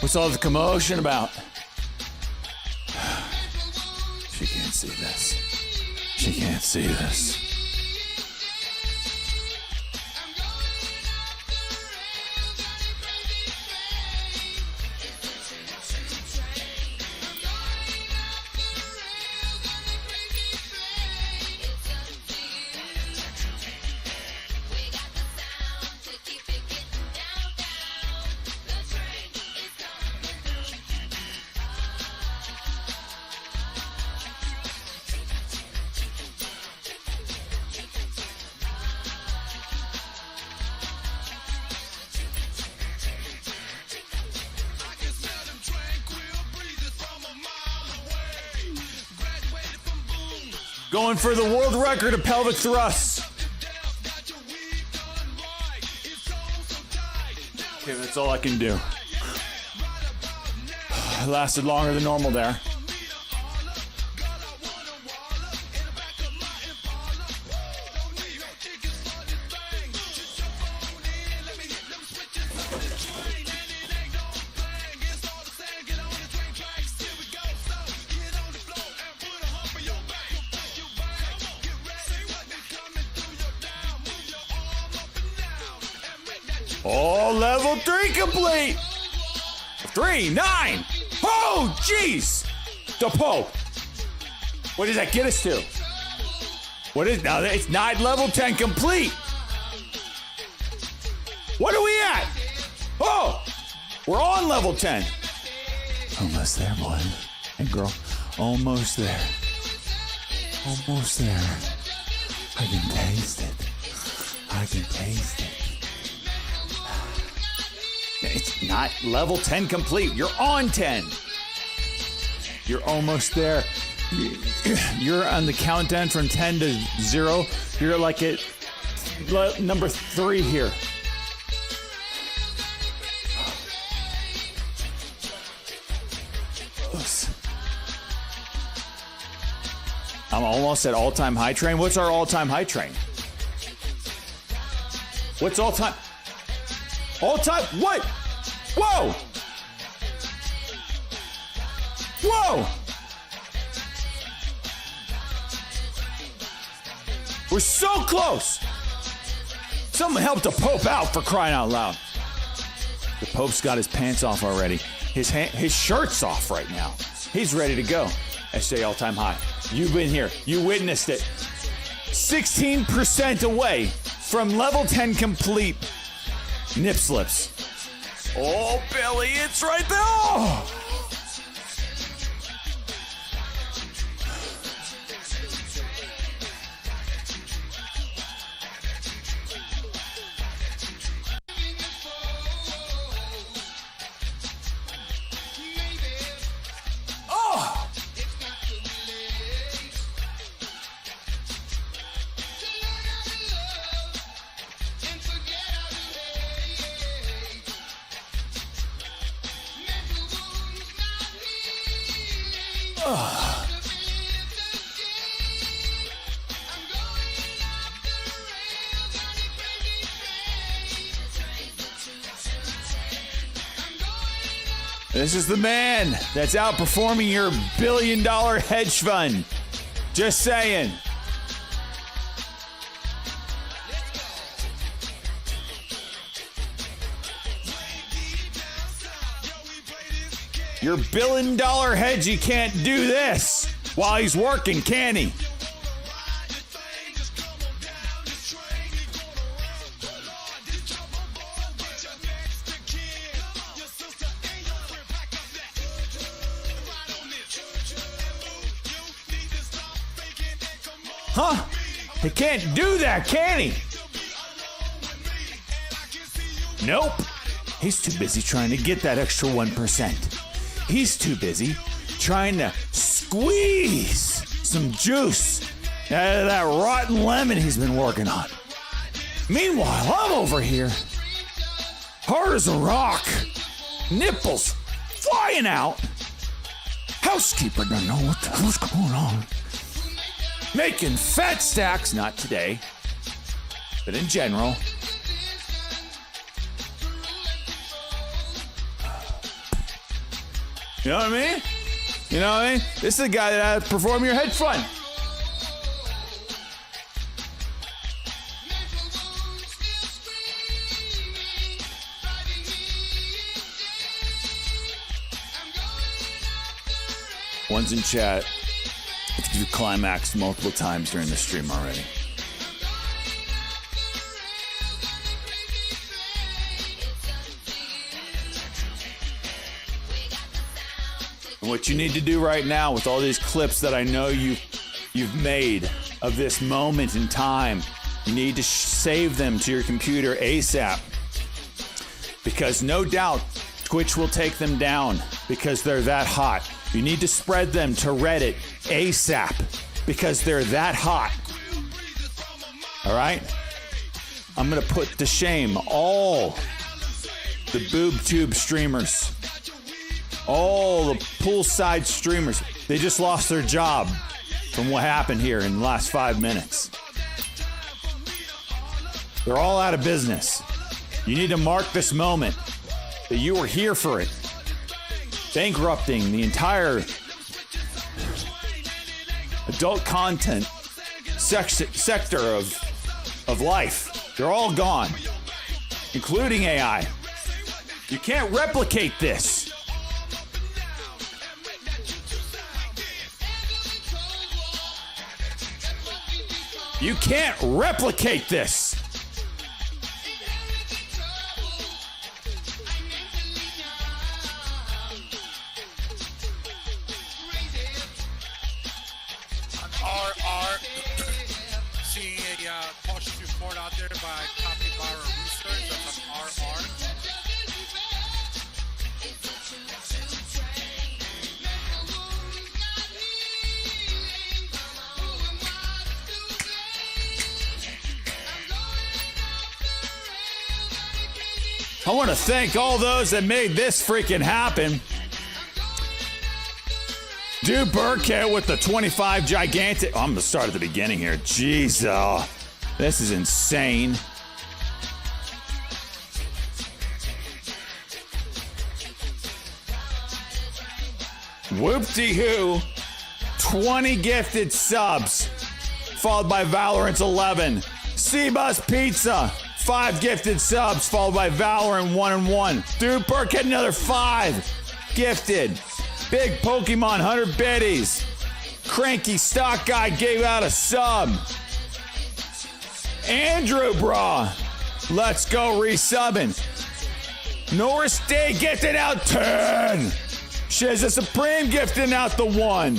What's all the commotion about? She can't see this. She can't see this. Going for the world record of pelvic thrusts. Okay, that's all I can do. It lasted longer than normal there. Oh, level 3 complete. 3, 9. Oh, jeez. The Pope. What does that get us to? What is now? It's not level 10 complete. What are we at? Oh, we're on level 10. Almost there, boy and girl. Almost there. Almost there. I can taste it. I can taste it. It's not level 10 complete. You're on 10. You're almost there. You're on the countdown from 10 to 0. You're like at number 3 here. I'm almost at all-time high train. What's our all-time high train? What's all-time? All-time? What? Whoa! Whoa! We're so close! Someone help the Pope out, for crying out loud. The Pope's got his pants off already. His shirt's off right now. He's ready to go. SJ all-time high. You've been here. You witnessed it. 16% away from level 10 complete. Nip slips. Oh, Billy, it's right there. Oh. This is the man that's outperforming your billion-dollar hedge fund. Just saying. Your billion-dollar hedge, he can't do this while he's working, can he? Huh? He can't do that, can he? Nope. He's too busy trying to get that extra 1%. He's too busy trying to squeeze some juice out of that rotten lemon he's been working on. Meanwhile, I'm over here, hard as a rock, nipples flying out, housekeeper doesn't know what the hell's going on. Making fat stacks, not today, but in general. You know what I mean? You know what I mean? This is the guy that had to perform your head front. One's in chat. You climaxed multiple times during the stream already. What you need to do right now with all these clips that I know you've made of this moment in time, you need to save them to your computer ASAP. Because no doubt Twitch will take them down because they're that hot. You need to spread them to Reddit ASAP because they're that hot. All right? I'm going to put to shame all the BoobTube streamers, all the poolside streamers. They just lost their job from what happened here in the last 5 minutes. They're all out of business. You need to mark this moment that you were here for it. Bankrupting the entire adult content sector of life. They're all gone, including AI. You can't replicate this. You can't replicate this. Seeing a cautious report out there by Capybara Research. That's on RR. I want to thank all those that made this freaking happen. Dude Burkett with the 25 gigantic. I'm going to start at the beginning here. Jeez, this is insane. Whoop-de-hoo. 20 gifted subs, followed by Valorant 11. Seabus Pizza, 5 gifted subs, followed by Valorant 1 and 1. Dude Burkett, another 5 gifted. Big Pokemon 100 biddies. Cranky Stock Guy gave out a sub. Andrew Bra, let's go resubbing. Norris Day gifting out 10. Shizza Supreme gifting out the 1.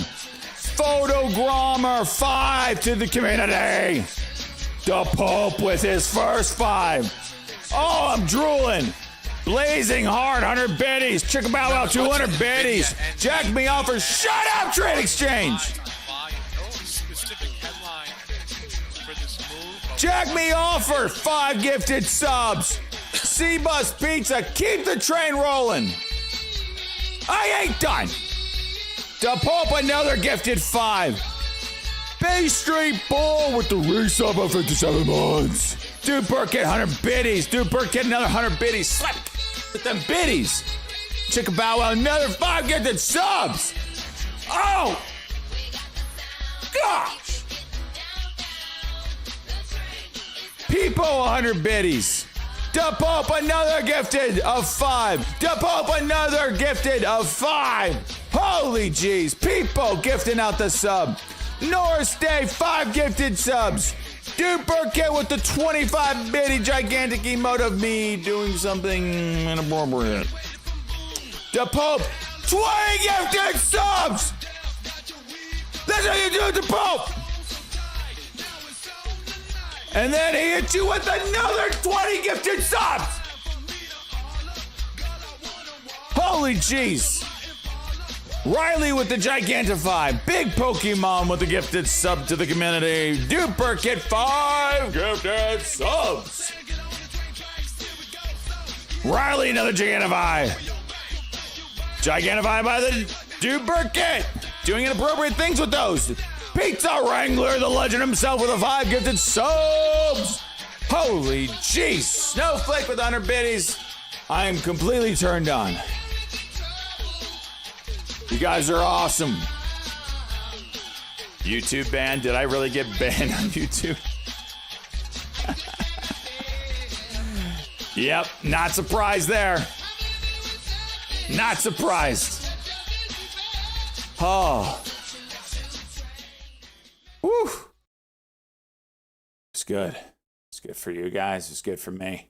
Photogrammer 5 to the community. The Pope with his first 5. Oh, I'm drooling. Blazing Hard, 100 biddies. Chicka Bow Wow, 200 biddies. Jack Me Offer, shut up, Trade Exchange. Jack Me Offer, 5 gifted subs. Seabus Pizza, keep the train rolling. I ain't done. The Pope, another gifted 5. Bay Street Bull with the resub of 57 months. Dude Burkett, 100 biddies. Dude Burkett, another 100 biddies. Slap with them biddies. Chicka Bow Wow, another 5 gifted subs. Oh! Gosh! Peepo, 100 biddies. Da Pope, another gifted of 5. Da Pope, another gifted of 5. Holy jeez. Peepo gifting out the sub. Norris Day, 5 gifted subs. Dude Burkett with the 25 bitty gigantic emote of me doing something inappropriate. Da Pope, 20 gifted subs. That's how you do it, Da Pope. And then he hit you with another 20 gifted subs. Holy jeez. Riley with the Gigantify. Big Pokemon with the gifted sub to the community. Dude Burkett, 5 gifted subs. Riley, another Gigantify. Gigantify by the Dude Burkett doing inappropriate things with those. Pizza Wrangler, the legend himself with a 5 gifted subs. Holy jeez. Snowflake with 100 biddies. I am completely turned on. You guys are awesome. YouTube ban? Did I really get banned on YouTube? Yep, not surprised there. Not surprised. Oh. Whew. It's good. It's good for you guys. It's good for me.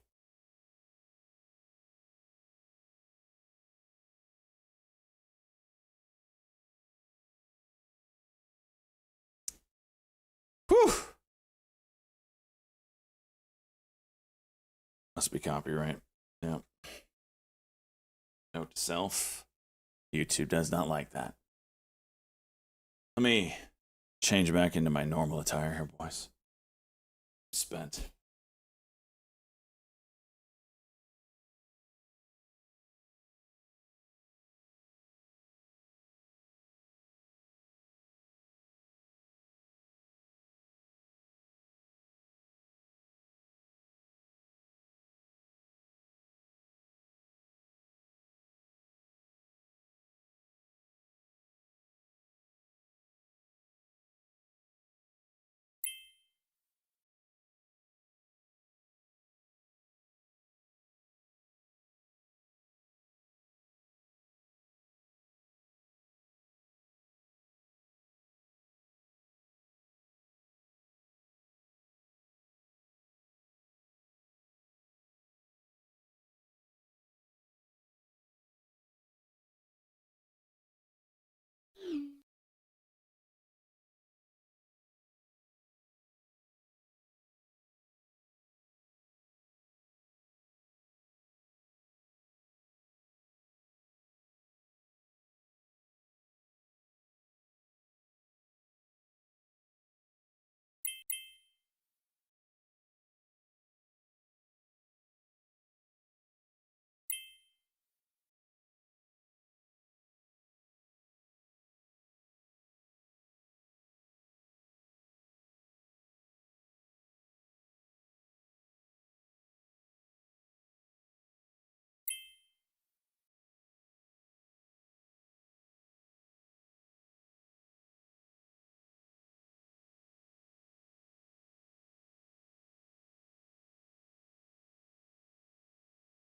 Whew. Must be copyright. Yep. Note to self. YouTube does not like that. Let me change back into my normal attire here, boys. Spent.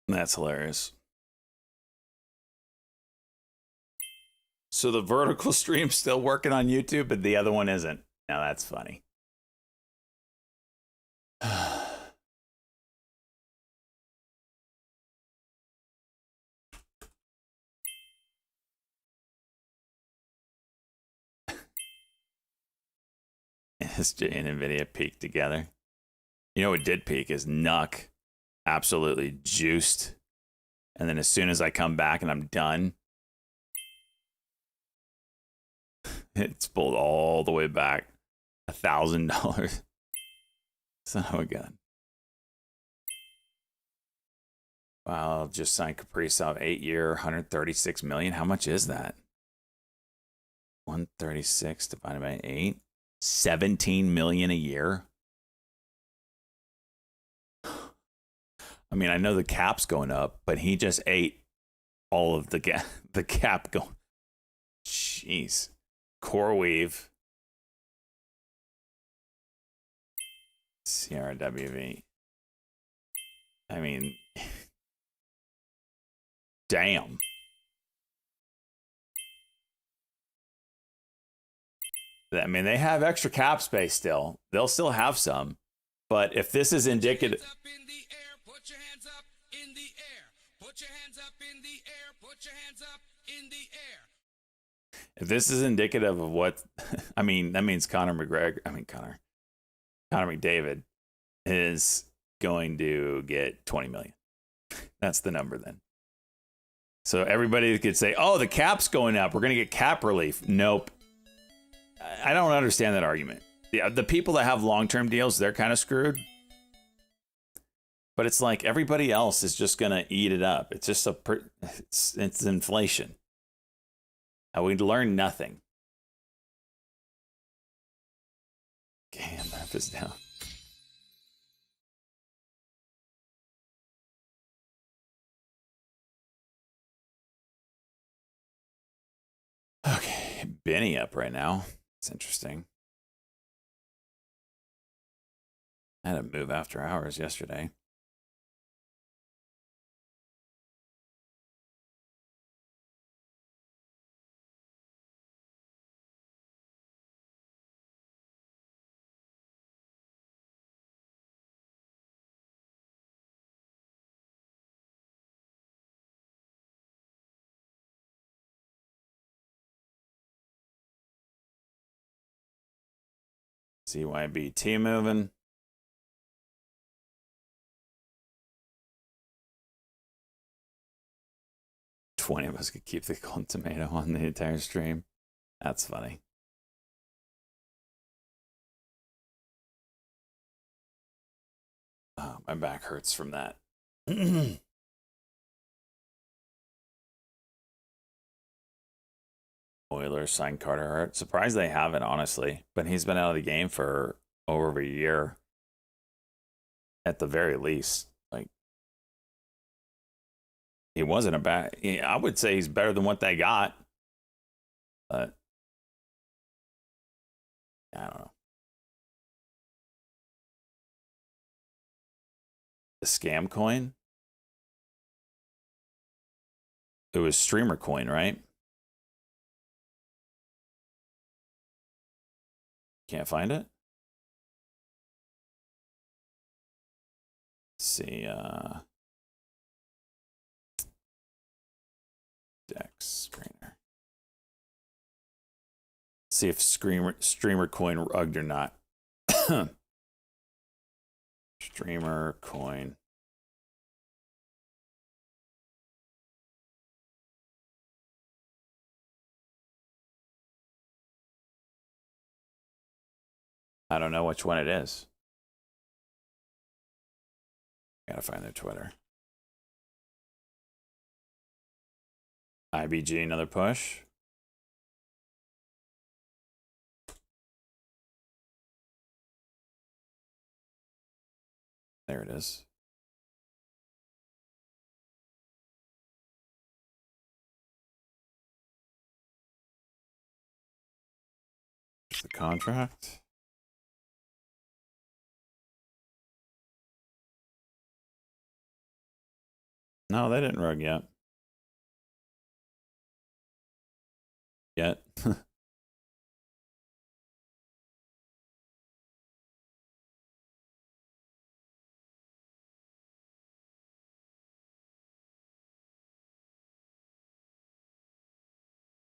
That's hilarious. So the vertical stream's still working on YouTube, but the other one isn't. Now that's funny. SJ and NVIDIA peaked together. You know what did peak is Nuck absolutely juiced. And then as soon as I come back and I'm done, it's pulled all the way back. $1,000. Son of a gun. Wow, just signed Kaprizov 8-year, 136 million. How much is that? 136 divided by 8. 17 million a year. I mean, I know the cap's going up, but he just ate all of the cap going. Jeez. CoreWeave. CRWV. I mean, damn. I mean, they have extra cap space still. They'll still have some. But if this is indicative... Put your hands up in the air. Put your hands up in the air. Put your hands up in the air. If this is indicative of what... I mean, that means Conor McDavid is going to get 20 million. That's the number then. So everybody could say, oh, the cap's going up. We're going to get cap relief. Nope. I don't understand that argument. The people that have long-term deals, they're kind of screwed. But it's like everybody else is just going to eat it up. It's just it's inflation. We learned nothing. Okay, map is down. Okay, Benny up right now. It's interesting. I had to move after hours yesterday. CYBT moving. $20 of us could keep the golden tomato on the entire stream. That's funny. Oh, my back hurts from that. Oilers signed Carter Hart. Surprised they haven't, honestly. But he's been out of the game for over a year. At the very least. Like, he wasn't a bad... I would say he's better than what they got. But... I don't know. The scam coin? It was streamer coin, right? Can't find it? Let's see, Dex screener. See if streamer coin rugged or not. Streamer coin. I don't know which one it is. Gotta find their Twitter. IBG, another push. There it is. There's the contract. No, they didn't rug yet. Yet.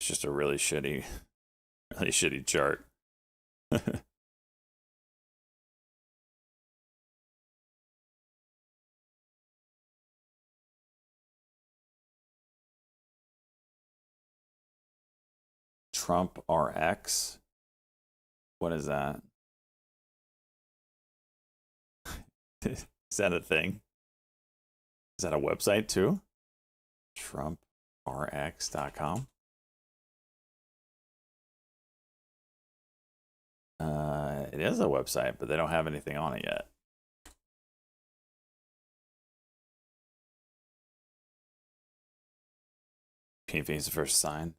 It's just a really shitty chart. Trump RX. What is that? Is that a thing? Is that a website too? TrumpRx.com. It is a website, but they don't have anything on it yet. PV is the first sign.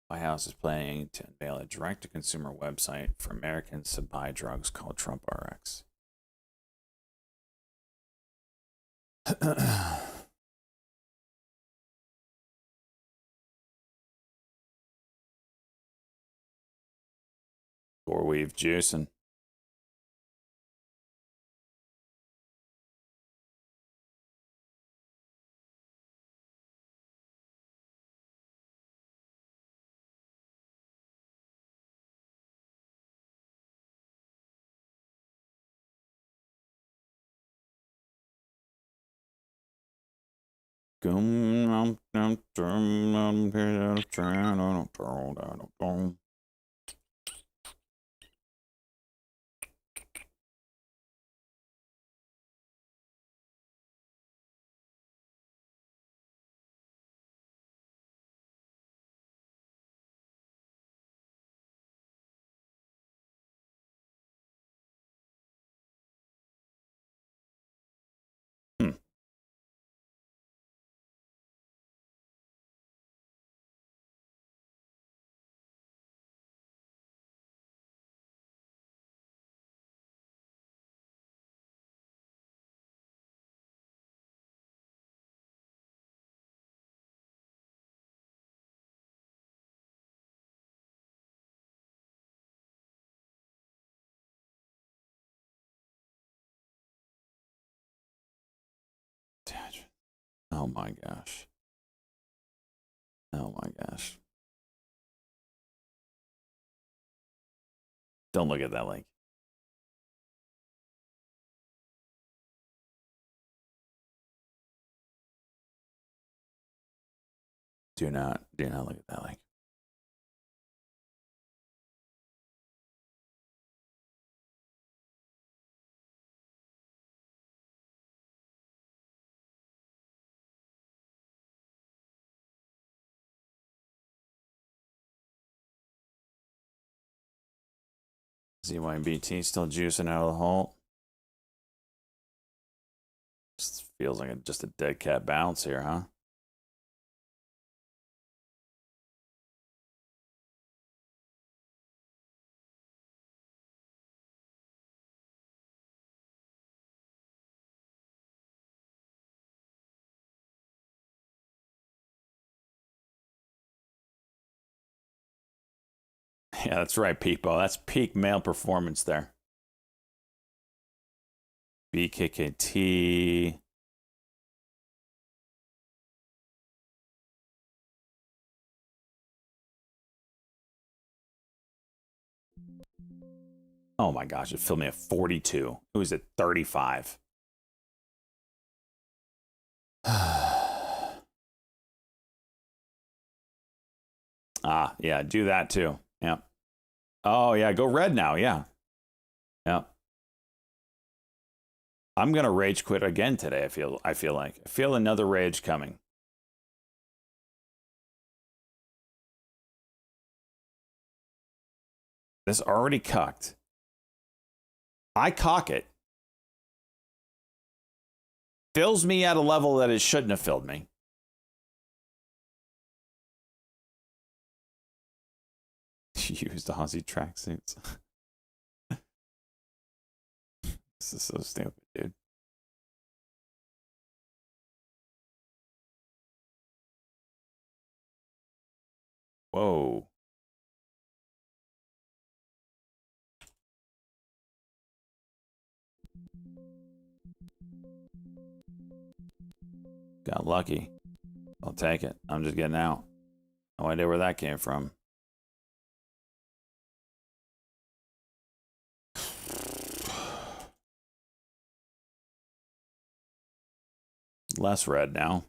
White House is planning to unveil a direct-to-consumer website for Americans to buy drugs called Trump RX. Weave juicing. Oh my gosh. Oh my gosh. Don't look at that link. Do not look at that link. ZYBT still juicing out of the hole. Just feels like just a dead cat bounce here, huh? Yeah, that's right, Peepo. That's peak male performance there. BKKT. Oh my gosh, it filled me at 42. It was at 35. Ah, yeah, do that too. Yeah. Oh yeah, go red now. Yeah. Yeah. I'm gonna rage quit again today. I feel like I feel another rage coming. This already cucked. I cock it. Fills me at a level that it shouldn't have filled me. Used Aussie tracksuits. This is so stupid, dude. Whoa. Got lucky. I'll take it. I'm just getting out. No idea where that came from. Less red now.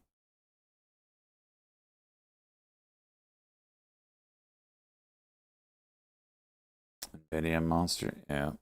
Nvidia monster, yeah.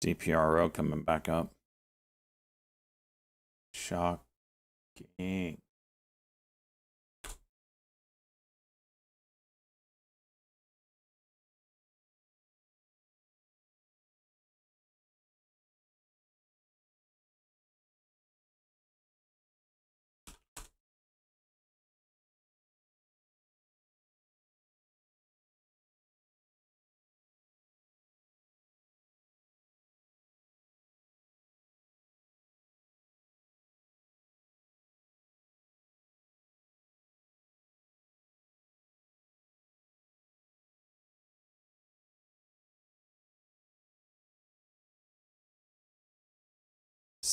DPRO coming back up. Shocking.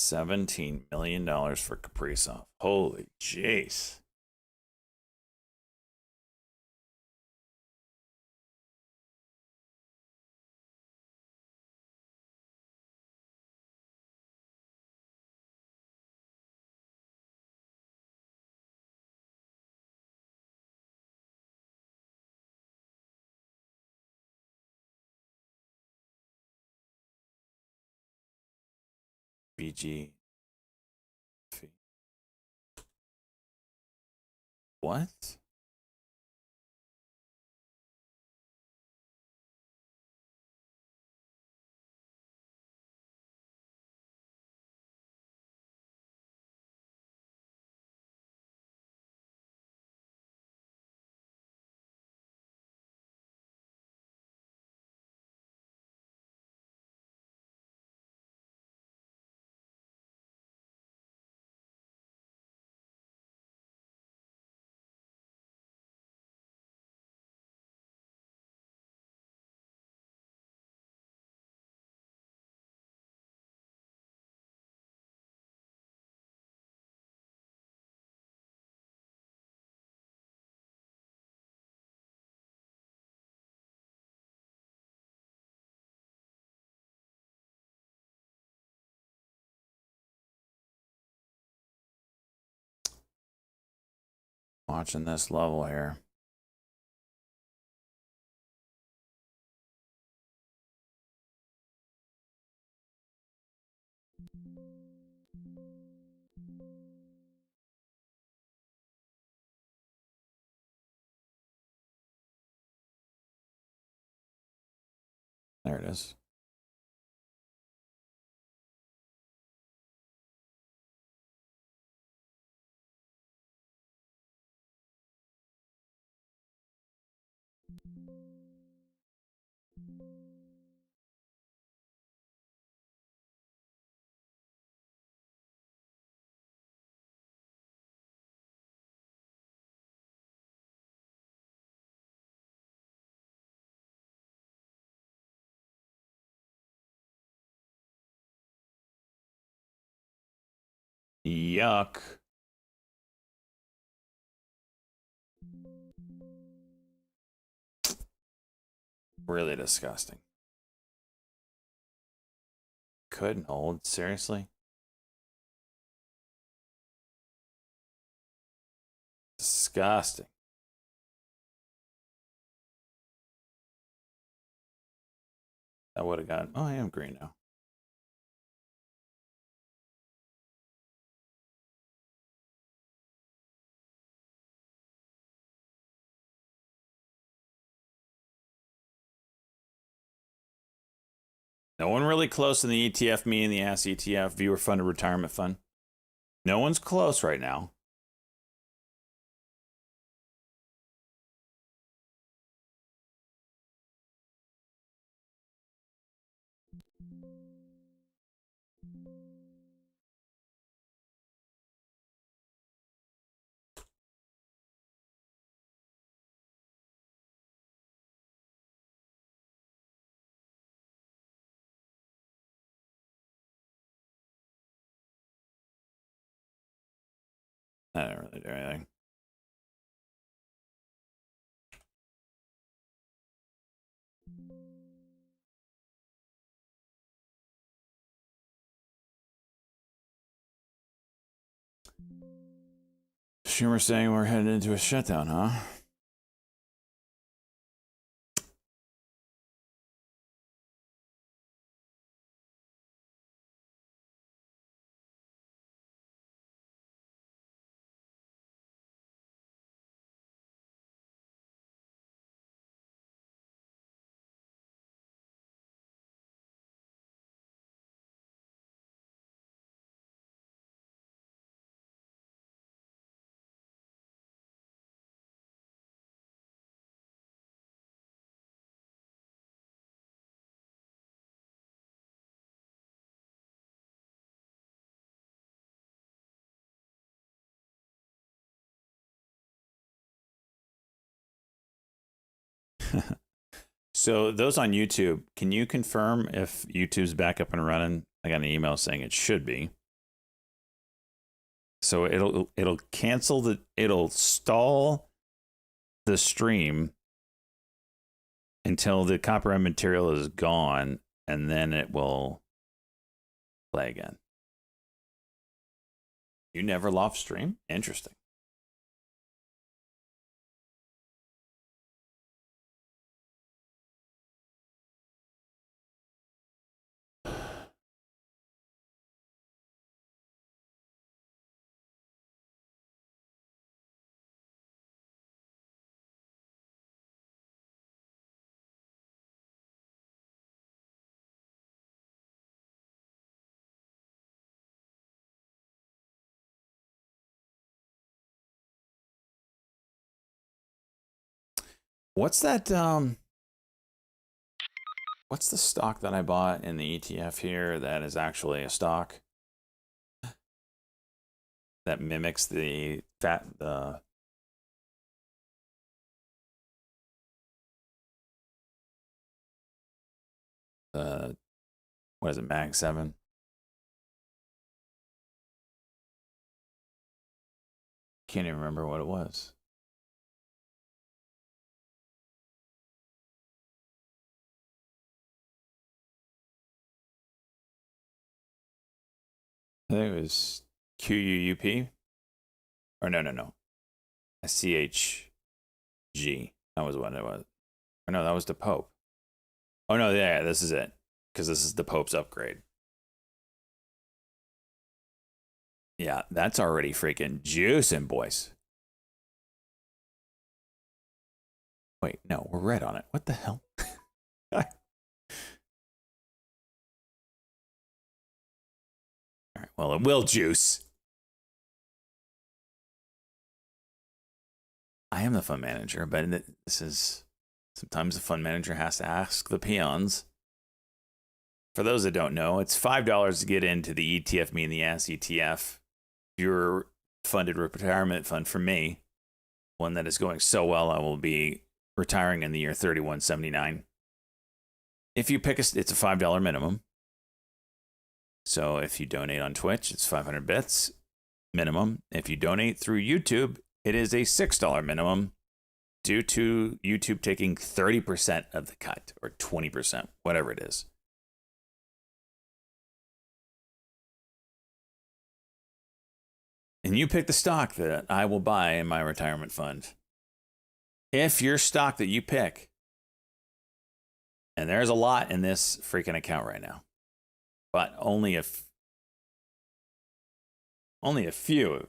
$17 million for Kaprizov. Holy jeez. BG. What? Watching this level here. There it is. Yuck. Really disgusting. Couldn't hold, seriously? Disgusting. I would have gotten. Oh, I am green now. No one really close in the ETF, me and the Ask ETF viewer funded retirement fund. No one's close right now. I didn't really do anything. Schumer saying we're headed into a shutdown, huh? So those on YouTube, can you confirm if YouTube's back up and running? I got an email saying it should be. So it'll cancel it'll stall the stream until the copyright material is gone, and then it will play again. You never lost stream? Interesting. What's that what's the stock that I bought in the ETF here that is actually a stock that mimics the what is it, Mag 7? Can't even remember what it was. I think it was QUUP. Or no. CHG. That was what it was. Or no, that was the Pope. Oh no, yeah, this is it. Because this is the Pope's upgrade. Yeah, that's already freaking juicing, boys. Wait, no, we're red on it. What the hell? All right, well, it will juice. I am the fund manager, but this is sometimes the fund manager has to ask the peons. For those that don't know, it's $5 to get into the ETF Me and the Ass ETF. Your funded retirement fund for me, one that is going so well, I will be retiring in the year 3179. If you pick it's a $5 minimum. So if you donate on Twitch, it's 500 bits minimum. If you donate through YouTube, it is a $6 minimum due to YouTube taking 30% of the cut or 20%, whatever it is. And you pick the stock that I will buy in my retirement fund. If your stock that you pick, and there's a lot in this freaking account right now, but only a few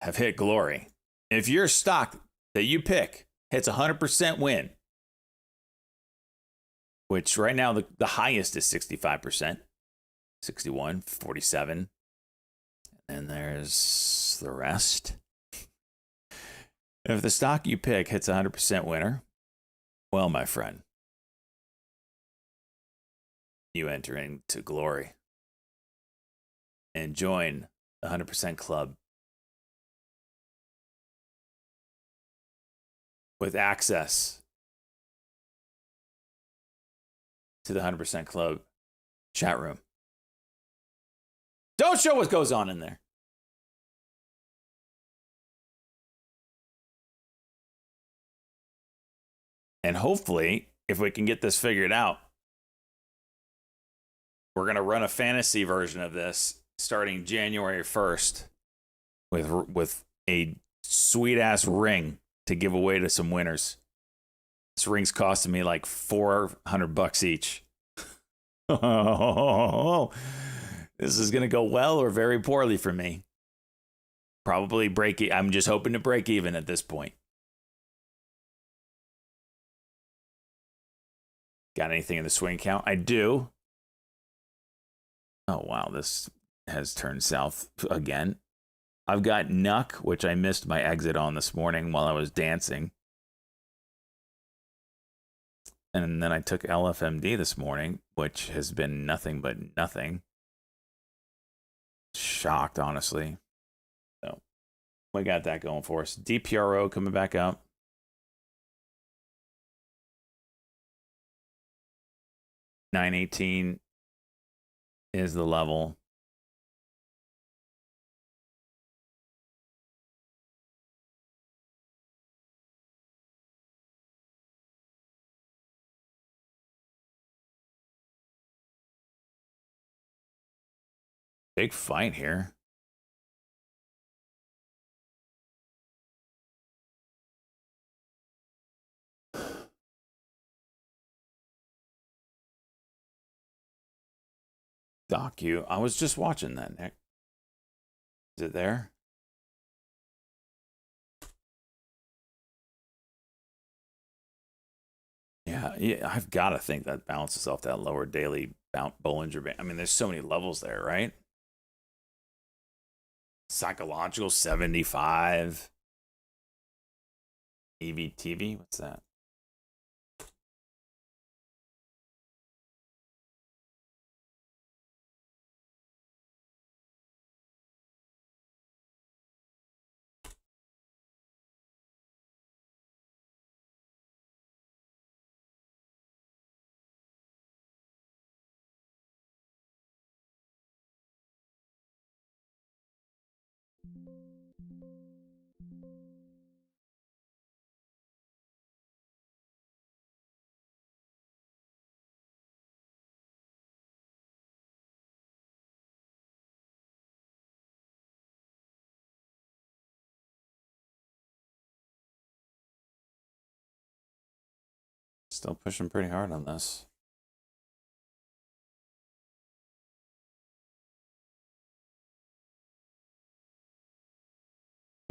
have hit glory. If your stock that you pick hits 100% win, which right now the highest is 65%, 61, 47, and there's the rest. If the stock you pick hits 100% winner, well, my friend, you enter into glory and join the 100% club with access to the 100% club chat room. Don't show what goes on in there. And hopefully, if we can get this figured out, we're going to run a fantasy version of this starting January 1st with a sweet-ass ring to give away to some winners. This ring's costing me like $400 each. Oh, this is going to go well or very poorly for me. Probably I'm just hoping to break even at this point. Got anything in the swing count? I do. Oh, wow. This has turned south again. I've got NUC, which I missed my exit on this morning while I was dancing. And then I took LFMD this morning, which has been nothing but nothing. Shocked, honestly. So we got that going for us. DPRO coming back up. $9.18 is the level. Big fight here. Docu. I was just watching that, Nick. Is it there? Yeah, I've got to think that bounces off that lower daily Bollinger Band. I mean, there's so many levels there, right? Psychological 75. EVTV, what's that? Still pushing pretty hard on this.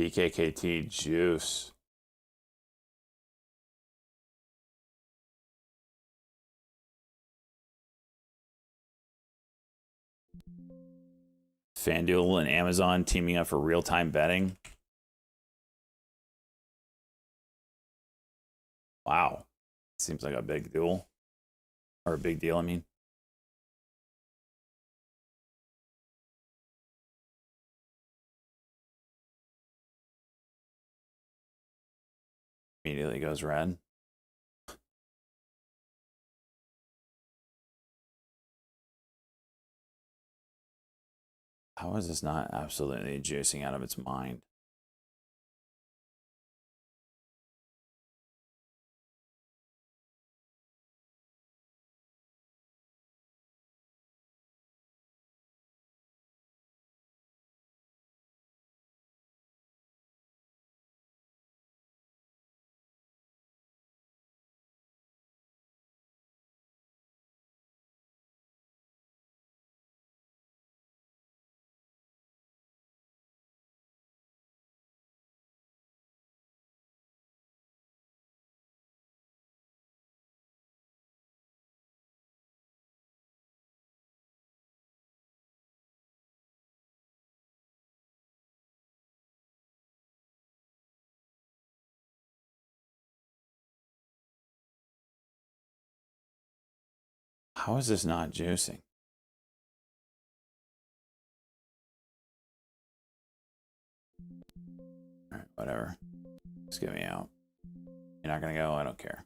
BKKT juice. FanDuel and Amazon teaming up for real-time betting. Wow. Seems like a big deal. Or a big deal, I mean. Immediately goes red. How is this not absolutely juicing out of its mind? How is this not juicing? All right, whatever. Just get me out. You're not gonna go? I don't care.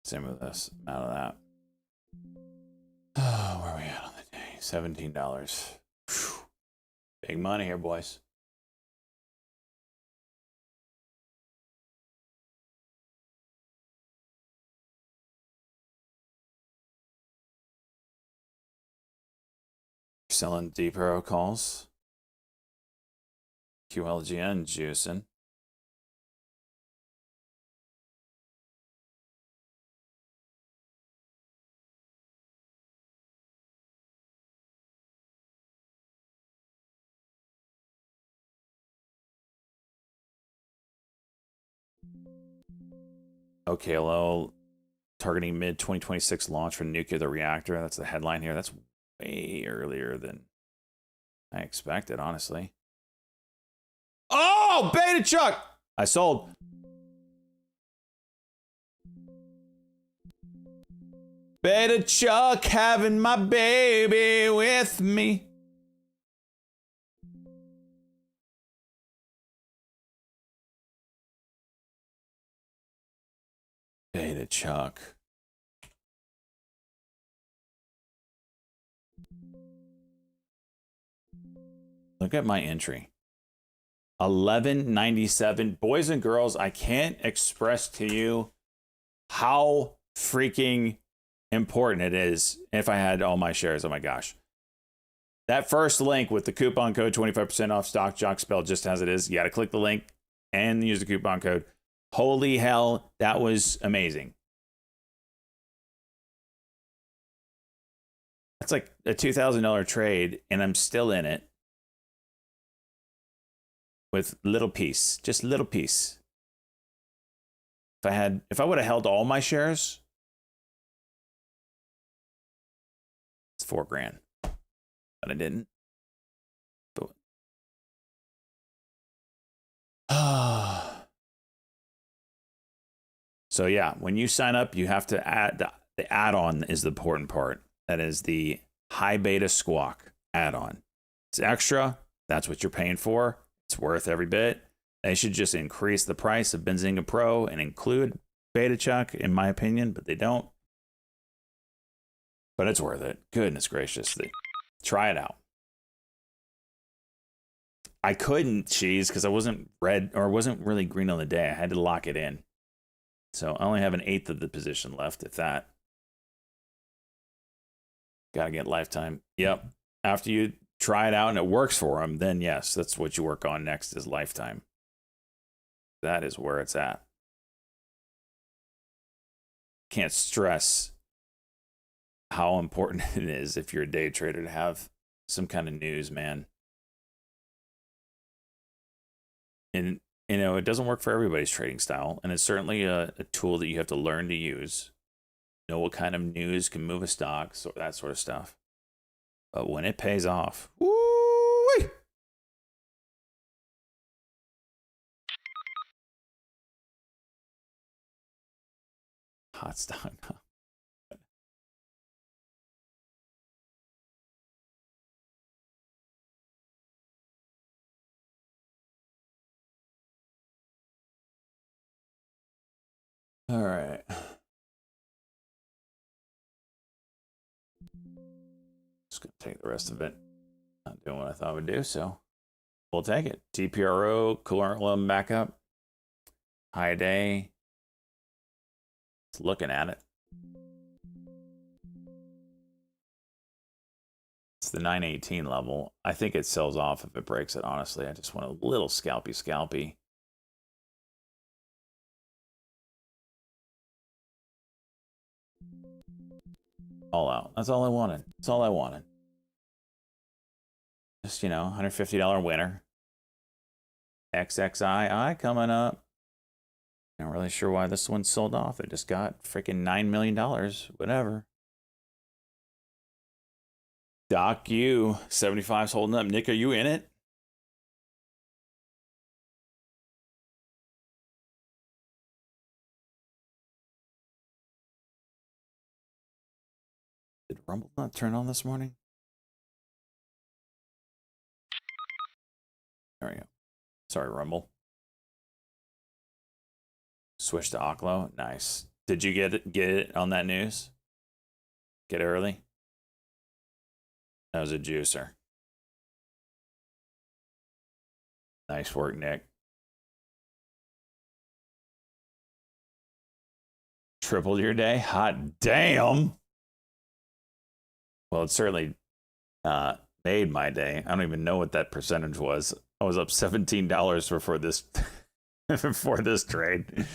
Same with this. I'm out of that. Oh, where are we at on the day? $17. Whew. Big money here, boys. Selling deep arrow calls. QLGN juicing. OKLO targeting mid 2026 launch for nuclear reactor. That's the headline here. That's way earlier than I expected, honestly. Oh, Beta Chuck! I sold. Beta Chuck having my baby with me. Beta Chuck. Look at my entry. 1197. Boys and girls, I can't express to you how freaking important it is if I had all my shares. Oh my gosh. That first link with the coupon code 25% off Stock Jock spelled just as it is. You got to click the link and use the coupon code. Holy hell, that was amazing. That's like a $2,000 trade, and I'm still in it with little piece, just little piece. If I would have held all my shares, it's $4,000. But I didn't. But so yeah, when you sign up, you have to add the add-on is the important part. That is the High Beta Squawk add-on. It's extra. That's what you're paying for. It's worth every bit. They should just increase the price of Benzinga Pro and include Beta Chuck, in my opinion, but they don't. But it's worth it. Goodness gracious. Try it out. I couldn't cheese because I wasn't red or wasn't really green on the day. I had to lock it in. So I only have 1/8 of the position left, if that. Got to get lifetime. Yep. After you try it out and it works for them, then yes, that's what you work on next is lifetime. That is where it's at. Can't stress how important it is if you're a day trader to have some kind of news, man. And, you know, it doesn't work for everybody's trading style. And it's certainly a tool that you have to learn to use. Know what kind of news can move a stock, so that sort of stuff. But when it pays off, woo-wee! Hot stock. All right. Just gonna take the rest of it. Not doing what I thought I would do, so we'll take it. TPRO, coolant backup, high day. Just looking at it. It's the 918 level. I think it sells off if it breaks it, honestly. I just want a little scalpy. All out. That's all I wanted. That's all I wanted. Just, you know, $150 winner. XXII coming up. Not really sure why this one sold off. It just got freaking $9 million. Whatever. Doc U 75's holding up. Nick, are you in it? Did Rumble not turn on this morning? There we go. Sorry, Rumble. Switch to Oklo. Nice. Did you get it on that news? Get it early? That was a juicer. Nice work, Nick. Tripled your day? Hot damn! Well, it certainly made my day. I don't even know what that percentage was. I was up $17 before this before this trade.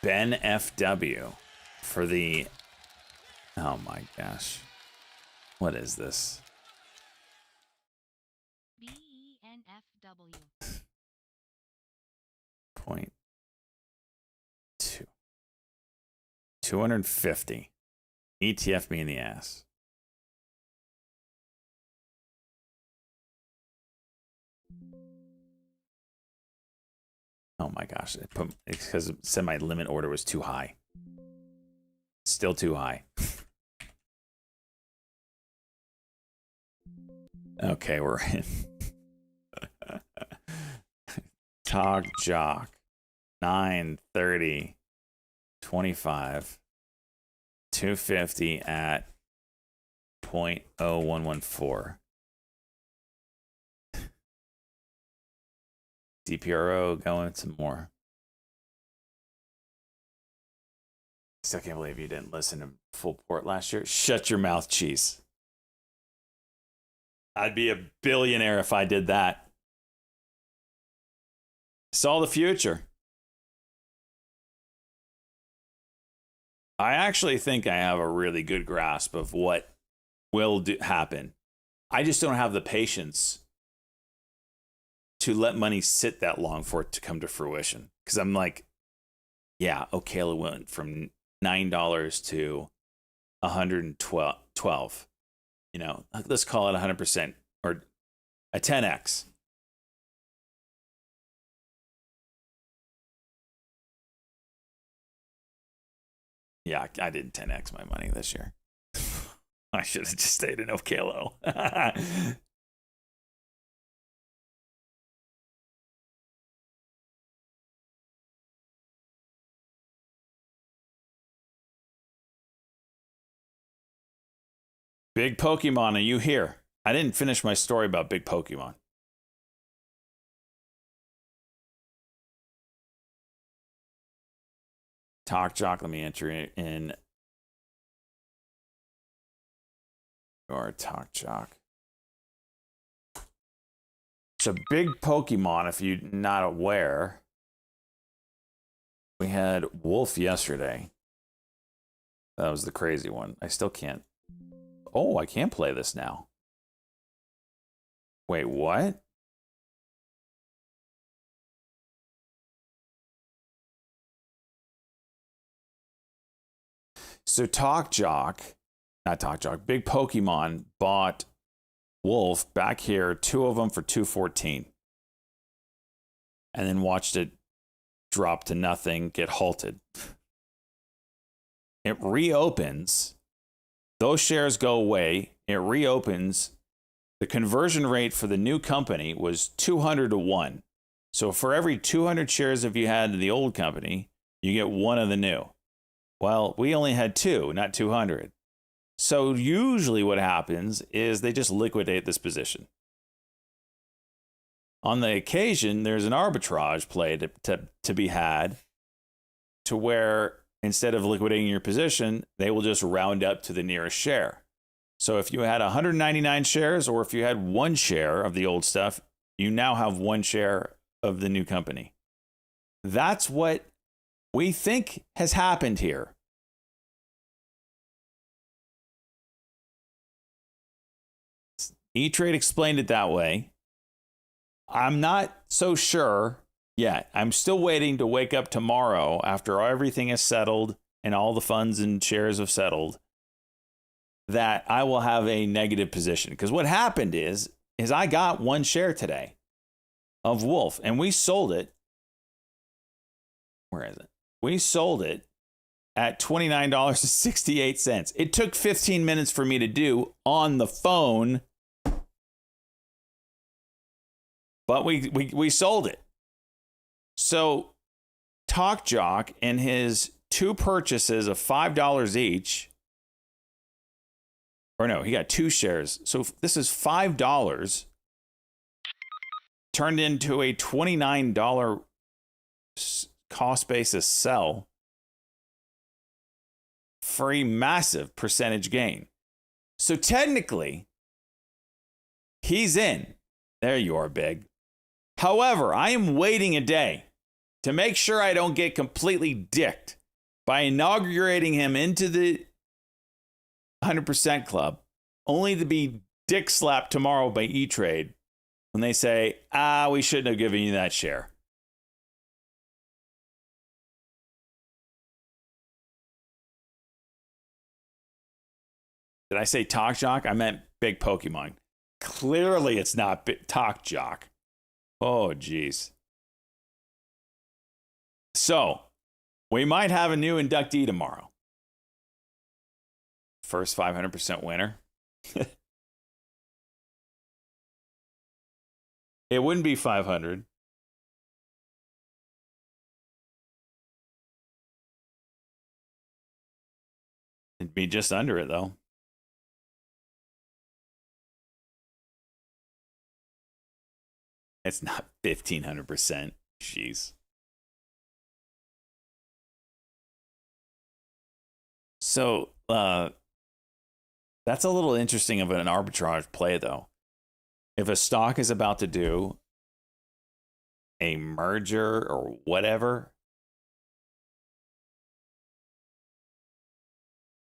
Ben FW for the... Oh my gosh. What is this? BENFW. 0.2. 250. ETF me in the ass. Oh my gosh. It's because it said my limit order was too high. Still too high. Okay, we're in. Talk Jock. 9, 30, 25, 250 at 0.0114. DPRO going some more. Still can't believe you didn't listen to Full Port last year. Shut your mouth, Cheese. I'd be a billionaire if I did that. Saw the future. I actually think I have a really good grasp of what will happen. I just don't have the patience to let money sit that long for it to come to fruition. Because I'm like, yeah, Ocala went from $9 to $112. You know, let's call it 100% or a 10x. Yeah, I didn't 10x my money this year. I should have just stayed in Ocala. Big Pokemon, are you here? I didn't finish my story about Big Pokemon. Talk Jock, let me enter in your Talk Jock. So Big Pokemon, if you're not aware, we had Wolf yesterday. That was the crazy one. I still can't. Oh, I can play this now. Wait, what? So Talk Jock, not Talk Jock, Big Pokemon bought Wolf back here, 2 of them for $214. And then watched it drop to nothing, get halted. It reopens. Those shares go away. It reopens. The conversion rate for the new company was 200 to 1. So for every 200 shares if you had the old company, you get 1 of the new. Well, we only had 2, not 200. So usually what happens is they just liquidate this position. On the occasion, there's an arbitrage play to be had to where instead of liquidating your position, they will just round up to the nearest share. So if you had 199 shares or if you had 1 share of the old stuff, you now have 1 share of the new company. That's what we think has happened here. E-Trade explained it that way. I'm not so sure yet. I'm still waiting to wake up tomorrow after everything is settled and all the funds and shares have settled that I will have a negative position. Because what happened is I got 1 share today of Wolf and we sold it. Where is it? We sold it at $29.68. It took 15 minutes for me to do on the phone, but we sold it. So Talk Jock and his 2 purchases of $5 each, or no, he got 2 shares. So this is $5 turned into a $29 cost basis sell for a massive percentage gain. So technically, he's in. There you are, Big. However, I am waiting a day to make sure I don't get completely dicked by inaugurating him into the 100% club, only to be dick slapped tomorrow by E-Trade when they say, we shouldn't have given you that share. Did I say Talk Jock? I meant Big Pokemon. Clearly, it's not Talk Jock. Oh, geez. So, we might have a new inductee tomorrow. First 500% winner. It wouldn't be 500. Should be just under it, though. It's not 1,500%. Jeez. So, that's a little interesting of an arbitrage play, though. If a stock is about to do a merger or whatever,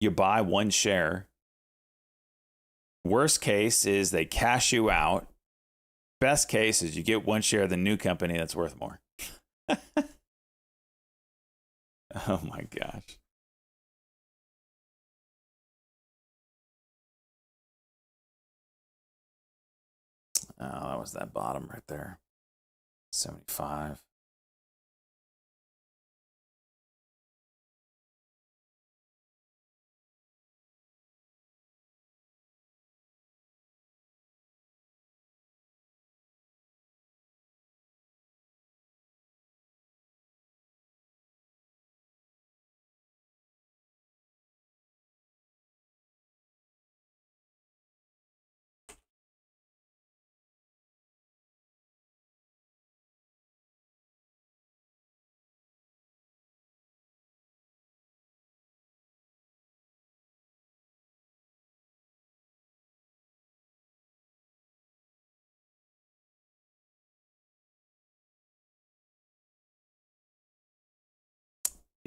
you buy one share. Worst case is they cash you out. Best case is you get one share of the new company that's worth more. Oh my gosh. Oh, that was that bottom right there. 75.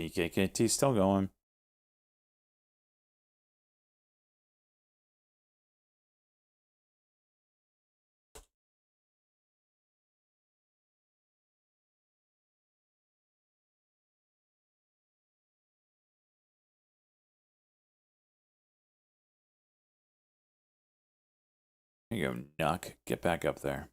BKKT still going. There you go, Nuck. Get back up there.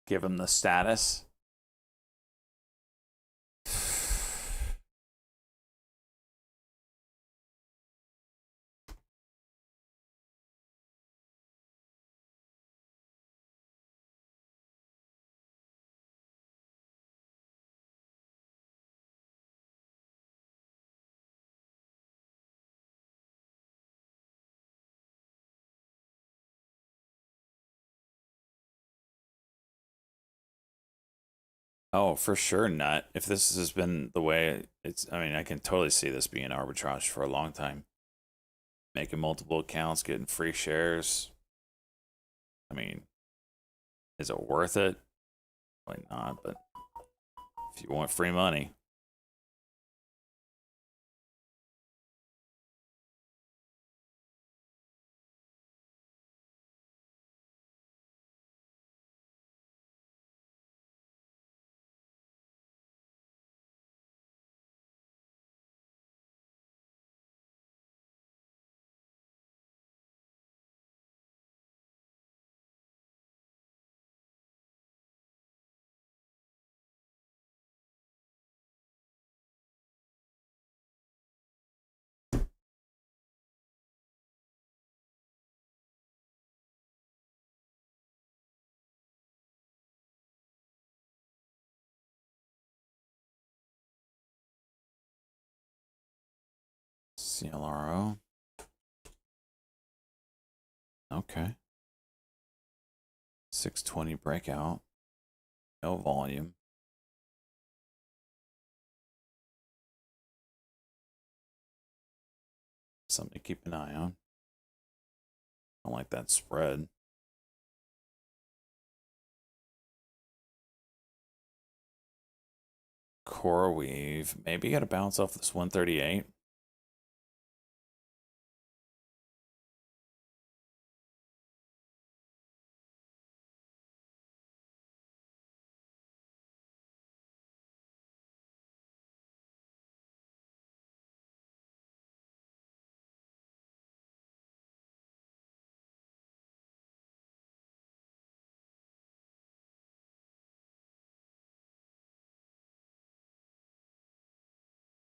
Give him the status. Oh, for sure, Nut. If this has been the way it's, I mean, I can totally see this being arbitrage for a long time. Making multiple accounts, getting free shares. I mean, is it worth it? Probably not, but if you want free money. CLRO. Okay. 620 breakout. No volume. Something to keep an eye on. I don't like that spread. CoreWeave. Maybe got to bounce off this 138.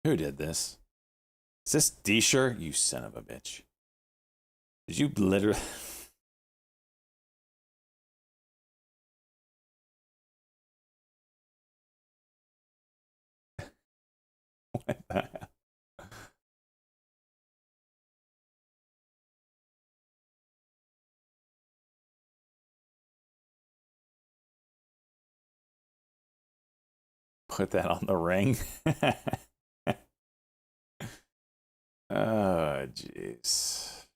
Who did this? Is this D-shirt? You son of a bitch. Did you literally... What the hell? Put that on the ring. Oh, jeez.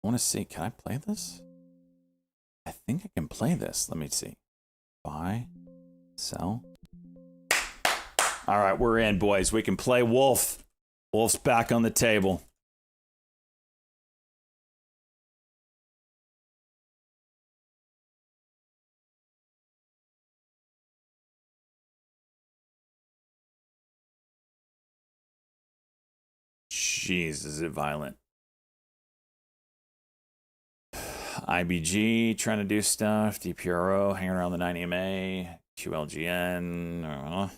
I want to see, can I play this? I think I can play this. Let me see. Buy, sell. All right, we're in, boys. We can play Wolf. Wolf's back on the table. Jeez, is it violent? IBG trying to do stuff. DPRO hanging around the 9EMA. QLGN.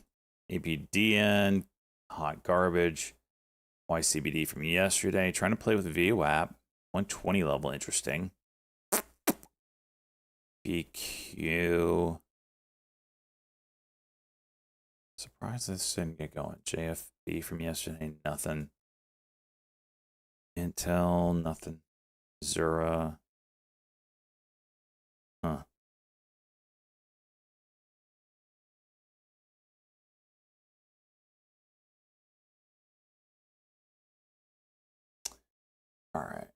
APDN. Hot garbage. YCBD from yesterday. Trying to play with VWAP. 120 level. Interesting. PQ. Surprised this didn't get going. JFB from yesterday. Nothing. Intel. Nothing. Zura. Huh. All right.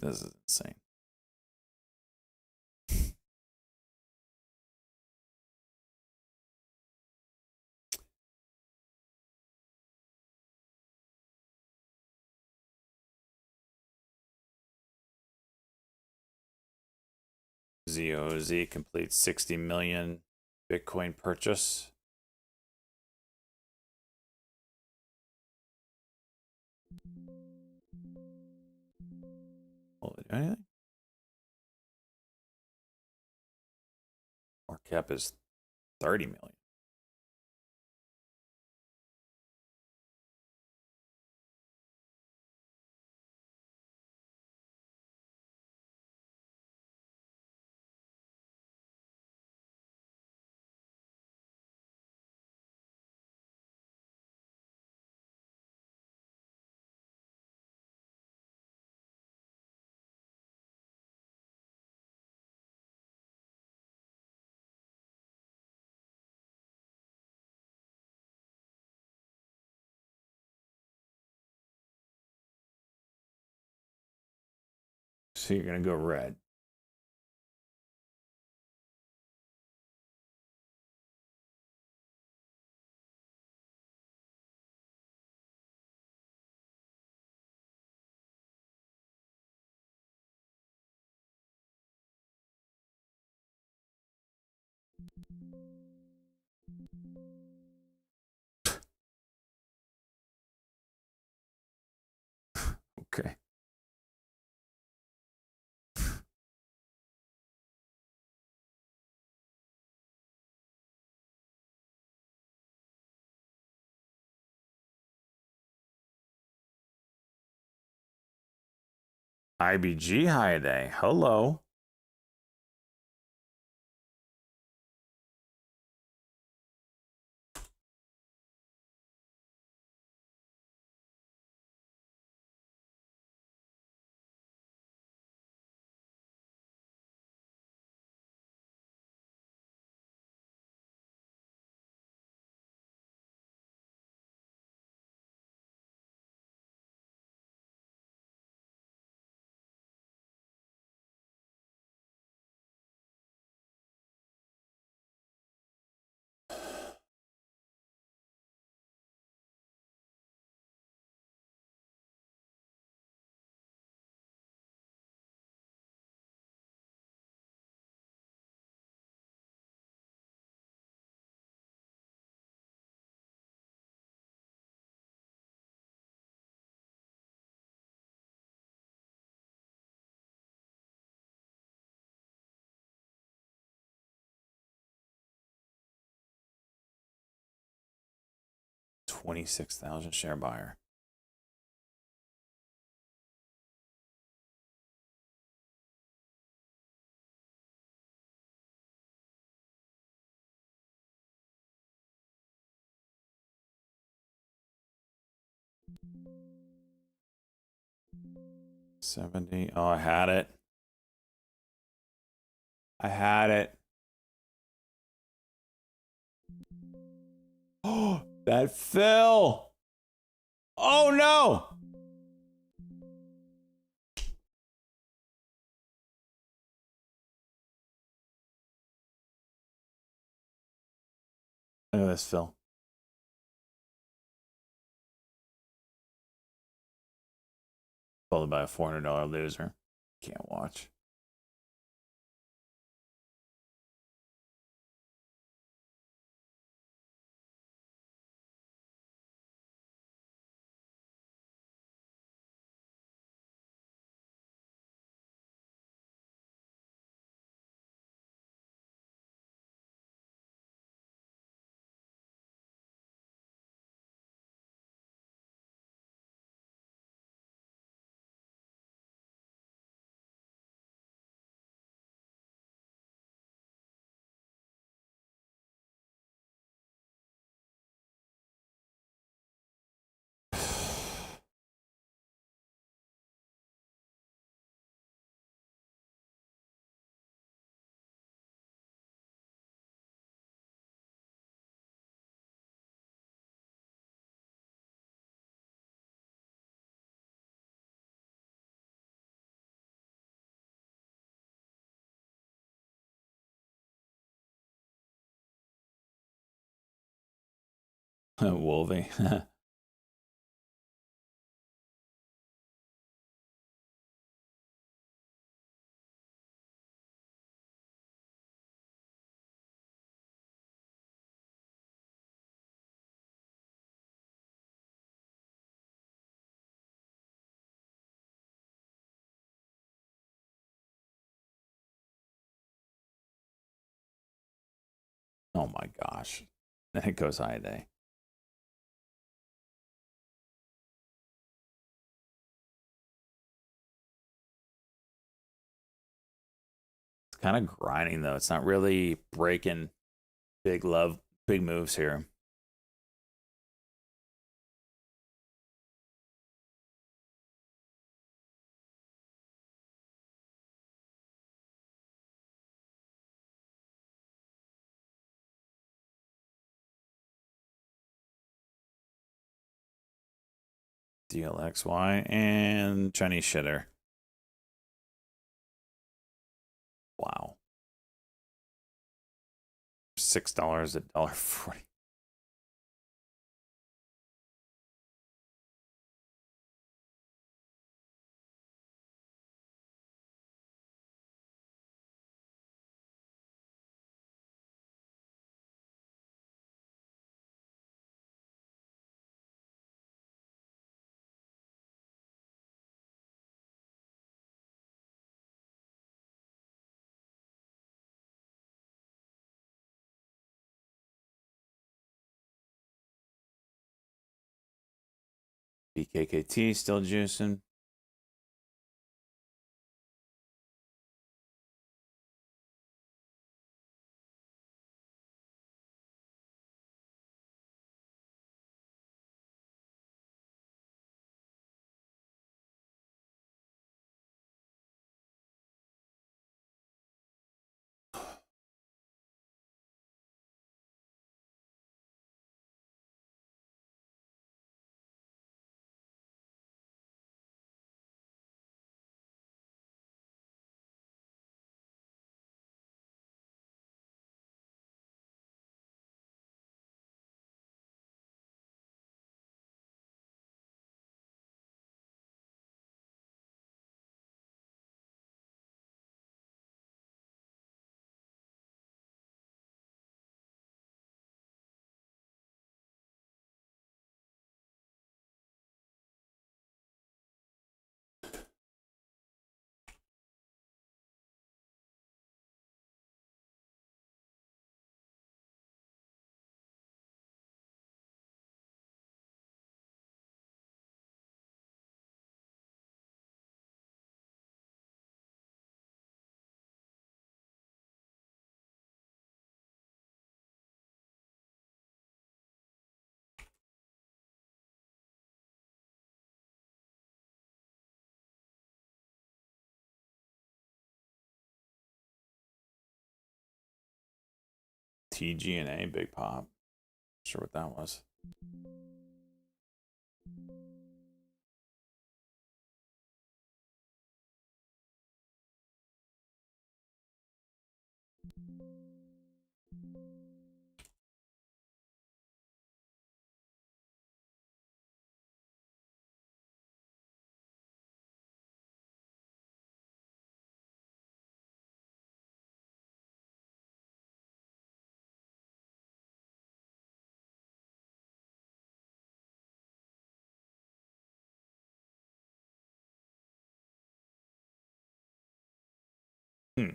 This is insane. ZOZ completes 60 million Bitcoin purchase. Will it do anything? Market cap is 30 million. So you're going to go red. Okay. IBG High Day. Hello. $26,000 share buyer. $70. Oh, I had it. I had it. Oh, that fell. Oh no. Look at this, Phil. Followed by a $400 loser. Can't watch. Wolvie. Oh my gosh. Then it goes high day. It's kind of grinding though. It's not really breaking big moves here. DLXY and Chinese shitter. Wow. $6 at $1.40. BKKT still juicing. TGNA big pop. Not sure what that was. Hmm.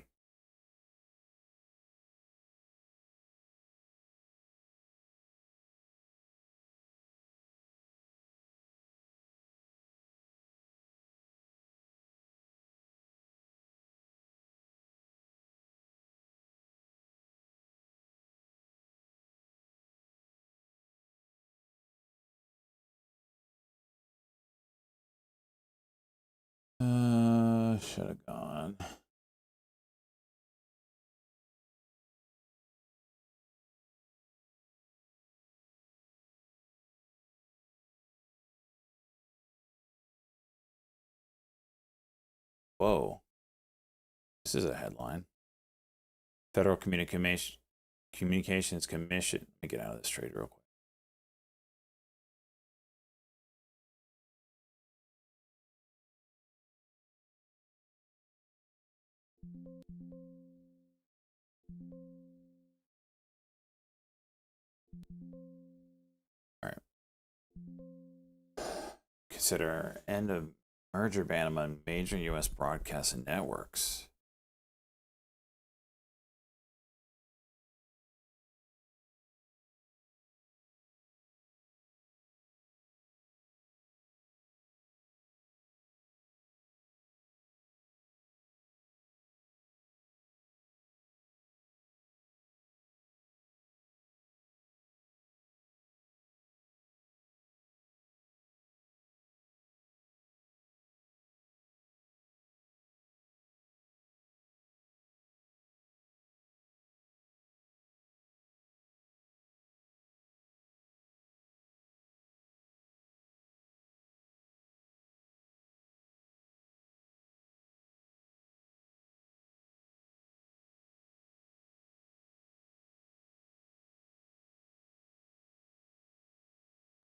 Should have gone. Whoa. This is a headline. Federal Communications Commission. Let me get out of this trade real quick. All right. Consider end of merger ban among major U.S. broadcasting networks.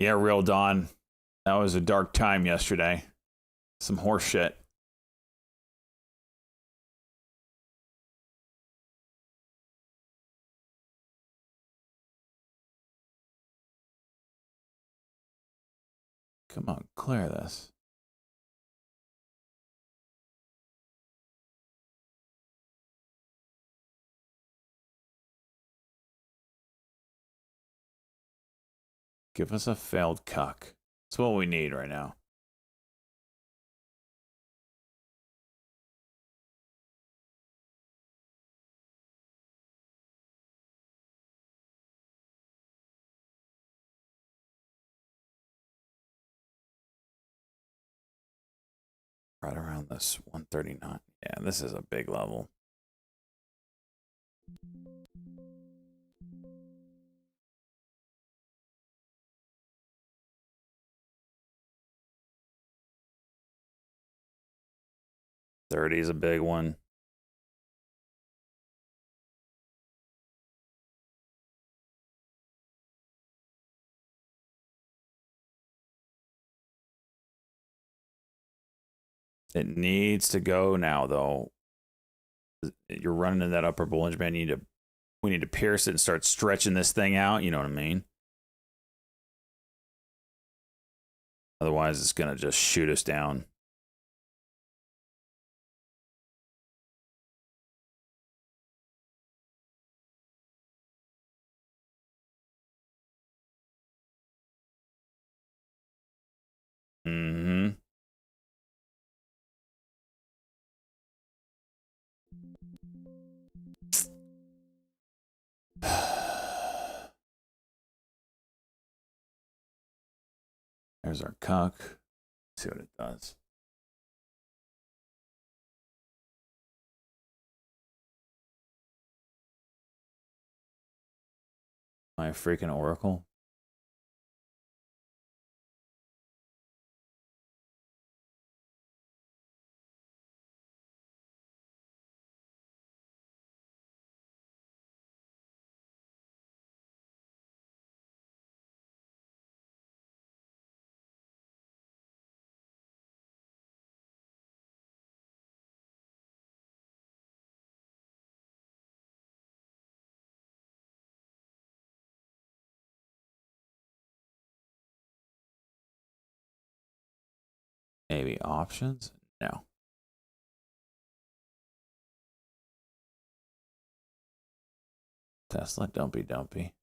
Yeah, real Don. That was a dark time yesterday. Some horse shit. Come on, clear this. Give us a failed cuck. That's what we need right now. Right around this 139. Yeah, this is a big level. $30 is a big one. It needs to go now, though. You're running in that upper Bollinger Band. We need to pierce it and start stretching this thing out. You know what I mean? Otherwise, it's gonna just shoot us down. Mm-hmm. There's our cuck. Let's see what it does. My freaking Oracle. Maybe options? No. Tesla, dumpy dumpy.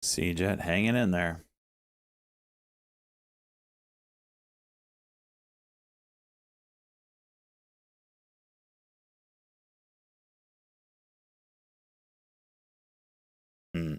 C-Jet hanging in there. Hmm.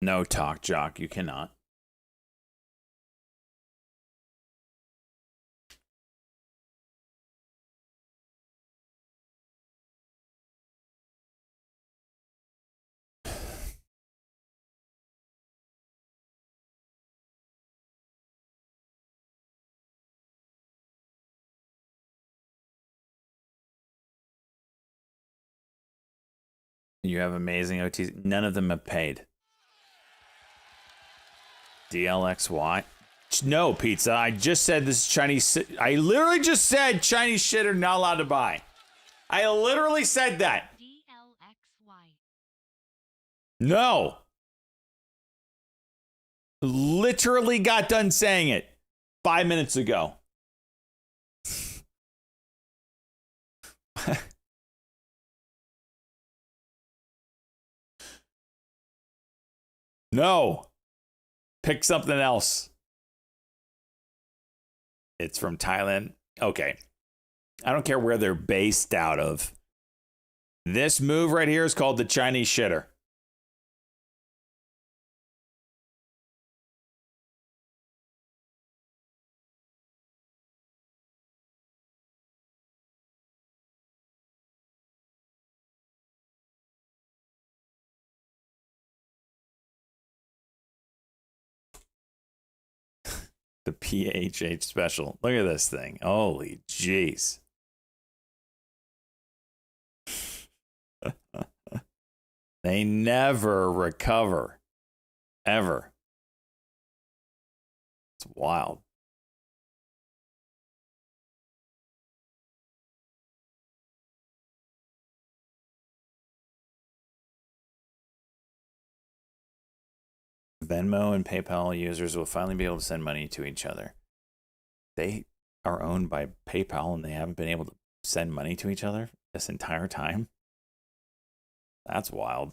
No talk, Jock. You cannot. You have amazing OTs. None of them have paid. DLXY. No, pizza. I just said this is Chinese. I literally just said Chinese shit are not allowed to buy. I literally said that. DLXY. No. Literally got done saying it 5 minutes ago. No. Pick something else. It's from Thailand. Okay. I don't care where they're based out of. This move right here is called the Chinese shitter. The PHH special. Look at this thing. Holy jeez. They never recover. Ever. It's wild. Venmo and PayPal users will finally be able to send money to each other. They are owned by PayPal and they haven't been able to send money to each other this entire time. That's wild.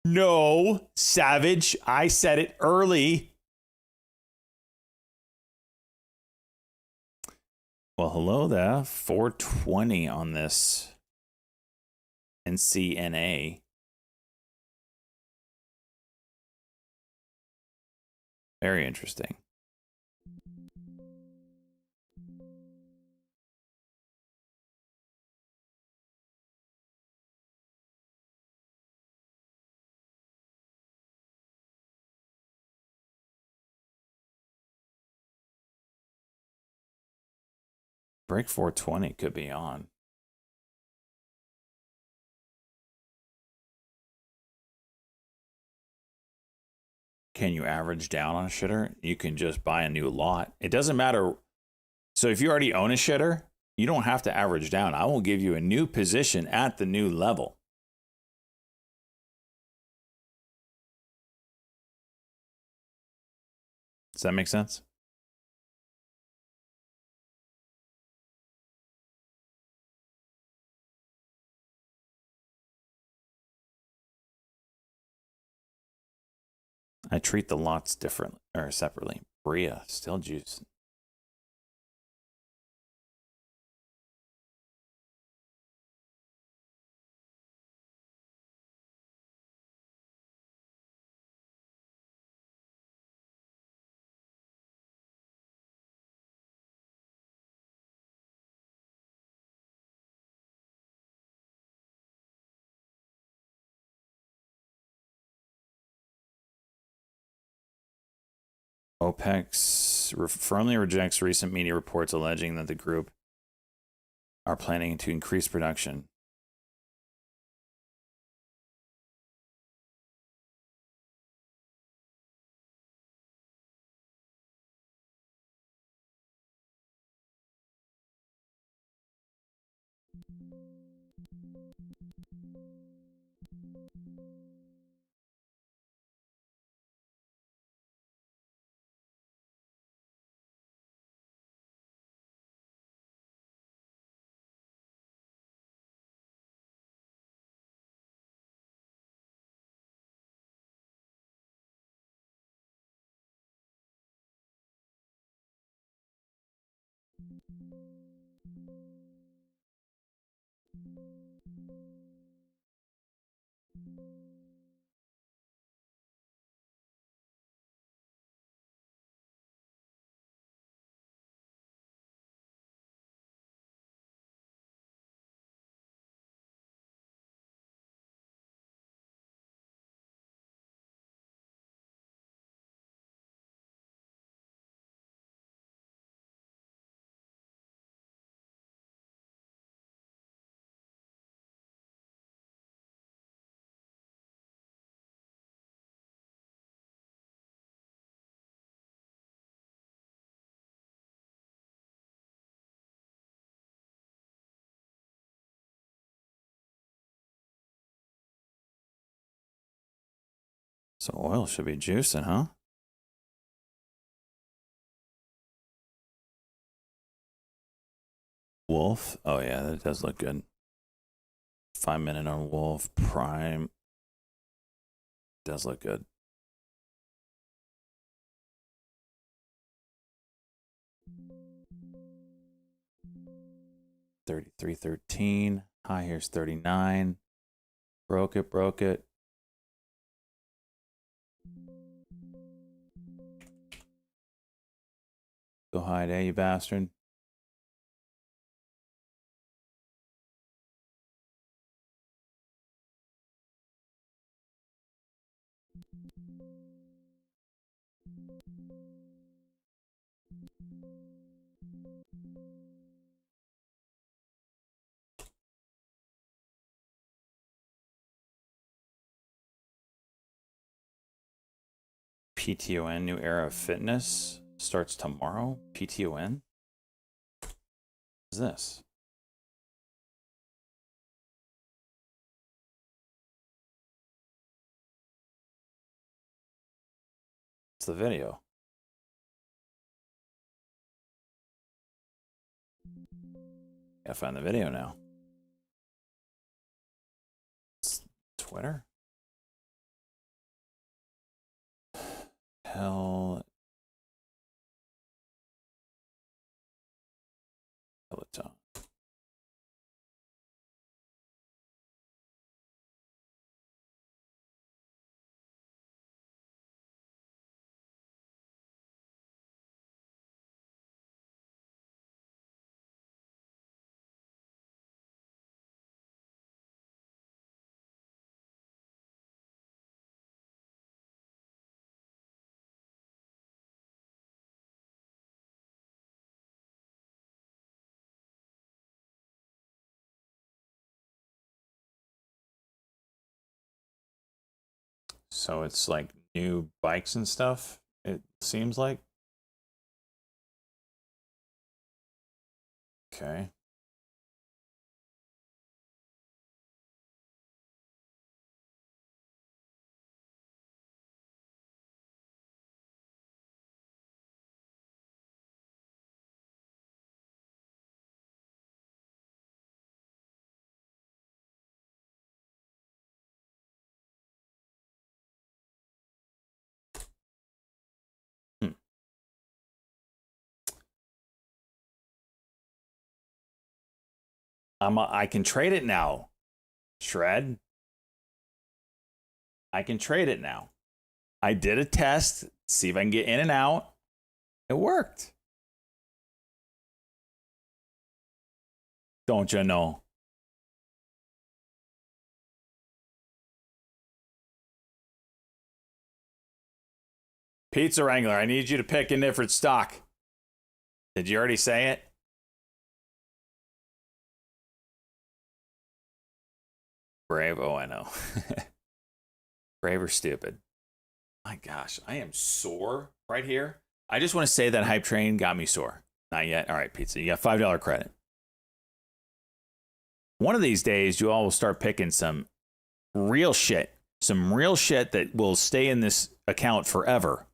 No, Savage. I said it early. Well, hello there. 420 on this NCNA. Very interesting. Break 420 could be on. Can you average down on a shitter? You can just buy a new lot. It doesn't matter. So if you already own a shitter, you don't have to average down. I will give you a new position at the new level. Does that make sense? I treat the lots differently or separately. Bria, still juice. OPEC firmly rejects recent media reports alleging that the group are planning to increase production. So oil should be juicing, huh? Wolf. Oh yeah, that does look good. 5 minute on Wolf Prime. Does look good. $33.13. High here's 39. Broke it, broke it. Go high day, you bastard. PTON, New Era of Fitness, starts tomorrow. PTON? What is this? It's the video. Gotta find the video now. It's Twitter? Hell. Peloton. So it's like new bikes and stuff, it seems like. Okay. I can trade it now. Shred. I can trade it now. I did a test, see if I can get in and out. It worked. Don't you know? Pizza Wrangler, I need you to pick a different stock. Did you already say it? Brave? Oh, I know. Brave or stupid? My gosh, I am sore right here. I just want to say that hype train got me sore. Not yet. All right, pizza. You got $5 credit. One of these days, you all will start picking some real shit. Some real shit that will stay in this account forever.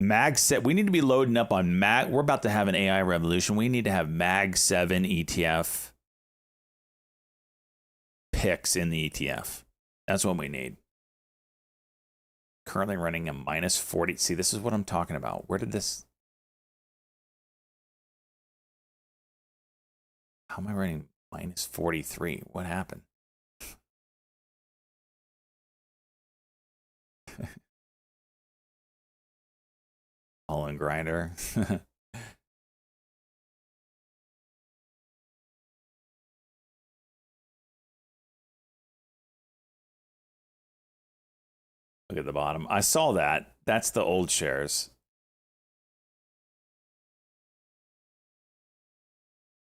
Mag 7. We need to be loading up on Mag. We're about to have an AI revolution. We need to have Mag 7 ETF picks in the ETF. That's what we need. Currently running a minus 40. See, this is what I'm talking about. Where did this... How am I running minus 43? What happened? All in grinder. Look at the bottom. I saw that. That's the old shares.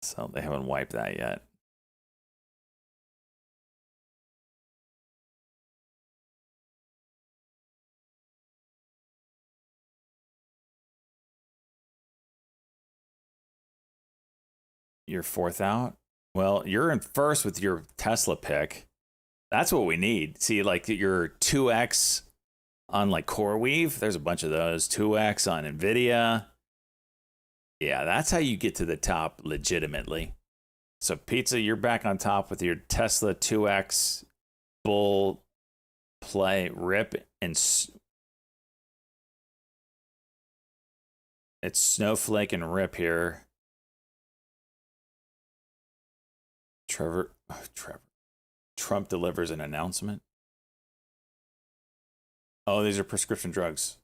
So they haven't wiped that yet. You're fourth out? Well, you're in first with your Tesla pick. That's what we need. See, like your 2X on like CoreWeave, there's a bunch of those. 2X on NVIDIA. Yeah, that's how you get to the top legitimately. So Pizza, you're back on top with your Tesla 2X bull play rip and it's Snowflake and rip here. Trump delivers an announcement. Oh, these are prescription drugs.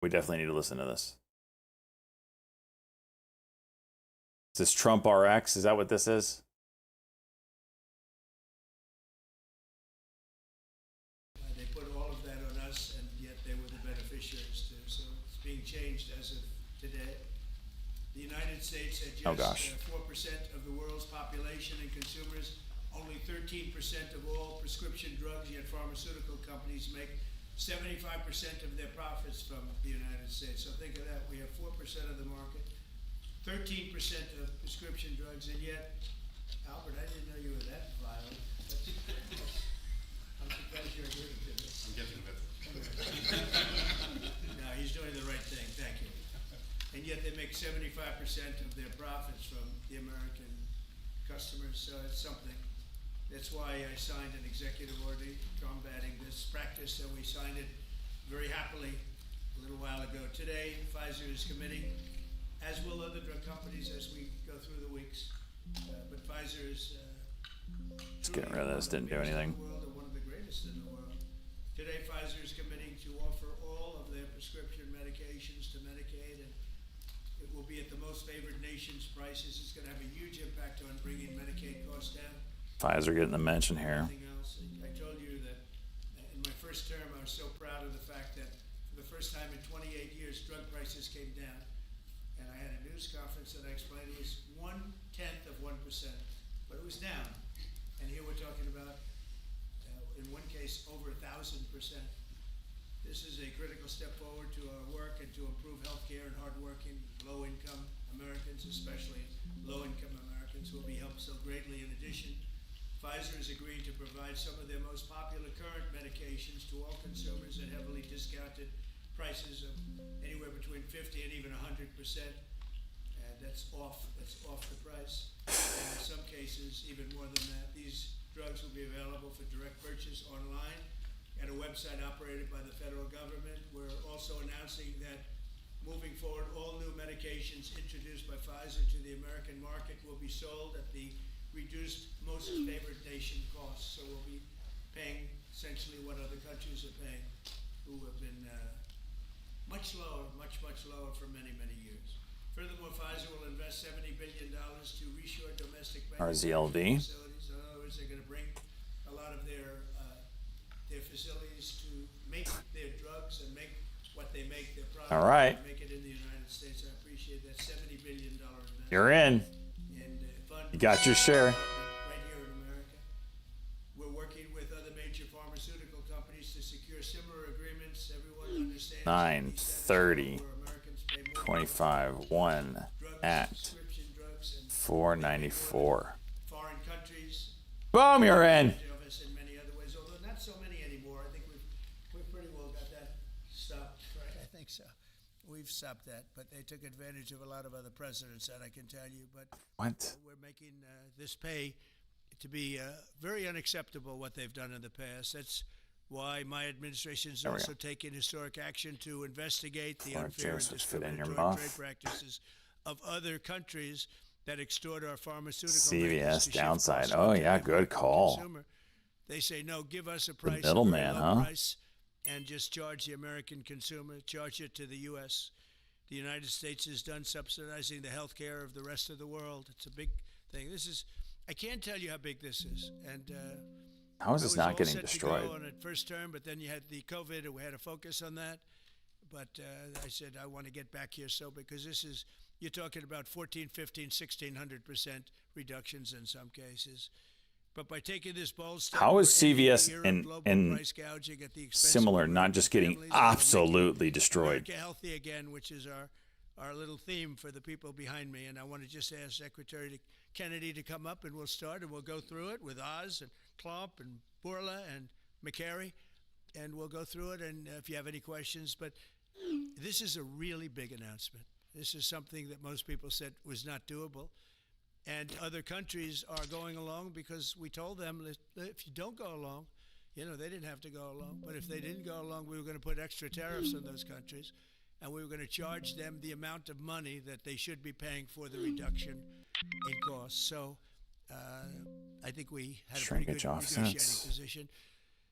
We definitely need to listen to this. Is this Trump RX? Is that what this is? They put all of that on us, and yet they were the beneficiaries too. So it's being changed as of today. The United States had just 4% of the world's population and consumers, only 13% of all prescription drugs, yet pharmaceutical companies make 75% of their profits from the United States. So think of that. We have 4% of the market, 13% of prescription drugs, and yet, Albert, I didn't know you were that violent. I'm surprised you're agreeing to this. I'm getting a bit. No, he's doing the right thing, thank you. And yet they make 75% of their profits from the American customers, so it's something. That's why I signed an executive order combating this practice, and we signed it very happily a little while ago. Today, Pfizer is committing, as will other drug companies as we go through the weeks. But Pfizer is Just getting rid of this didn't do anything. one of the greatest in the world. Today, Pfizer is committing to offer all of their prescription medications to Medicaid, and it will be at the most favored nation's prices. It's going to have a huge impact on bringing Medicaid costs down. Pfizer getting the mention here. Nothing else. I told you that in my first term, I was so proud of the fact that for the first time in 28 years, drug prices came down. And I had a news conference that I explained it was 1/10 of 1%, but it was down. And here we're talking about, in one case, over 1,000%. This is a critical step forward to our work and to improve healthcare, and hardworking, low-income Americans, especially low-income Americans, will be helped so greatly. In addition, Pfizer is agreeing to provide some of their most popular current medications to all consumers at heavily discounted prices of anywhere between 50 and even 100%. And that's off the price. And in some cases, even more than that. These drugs will be available for direct purchase online at a website operated by the federal government. We're also announcing that moving forward, all new medications introduced by Pfizer to the American market will be sold at the reduced most favored nation costs. So we'll be paying essentially what other countries are paying, who have been much lower for many, many years. Furthermore, Pfizer will invest $70 billion to reshore domestic RZLV. facilities. In other words, they're going to bring a lot of their facilities to make their drugs and make what they make, their products. All right. Make it in the United States. I appreciate that $70 billion investment. You're in. And fund You got your share. right here in America. We're working with other major pharmaceutical companies to secure similar agreements. Everyone understands 9:30, where Americans pay more 25, 1 drugs, at prescription drugs, and 494. foreign countries. Boom, you're in. Of us in many other ways, although not so many anymore. I think we've pretty well got that stopped, right? I think so. We've stopped that, but they took advantage of a lot of other presidents, that I can tell you. But What? we're making this pay to be very unacceptable, what they've done in the past. That's why my administration is There we also go. taking historic action to investigate the Lord unfair and Jesus, fit in your discriminatory muff. trade practices of other countries that extort our pharmaceutical CVS makers to shift downside. costs Oh, onto yeah, the good American call. consumer. They say, no, give us a price, middleman, a very low huh? price, and just charge the American consumer, charge it to the U.S. The United States is done subsidizing the health care of the rest of the world. It's a big thing. I can't tell you how big this is. And How is I this was not all getting set to destroyed? go on it first term, but then you had the COVID, and we had to focus on that. But I said, I want to get back here because you're talking about 14, 15, 1,600% reductions in some cases. But by taking this bold step, How is we're ending CVS the era of and- global and price gouging at the expense of Similar, not American just getting families, and we're making absolutely destroyed. America healthy again, which is our little theme for the people behind me. And I want to just ask Secretary Kennedy to come up, and we'll start, and we'll go through it with Oz and Klomp and Burla and McCary, and we'll go through it. And if you have any questions, but this is a really big announcement. This is something that most people said was not doable. And other countries are going along because we told them if you don't go along, they didn't have to go along. But if they didn't go along, we were going to put extra tariffs on those countries. And we were going to charge them the amount of money that they should be paying for the reduction in costs. So I think we had a pretty good negotiating position.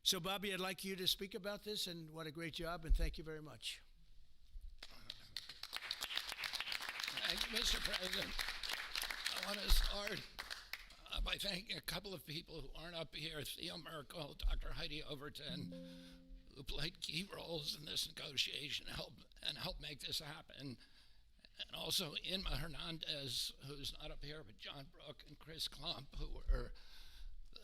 So, Bobby, I'd like you to speak about this, and what a great job, and thank you very much. Thank you, Mr. President. I want to start by thanking a couple of people who aren't up here, Theo Merkel, Dr. Heidi Overton, who played key roles in this negotiation and helped make this happen. And also Inma Hernandez, who's not up here, but John Brook and Chris Klomp, who were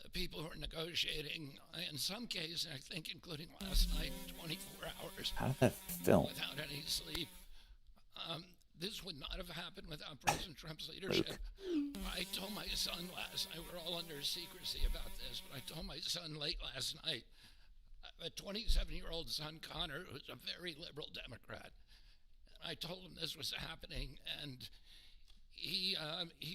the people who were negotiating, in some cases, I think including last night, 24 hours. How did that film? Without any sleep. This would not have happened without President Trump's leadership. I told my son last night, we're all under secrecy about this, but I told my son late last night, a 27-year-old son, Connor, who's a very liberal Democrat, and I told him this was happening, and he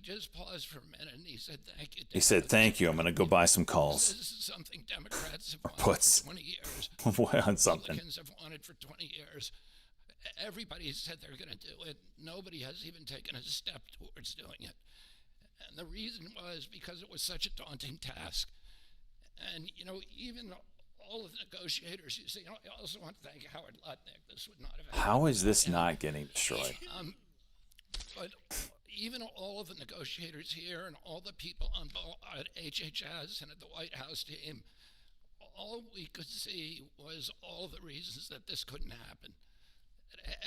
just paused for a minute, and he said, thank you. He said, thank you. I'm going to go buy some calls. This is something Democrats have wanted puts. for 20 years. On something. Republicans have wanted for 20 years. Everybody said they're going to do it. Nobody has even taken a step towards doing it. And the reason was because it was such a daunting task. And, even all of the negotiators, I also want to thank Howard Lutnick. This would not have happened. How is this not getting destroyed? But even all of the negotiators here and all the people on at HHS and at the White House team, all we could see was all the reasons that this couldn't happen.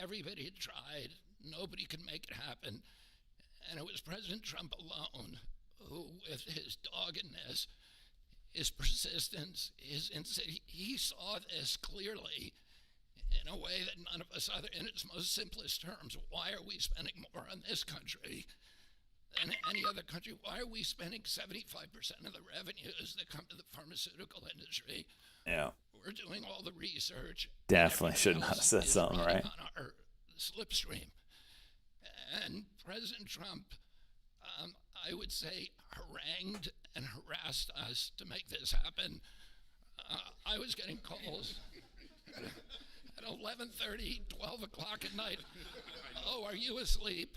Everybody had tried. Nobody could make it happen. And it was President Trump alone who, with his doggedness, his persistence, he saw this clearly in a way that none of us other, in its most simplest terms. Why are we spending more on this country than any other country? Why are we spending 75% of the revenues that come to the pharmaceutical industry? Yeah. We're doing all the research. Definitely should not have said something, right? On our slipstream. And President Trump, I would say, harangued and harassed us to make this happen. I was getting calls at 11:30, 12 o'clock at night. Oh, are you asleep?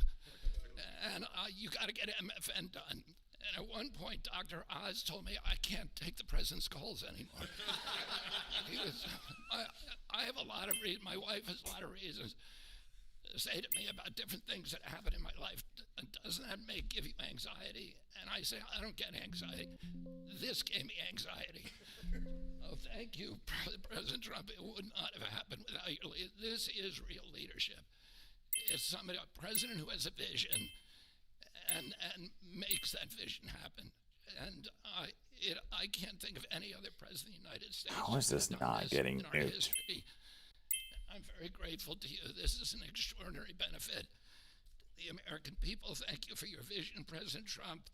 And you got to get MFN done. And at one point, Dr. Oz told me I can't take the president's calls anymore. I have a lot of reasons. My wife has a lot of reasons to say to me about different things that happen in my life. Doesn't that give you anxiety? And I say, I don't get anxiety. This gave me anxiety. Oh, thank you, President Trump. It would not have happened without your leadership. This is real leadership. It's a president who has a vision and makes that vision happen. And I can't think of any other president of the United States. How is this not getting in our history. I'm very grateful to you. This is an extraordinary benefit. The American people, thank you for your vision, President Trump,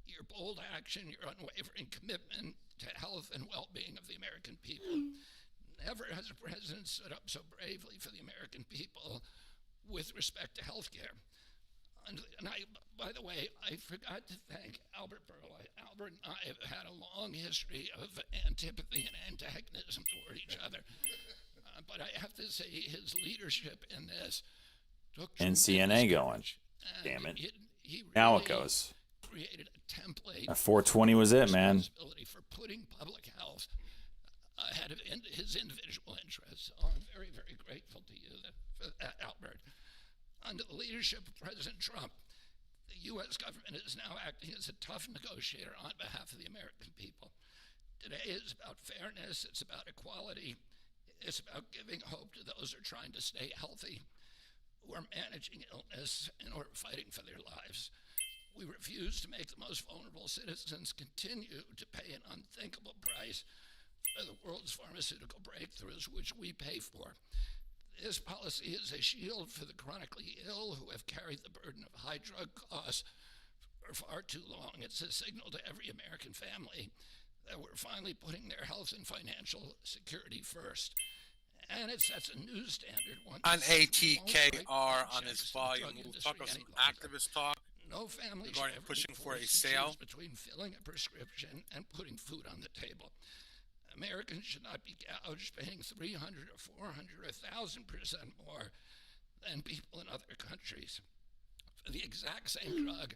your bold action, your unwavering commitment to health and well-being of the American people. Never has a president stood up so bravely for the American people with respect to health care. And by the way, I forgot to thank Albert Burla. Albert and I have had a long history of antipathy and antagonism toward each other. But I have to say his leadership in this took NCNA going. Damn it. He Now it goes. Created a template. 420 was it, man. For putting public health ahead of his individual interests. So I'm very, very grateful to you for that, Albert. Under the leadership of President Trump, the U.S. government is now acting as a tough negotiator on behalf of the American people. Today is about fairness, it's about equality, it's about giving hope to those who are trying to stay healthy, who are managing illness and who are fighting for their lives. We refuse to make the most vulnerable citizens continue to pay an unthinkable price for the world's pharmaceutical breakthroughs, which we pay for. This policy is a shield for the chronically ill who have carried the burden of high drug costs for far too long. It's a signal to every American family that were finally putting their health and financial security first. And it sets a new standard. On ATKR on this volume, we'll talk about some activist talk no family regarding should ever pushing be for a forced to sale. choose between filling a prescription and putting food on the table. Americans should not be gouged paying 300 or 400 or 1,000% more than people in other countries for the exact same drug,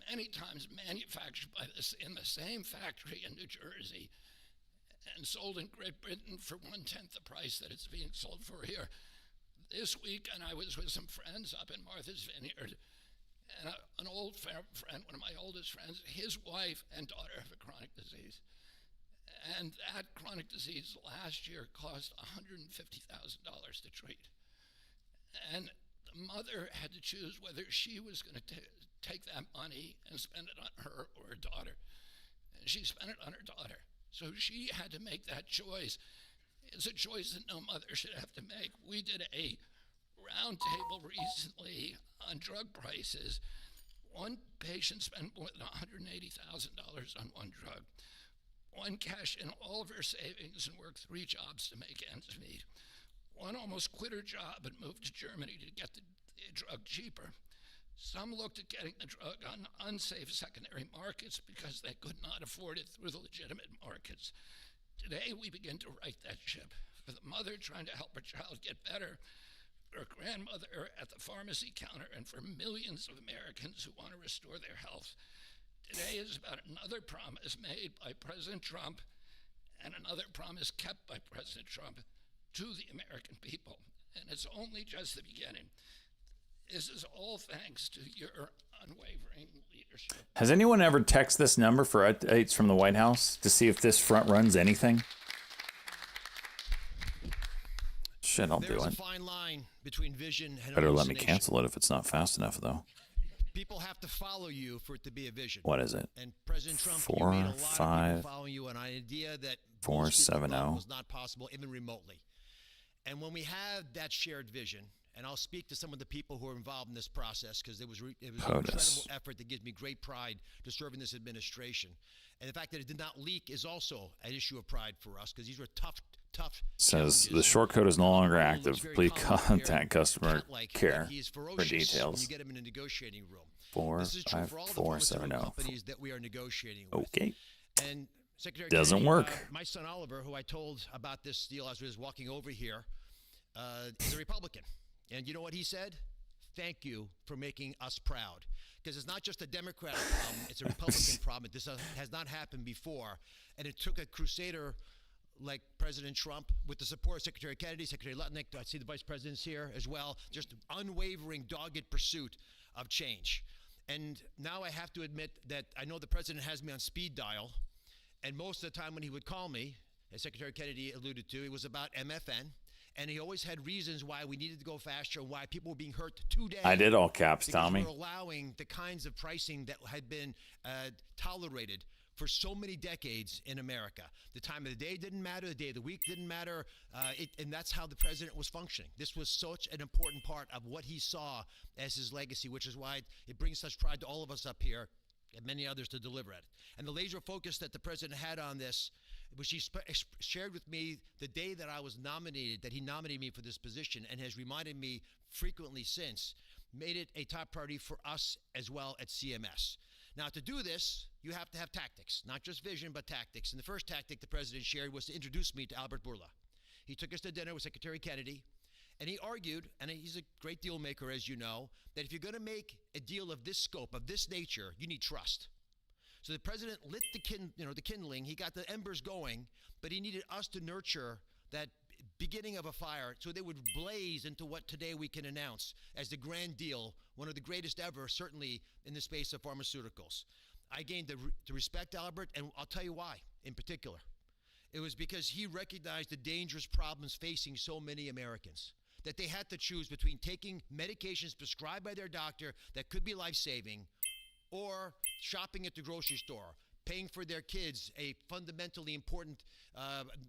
many times manufactured by in the same factory in New Jersey and sold in Great Britain for 1/10 the price that it's being sold for here. This week, and I was with some friends up in Martha's Vineyard, and an old friend, one of my oldest friends, his wife and daughter have a chronic disease. And that chronic disease last year cost $150,000 to treat. And the mother had to choose whether she was going to take that money and spend it on her or her daughter. And she spent it on her daughter. So she had to make that choice. It's a choice that no mother should have to make. We did a roundtable recently on drug prices. One patient spent more than $180,000 on one drug. One cashed in all of her savings and worked 3 jobs to make ends meet. One almost quit her job and moved to Germany to get the drug cheaper. Some looked at getting the drug on unsafe secondary markets because they could not afford it through the legitimate markets. Today, we begin to right that ship. For the mother trying to help her child get better, for a grandmother at the pharmacy counter, and for millions of Americans who want to restore their health. Today is about another promise made by President Trump and another promise kept by President Trump to the American people. And it's only just the beginning. This is all thanks to your unwavering leadership. Has anyone ever texted this number for updates from the White House to see if this front runs anything? Shit, I'll do There's a it. fine line between vision and Better let me hallucination. cancel it if it's not fast enough, though. People have to follow you for it to be a vision. What is it? And President Trump, 4, you made a lot 5, of people following you, an idea that 4, most people 7, thought 0. was not possible, even remotely. And when we have that shared vision, and I'll speak to some of the people who are involved in this process because it was an incredible effort that gives me great pride to serve in this administration. And the fact that it did not leak is also an issue of pride for us because these were tough Says the short code is no longer active. Please contact customer care for details. You get them in a negotiating room. 4, This is true 5, for all the 4, 7, pharmaceutical 0. companies that we are negotiating with. Okay. And Secretary Doesn't Kennedy, work. My son Oliver, who I told about this deal as we was walking over here, is a Republican. And you know what he said? Thank you for making us proud. Because it's not just a Democratic problem, it's a Republican problem. This has not happened before. And it took a crusader like President Trump, with the support of Secretary Kennedy, Secretary Lutnick, I see the vice presidents here as well, just unwavering, dogged pursuit of change. And now I have to admit that I know the president has me on speed dial, and most of the time when he would call me, as Secretary Kennedy alluded to, it was about MFN, and he always had reasons why we needed to go faster and why people were being hurt today. I did all caps, because Tommy. we're allowing the kinds of pricing that had been tolerated for so many decades in America. The time of the day didn't matter, the day of the week didn't matter, and that's how the president was functioning. This was such an important part of what he saw as his legacy, which is why it brings such pride to all of us up here and many others to deliver it. And the laser focus that the president had on this, which he shared with me the day that I was nominated, that he nominated me for this position and has reminded me frequently since, made it a top priority for us as well at CMS. Now, to do this, you have to have tactics, not just vision, but tactics. And the first tactic the president shared was to introduce me to Albert Bourla. He took us to dinner with Secretary Kennedy, and he argued, and he's a great deal maker, as you know, that if you're going to make a deal of this scope, of this nature, you need trust. So the president lit the kindling. He got the embers going, but he needed us to nurture that beginning of a fire so they would blaze into what today we can announce as the grand deal, one of the greatest ever, certainly in the space of pharmaceuticals. I gained to respect Albert, and I'll tell you why in particular. It was because he recognized the dangerous problems facing so many Americans, that they had to choose between taking medications prescribed by their doctor that could be life-saving or shopping at the grocery store, paying for their kids a fundamentally important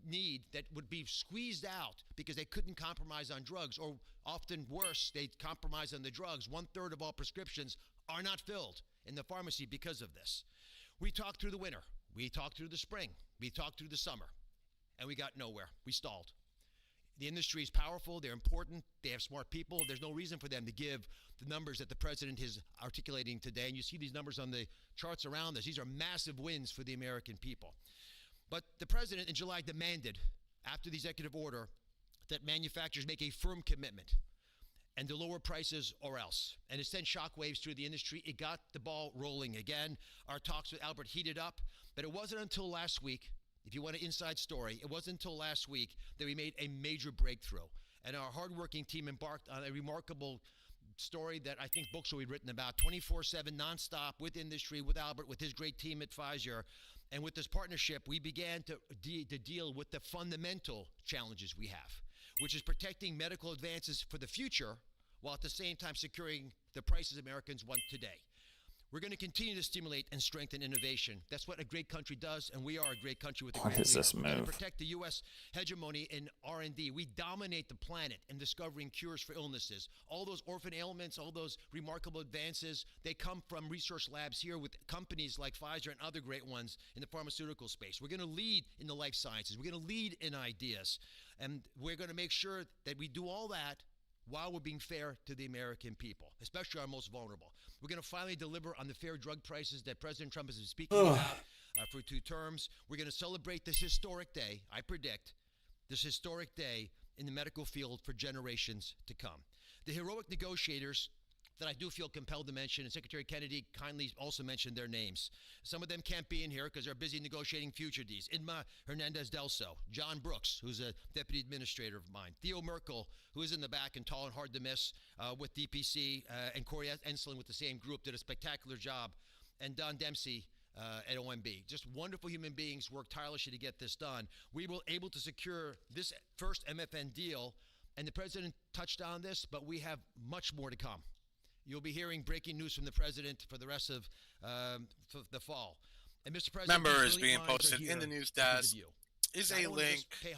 need that would be squeezed out because they couldn't compromise on drugs, or often worse, they compromise on the drugs. 1/3 of all prescriptions are not filled in the pharmacy because of this. We talked through the winter. We talked through the spring. We talked through the summer. And we got nowhere. We stalled. The industry is powerful. They're important. They have smart people. There's no reason for them to give the numbers that the president is articulating today. And you see these numbers on the charts around us. These are massive wins for the American people. But the president in July demanded, after the executive order, that manufacturers make a firm commitment and to lower prices or else. And it sent shockwaves through the industry. It got the ball rolling again. Our talks with Albert heated up, but it wasn't until last week, if you want an inside story, it wasn't until last week that we made a major breakthrough. And our hardworking team embarked on a remarkable story that I think books will be written about, 24/7, nonstop, with industry, with Albert, with his great team at Pfizer. And with this partnership, we began to deal with the fundamental challenges we have, which is protecting medical advances for the future while at the same time securing the prices Americans want today. We're going to continue to stimulate and strengthen innovation. That's what a great country does, and we are a great country with a great leader. We're going to protect the U.S. hegemony in R&D. We dominate the planet in discovering cures for illnesses. All those orphan ailments, all those remarkable advances, they come from research labs here with companies like Pfizer and other great ones in the pharmaceutical space. We're going to lead in the life sciences. We're going to lead in ideas, and we're going to make sure that we do all that while we're being fair to the American people, especially our most vulnerable. We're going to finally deliver on the fair drug prices that President Trump has been speaking about for 2 terms. We're going to celebrate this historic day, I predict, this historic day in the medical field for generations to come. The heroic negotiators that I do feel compelled to mention, and Secretary Kennedy kindly also mentioned their names. Some of them can't be in here because they're busy negotiating future deals. Inma Hernandez-Delso, John Brooks, who's a deputy administrator of mine, Theo Merkel, who is in the back and tall and hard to miss with DPC, and Corey Ensslin with the same group, did a spectacular job, and Don Dempsey at OMB. Just wonderful human beings, worked tirelessly to get this done. We were able to secure this first MFN deal, and the president touched on this, but we have much more to come. You'll be hearing breaking news from the president for the rest of the fall. And Mr. President, member is being posted in the news desk. Is a link to the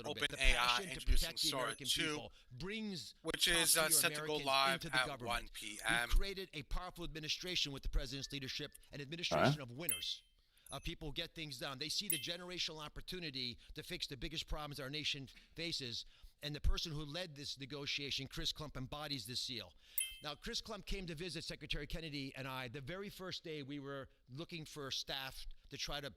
OpenAI introducing Sora 2, which is set to go live at 1 p.m. We created a powerful administration with the president's leadership, an administration of winners. People get things done. They see the generational opportunity to fix the biggest problems our nation faces. And the person who led this negotiation, Chris Klump, embodies this seal. Now, Chris Klump came to visit Secretary Kennedy and I the very first day we were looking for staff to try to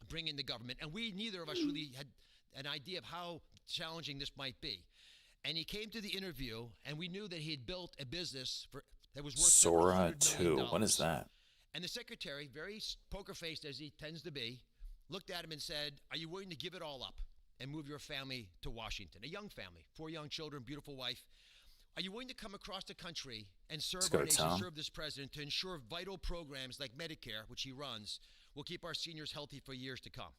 bring in the government. And neither of us really had an idea of how challenging this might be. And he came to the interview, and we knew that he had built a business that was worth Sora 2. What is that? And the secretary, very poker-faced as he tends to be, looked at him and said, "Are you willing to give it all up and move your family to Washington?" A young family, 4 young children, beautiful wife. "Are you willing to come across the country and serve our nation, serve this president to ensure vital programs like Medicare, which he runs, will keep our seniors healthy for years to come?"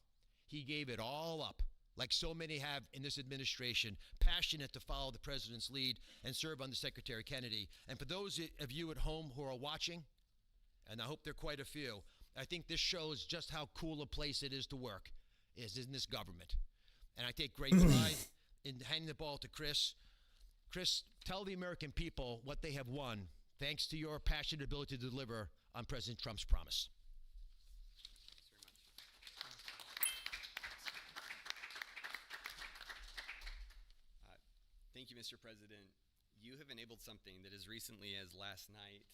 He gave it all up, like so many have in this administration, passionate to follow the president's lead and serve under Secretary Kennedy. And for those of you at home who are watching, and I hope there are quite a few, I think this shows just how cool a place it is to work, is in this government. And I take great pride in handing the ball to Chris. Chris, tell the American people what they have won thanks to your passionate ability to deliver on President Trump's promise. Thank you, Mr. President. You have enabled something that as recently as last night,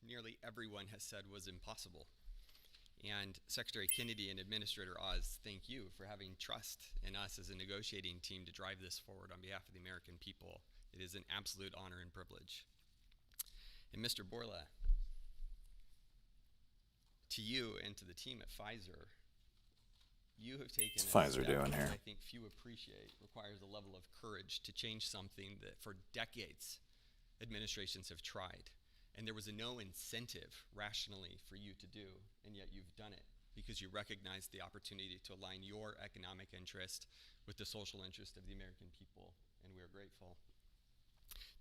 nearly everyone has said was impossible. And Secretary Kennedy and Administrator Oz, thank you for having trust in us as a negotiating team to drive this forward on behalf of the American people. It is an absolute honor and privilege. And Mr. Bourla, to you and to the team at Pfizer, you have taken What's Pfizer doing here? I think few appreciate requires a level of courage to change something that for decades administrations have tried. And there was no incentive rationally for you to do, and yet you've done it because you recognize the opportunity to align your economic interest with the social interest of the American people, and we are grateful.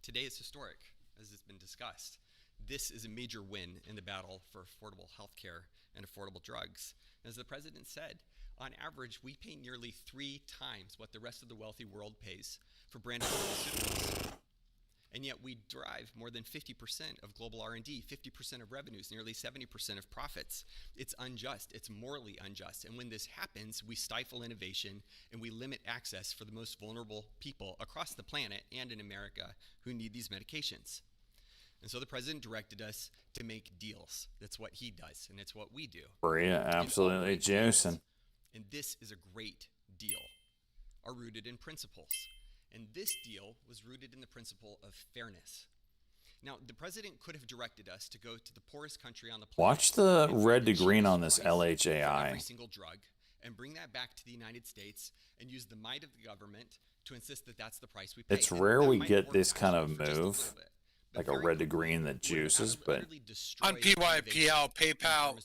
Today is historic, as has been discussed. This is a major win in the battle for affordable health care and affordable drugs. As the president said, on average, we pay nearly 3 times what the rest of the wealthy world pays for branded pharmaceuticals. And yet we drive more than 50% of global R&D, 50% of revenues, nearly 70% of profits. It's unjust. It's morally unjust. And when this happens, we stifle innovation and we limit access for the most vulnerable people across the planet and in America who need these medications. And so the president directed us to make deals. That's what he does, and it's what we do. Bria, absolutely juicing. And this is a great deal, are rooted in principles. And this deal was rooted in the principle of fairness. Now, the president could have directed us to go to the poorest country on the planet. Watch the red to green on this LHAI. Every single drug, and bring that back to the United States and use the might of the government to insist that that's the price we pay. It's rare we get this kind of move, like a red to green that juices, but on PYPL, PayPal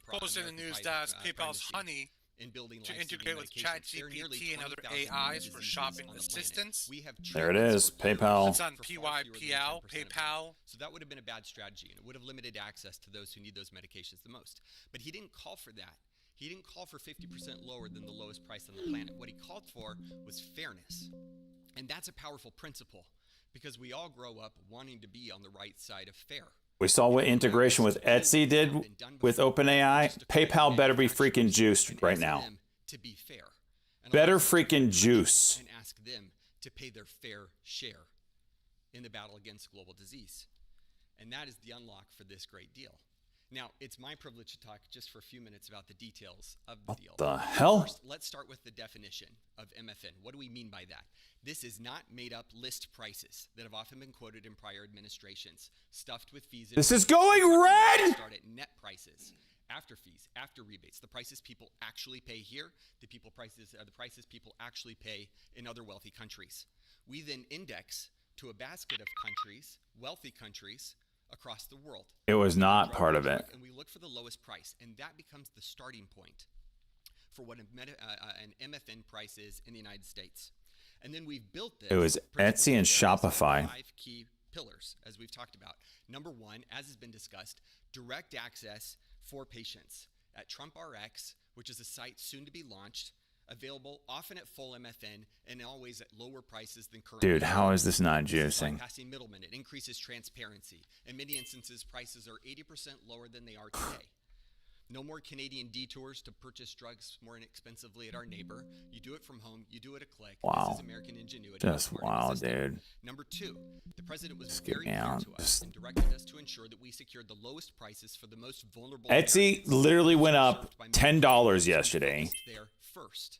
posted in the news that PayPal's Honey to integrate with ChatGPT and other AIs for shopping assistance. there it is, PayPal. It's on PYPL, PayPal. So that would have been a bad strategy, and it would have limited access to those who need those medications the most. But he didn't call for that. He didn't call for 50% lower than the lowest price on the planet. What he called for was fairness. And that's a powerful principle, because we all grow up wanting to be on the right side of fair. We saw what integration with Etsy did with OpenAI. PayPal better be freaking juiced right now. To be fair. Better freaking juice. And ask them to pay their fair share in the battle against global disease. And that is the unlock for this great deal. Now, it's my privilege to talk just for a few minutes about the details of the deal. What the hell? First, let's start with the definition of MFN. What do we mean by that? This is not made-up list prices that have often been quoted in prior administrations, stuffed with fees. This is going red! Start at net prices, after fees, after rebates. The prices people actually pay here, the prices people actually pay in other wealthy countries. We then index to a basket of countries, wealthy countries, across the world. It was not part of it. And we look for the lowest price, and that becomes the starting point for what an MFN price is in the United States. And then we've built this. It was Etsy and Shopify. 5 key pillars, as we've talked about. Number one, as has been discussed, direct access for patients at Trump RX, which is a site soon to be launched, available often at full MFN and always at lower prices than current. Dude, how is this not juicing? Passing middlemen, it increases transparency. In many instances, prices are 80% lower than they are today. No more Canadian detours to purchase drugs more inexpensively at our neighbor. You do it from home. You do it a click. Wow. This is American ingenuity. Just wow, dude. Number two, the president was very clear to us and directed us to ensure that we secured the lowest prices for the most vulnerable. Etsy literally went up $10 yesterday. There first.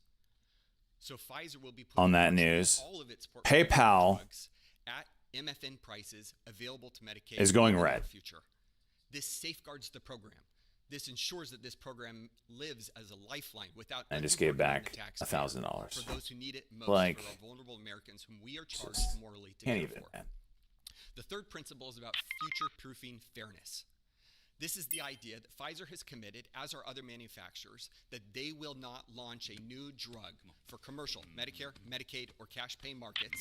So Pfizer will be on that news. All of its PayPal at MFN prices available to Medicaid is going red. Future. This safeguards the program. This ensures that this program lives as a lifeline without. I just gave back $1,000 for those who need it most, like, for vulnerable Americans whom we are charged morally to can't care even, for. man. The third principle is about future-proofing fairness. This is the idea that Pfizer has committed, as are other manufacturers, that they will not launch a new drug for commercial, Medicare, Medicaid, or cash pay markets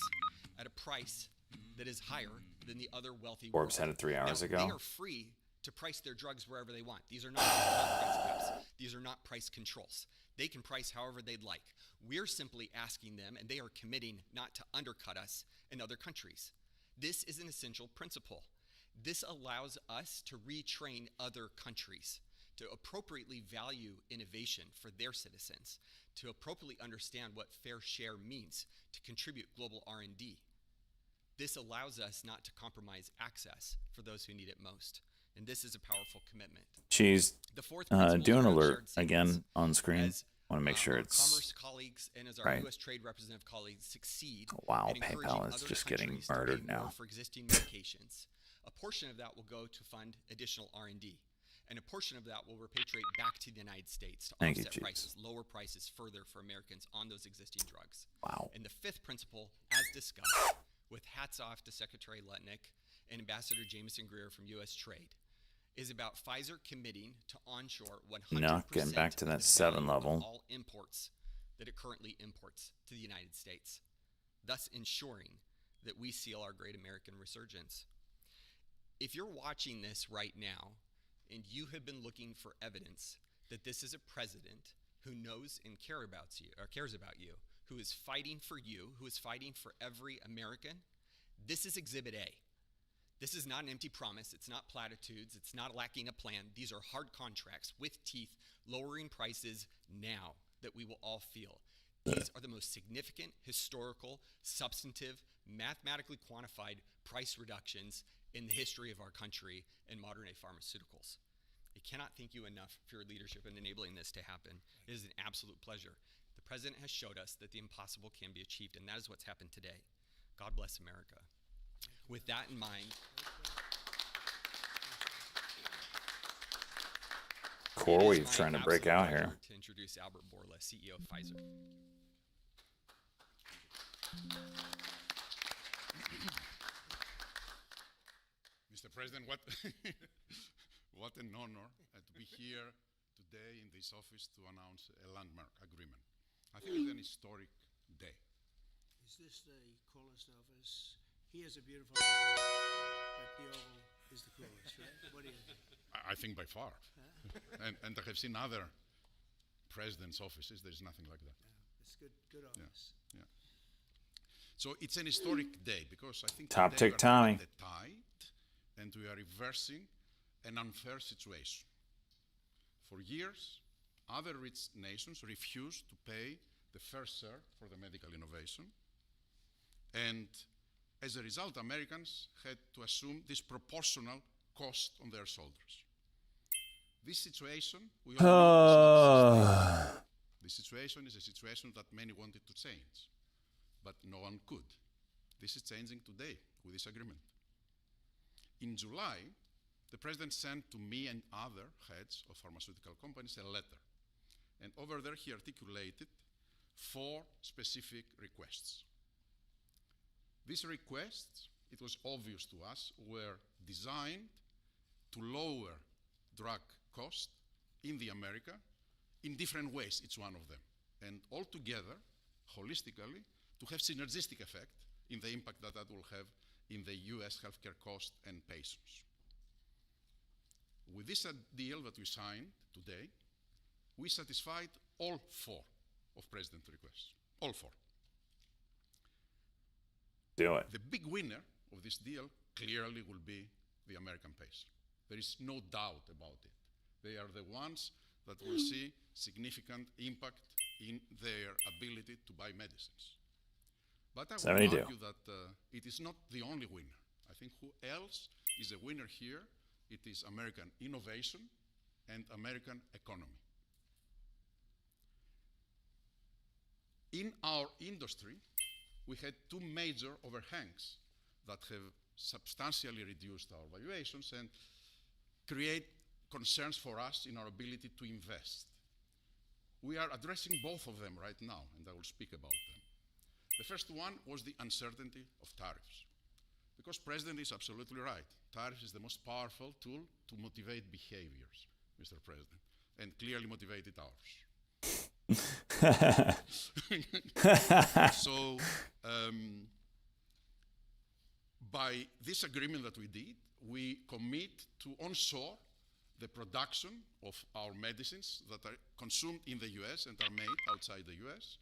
at a price that is higher than the other wealthy. Forbes had it 3 hours ago. They are free to price their drugs wherever they want. These are not price caps. These are not price controls. They can price however they'd like. We're simply asking them, and they are committing not to undercut us in other countries. This is an essential principle. This allows us to retrain other countries to appropriately value innovation for their citizens, to appropriately understand what fair share means, to contribute global R&D. This allows us not to compromise access for those who need it most. And this is a powerful commitment. She's doing alert again on screen. As, want to make sure it's commerce colleagues and as our right. U.S. trade representative colleagues succeed. Wow, PayPal is just getting murdered now. For existing medications, a portion of that will go to fund additional R&D, and a portion of that will repatriate back to the United States to offset prices, lower prices further for Americans on those existing drugs. Wow. And the fifth principle, as discussed, with hats off to Secretary Lutnick and Ambassador Jameson Greer from U.S. Trade, is about Pfizer committing to onshore 100% not getting back to that 7 level. Of all imports that it currently imports to the United States, thus ensuring that we seal our great American resurgence. If you're watching this right now and you have been looking for evidence that this is a president who knows and cares about you, who is fighting for you, who is fighting for every American, This is Exhibit A. This is not an empty promise. It's not platitudes. It's not lacking a plan. These are hard contracts with teeth, lowering prices now that we will all feel. These are the most significant, historical, substantive, mathematically quantified price reductions in the history of our country and modern day pharmaceuticals. I cannot thank you enough for your leadership in enabling this to happen. It is an absolute pleasure. The President has showed us that the impossible can be achieved, and that is what's happened today. God bless America. With that in mind, CoreWeave trying to break out here. To introduce Albert Bourla, CEO of Pfizer. Mr. President, what what an honor to be here today in this office to announce a landmark agreement. I think it's an historic day. Is this the coolest office? He has a beautiful office, but the Oval is the coolest, right? What do you think? I think by far. and I have seen other presidents' offices. There's nothing like that. Yeah, it's good office. Yeah. So it's an historic day because I think Top today tick Tommy. we are the tide and we are reversing an unfair situation. For years, other rich nations refused to pay the fair share for the medical innovation. And as a result, Americans had to assume disproportional cost on their shoulders. This situation, we all know, is not sustainable. This situation is a situation that many wanted to change, but no one could. This is changing today with this agreement. In July, the President sent to me and other heads of pharmaceutical companies a letter. And over there, he articulated 4 specific requests. These requests, it was obvious to us, were designed to lower drug cost in the America in different ways, each one of them. And altogether, holistically, to have synergistic effect in the impact that will have in the US healthcare cost and patients. With this deal that we signed today, we satisfied all 4 of President's requests, all 4. Do it. The big winner of this deal clearly will be the American patient. There is no doubt about it. They are the ones that will see significant impact in their ability to buy medicines. But I would argue that it is not the only winner. I think who else is a winner here? It is American innovation and American economy. In our industry, we had 2 major overhangs that have substantially reduced our valuations and create concerns for us in our ability to invest. We are addressing both of them right now, and I will speak about them. The first one was the uncertainty of tariffs. Because President is absolutely right. Tariffs is the most powerful tool to motivate behaviors, Mr. President, and clearly motivated ours. So, by this agreement that we did, we commit to onshore the production of our medicines that are consumed in the US and are made outside the US.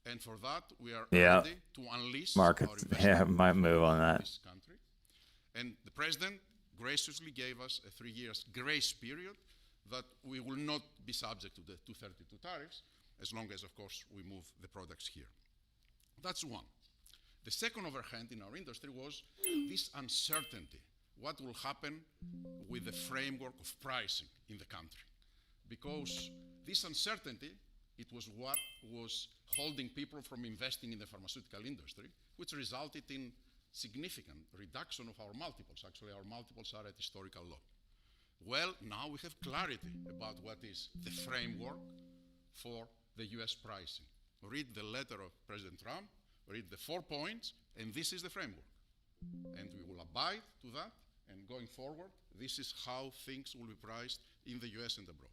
And for that, we are ready to unleash Market, our investment might move on that. in this country. And the President graciously gave us a 3 years grace period that we will not be subject to the 232 tariffs, as long as, of course, we move the products here. That's one. The second overhang in our industry was this uncertainty. What will happen with the framework of pricing in the country? Because this uncertainty, it was what was holding people from investing in the pharmaceutical industry, which resulted in significant reduction of our multiples. Actually, our multiples are at historical low. Well, now we have clarity about what is the framework for the US pricing. Read the letter of President Trump, read the 4 points, and this is the framework. And we will abide to that, and going forward, this is how things will be priced in the US and abroad.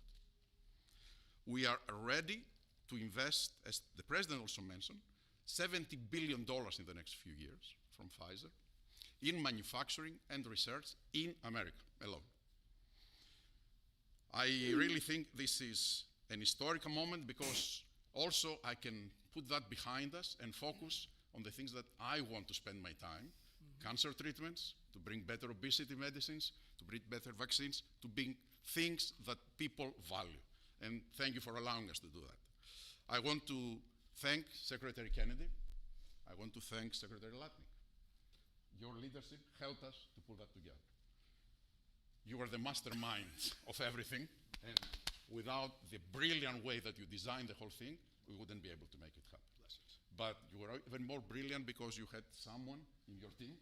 We are ready to invest, as the President also mentioned, $70 billion in the next few years from Pfizer in manufacturing and research in America alone. I really think this is an historical moment because also I can put that behind us and focus on the things that I want to spend my time, cancer treatments, to bring better obesity medicines, to bring better vaccines, to bring things that people value. And thank you for allowing us to do that. I want to thank Secretary Kennedy. I want to thank Secretary Latnik. Your leadership helped us to pull that together. You were the mastermind of everything, and without the brilliant way that you designed the whole thing, we wouldn't be able to make it happen. But you were even more brilliant because you had someone in your team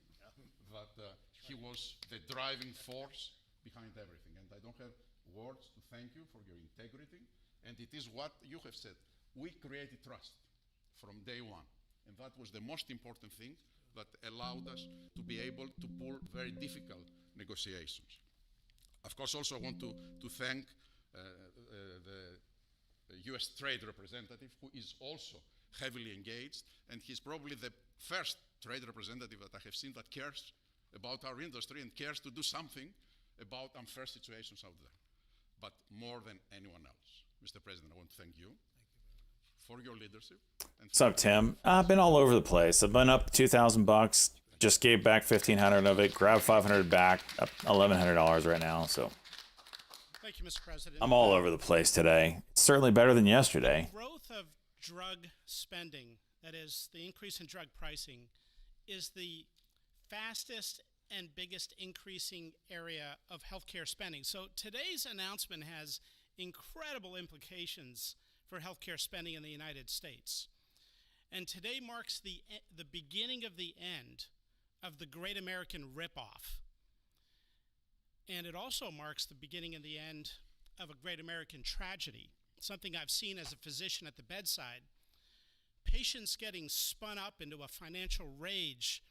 that he was the driving force behind everything. And I don't have words to thank you for your integrity. And it is what you have said. We created trust from day one. And that was the most important thing that allowed us to be able to pull very difficult negotiations. Of course, also I want to thank the US Trade Representative, who is also heavily engaged, and he's probably the first trade representative that I have seen that cares about our industry and cares to do something about unfair situations out there, but more than anyone else. Mr. President, I want to thank you for your leadership. What's up, Tim? I've been all over the place. I've been up $2,000. Just gave back $1,500 of it. Grabbed $500 back. Up $1,100 right now. So thank you, Mr. President. I'm all over the place today. It's certainly better than yesterday. Growth of drug spending, that is, the increase in drug pricing, is the fastest and biggest increasing area of healthcare spending. So today's announcement has incredible implications for healthcare spending in the United States. And today marks the beginning of the end of the Great American Ripoff. And it also marks the beginning and the end of a great American tragedy, something I've seen as a physician at the bedside. Patients getting spun up into a financial rage,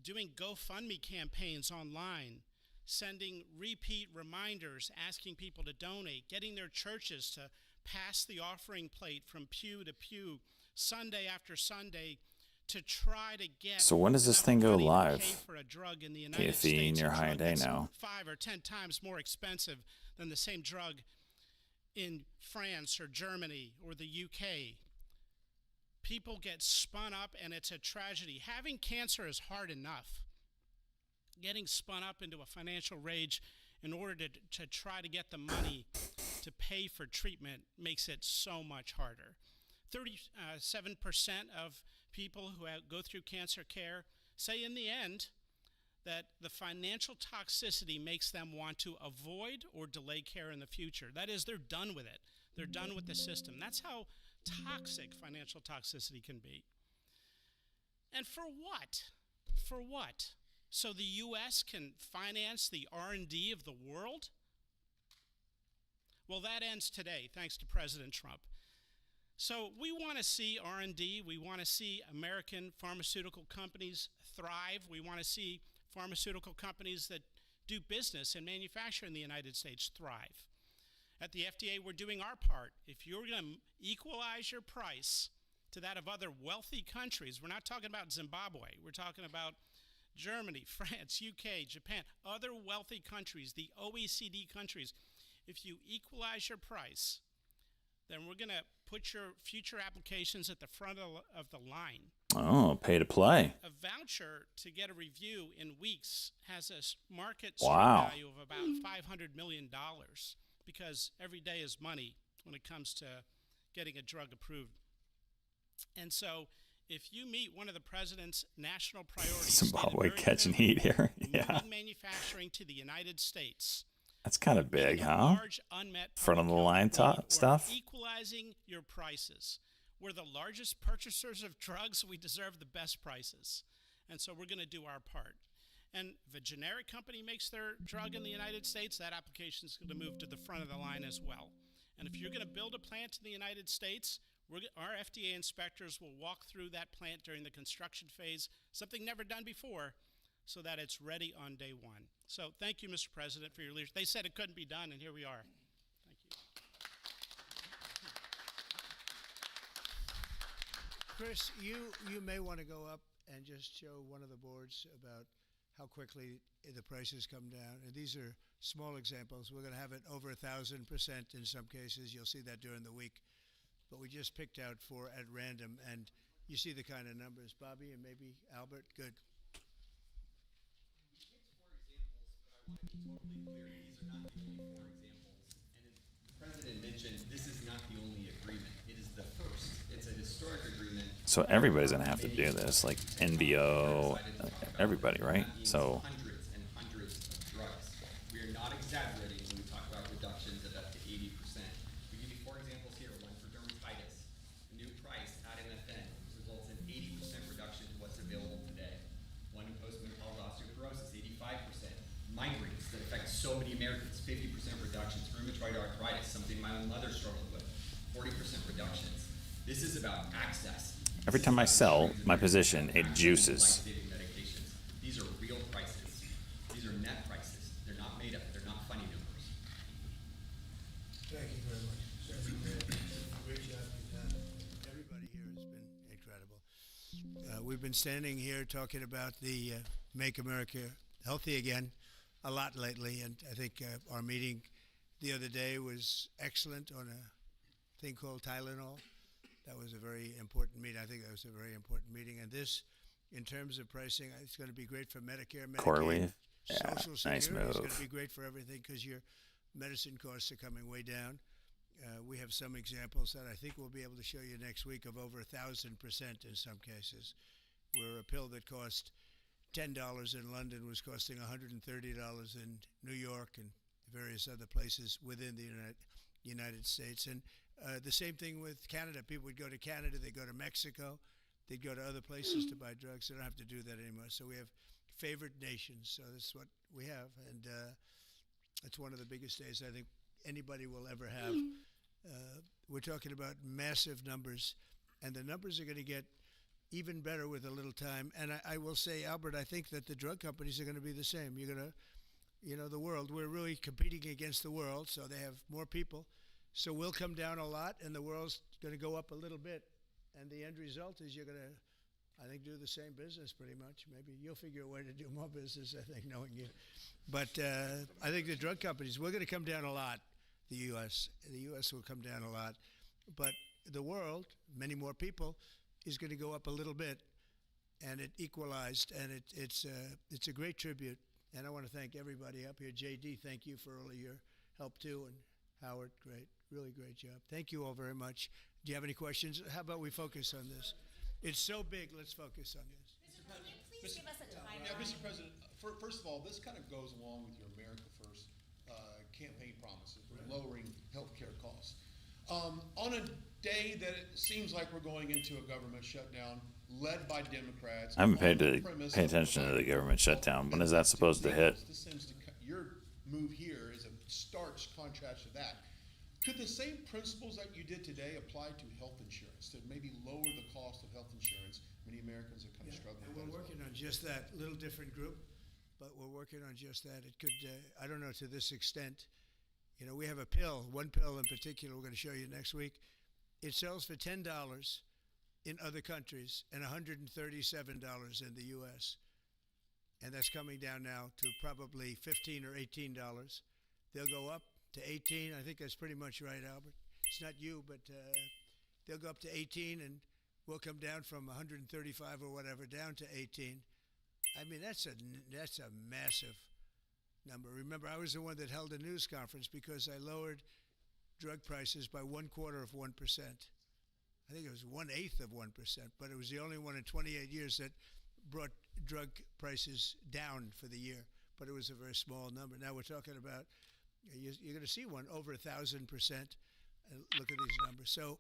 doing GoFundMe campaigns online, sending repeat reminders, asking people to donate, getting their churches to pass the offering plate from pew to pew, Sunday after Sunday, to try to get. So when does this thing go live? For a drug in the United KFE in States, your a high drug day that's now. 5 or 10 times more expensive than the same drug in France or Germany or the UK. People get spun up, and it's a tragedy. Having cancer is hard enough. Getting spun up into a financial rage in order to try to get the money to pay for treatment makes it so much harder. 37% of people who go through cancer care say in the end that the financial toxicity makes them want to avoid or delay care in the future. That is, they're done with it. They're done with the system. That's how toxic financial toxicity can be. And for what? For what? So the U.S. can finance the R&D of the world? Well, that ends today, thanks to President Trump. So we want to see R&D. We want to see American pharmaceutical companies thrive. We want to see pharmaceutical companies that do business and manufacture in the United States thrive. At the FDA, we're doing our part. If you're going to equalize your price to that of other wealthy countries, we're not talking about Zimbabwe. We're talking about Germany, France, UK, Japan, other wealthy countries, the OECD countries. If you equalize your price, then we're going to put your future applications at the front of the line. Oh, pay to play. A voucher to get a review in weeks has a market Wow. value of about $500 million, because every day is money when it comes to getting a drug approved. And so if you meet one of the president's national priorities, Zimbabwe catching heat here. Yeah. moving manufacturing to the United States, That's kind of big, huh? large unmet Front of the line stuff. equalizing your prices. We're the largest purchasers of drugs. We deserve the best prices. And so we're going to do our part. And if a generic company makes their drug in the United States, that application is going to move to the front of the line as well. And if you're going to build a plant in the United States, our FDA inspectors will walk through that plant during the construction phase, something never done before, so that it's ready on day one. So thank you, Mr. President, for your leadership. They said it couldn't be done, and here we are. Thank you. Chris, you may want to go up and just show one of the boards about how quickly the prices come down. And these are small examples. We're going to have it over 1,000% in some cases. You'll see that during the week. But we just picked out 4 at random, and you see the kind of numbers. Bobby and maybe Albert, good. The president mentioned this is not the only agreement. It is the first. It's a historic agreement. So everybody's gonna have to do this, like NBO, everybody, right? So Hundreds and hundreds of drugs. We are not exaggerating when we talk about reductions of up to 80%. We give you 4 examples here. One for dermatitis. The new price, Adenosine, results in 80% reduction to what's available today. One in postmenopausal osteoporosis, 85%. Migraines that affect so many Americans, 50% reductions. Rheumatoid arthritis, something my own mother struggled with, 40% reductions. This is about access. every time I sell my position, it juices. Life-saving medications. These are real prices. These are net prices. They're not made up. They're not funny numbers. Thank you very much. Great job you've done. Everybody here has been incredible. We've been standing here talking about the Make America Healthy Again a lot lately, and I think our meeting the other day was excellent on a thing called Tylenol. That was a very important meeting. I think that was a very important meeting. And this, in terms of pricing, it's going to be great for Medicare, Medicaid, CoreLeaf, yeah, Social nice Security. It's move. going to be great for everything because your medicine costs are coming way down. We have some examples that I think we'll be able to show you next week of over 1,000% in some cases, where a pill that cost $10 in London was costing $130 in New York and various other places within the United States. And the same thing with Canada. People would go to Canada, they'd go to Mexico, they'd go to other places to buy drugs. They don't have to do that anymore. So we have favored nations. So that's what we have. And it's one of the biggest days I think anybody will ever have. We're talking about massive numbers, and the numbers are going to get even better with a little time. And I will say, Albert, I think that the drug companies are going to be the same. You're going to, the world, we're really competing against the world, so they have more people. So we'll come down a lot, and the world's going to go up a little bit. And the end result is you're going to, I think, do the same business pretty much. Maybe you'll figure a way to do more business, I think, knowing you. But I think the drug companies, we're going to come down a lot, the U.S. The U.S. will come down a lot. But the world, many more people, is going to go up a little bit. And it equalized, and it's a great tribute. And I want to thank everybody up here. J.D., thank you for all of your help, too. And Howard, great. Really great job. Thank you all very much. Do you have any questions? How about we focus on this? It's so big. Let's focus on this. Mr. President, please give us a timeline. Yeah, Mr. President, first of all, this kind of goes along with your America First campaign promises, lowering healthcare costs. On a day that it seems like we're going into a government shutdown led by Democrats. I haven't pay attention to the government shutdown. When is that supposed to hit? Your move here is a stark contrast to that. Could the same principles that you did today apply to health insurance, to maybe lower the cost of health insurance? Many Americans are kind of struggling And with we're that. working on just that, little different group, but we're working on just that. It could, I don't know to this extent. We have a pill, one pill in particular we're going to show you next week. It sells for $10 in other countries and $137 in the U.S. And that's coming down now to probably $15 or $18. They'll go up to 18. I think that's pretty much right, Albert. It's not you, but they'll go up to 18, and we'll come down from 135 or whatever down to 18. I mean, that's a massive number. Remember, I was the one that held a news conference because I lowered drug prices by 1/4 of 1%. I think it was 1/8 of 1%, but it was the only one in 28 years that brought drug prices down for the year. But it was a very small number. Now we're talking about, you're going to see one over 1,000%. Look at these numbers. So,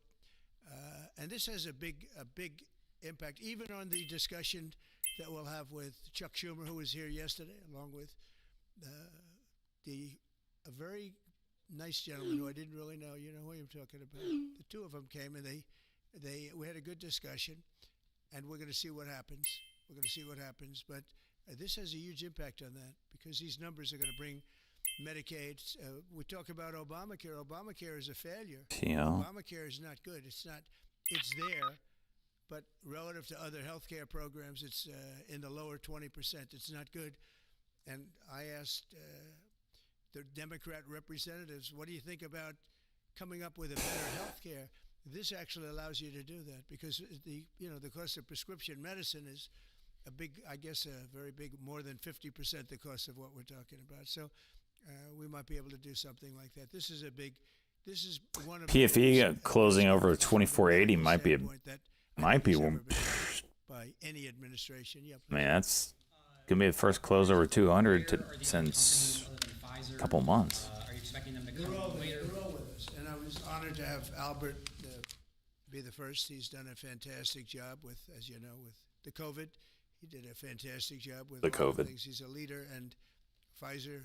and this has a big impact, even on the discussion that we'll have with Chuck Schumer, who was here yesterday, along with a very nice gentleman who I didn't really know. You know who I'm talking about. The two of them came, and we had a good discussion, and we're going to see what happens. We're going to see what happens, but this has a huge impact on that because these numbers are going to bring Medicaid. We talk about Obamacare. Obamacare is a failure. Yeah. Obamacare is not good. It's there, but relative to other healthcare programs, it's in the lower 20%. It's not good. And I asked the Democrat representatives, what do you think about coming up with a better health care? This actually allows you to do that because the cost of prescription medicine is I guess a very big, more than 50% the cost of what we're talking about. So we might be able to do something like that. This is one of PFE closing over 2480 might be one. By any administration. Yep. Man, that's gonna be the first close over 200 since a couple months. Are you expecting them to come They're all later? with us, and I was honored to have Albert be the first. He's done a fantastic job with, as you know, with the COVID. He did a fantastic job with The a lot of COVID. things. He's a leader, and Pfizer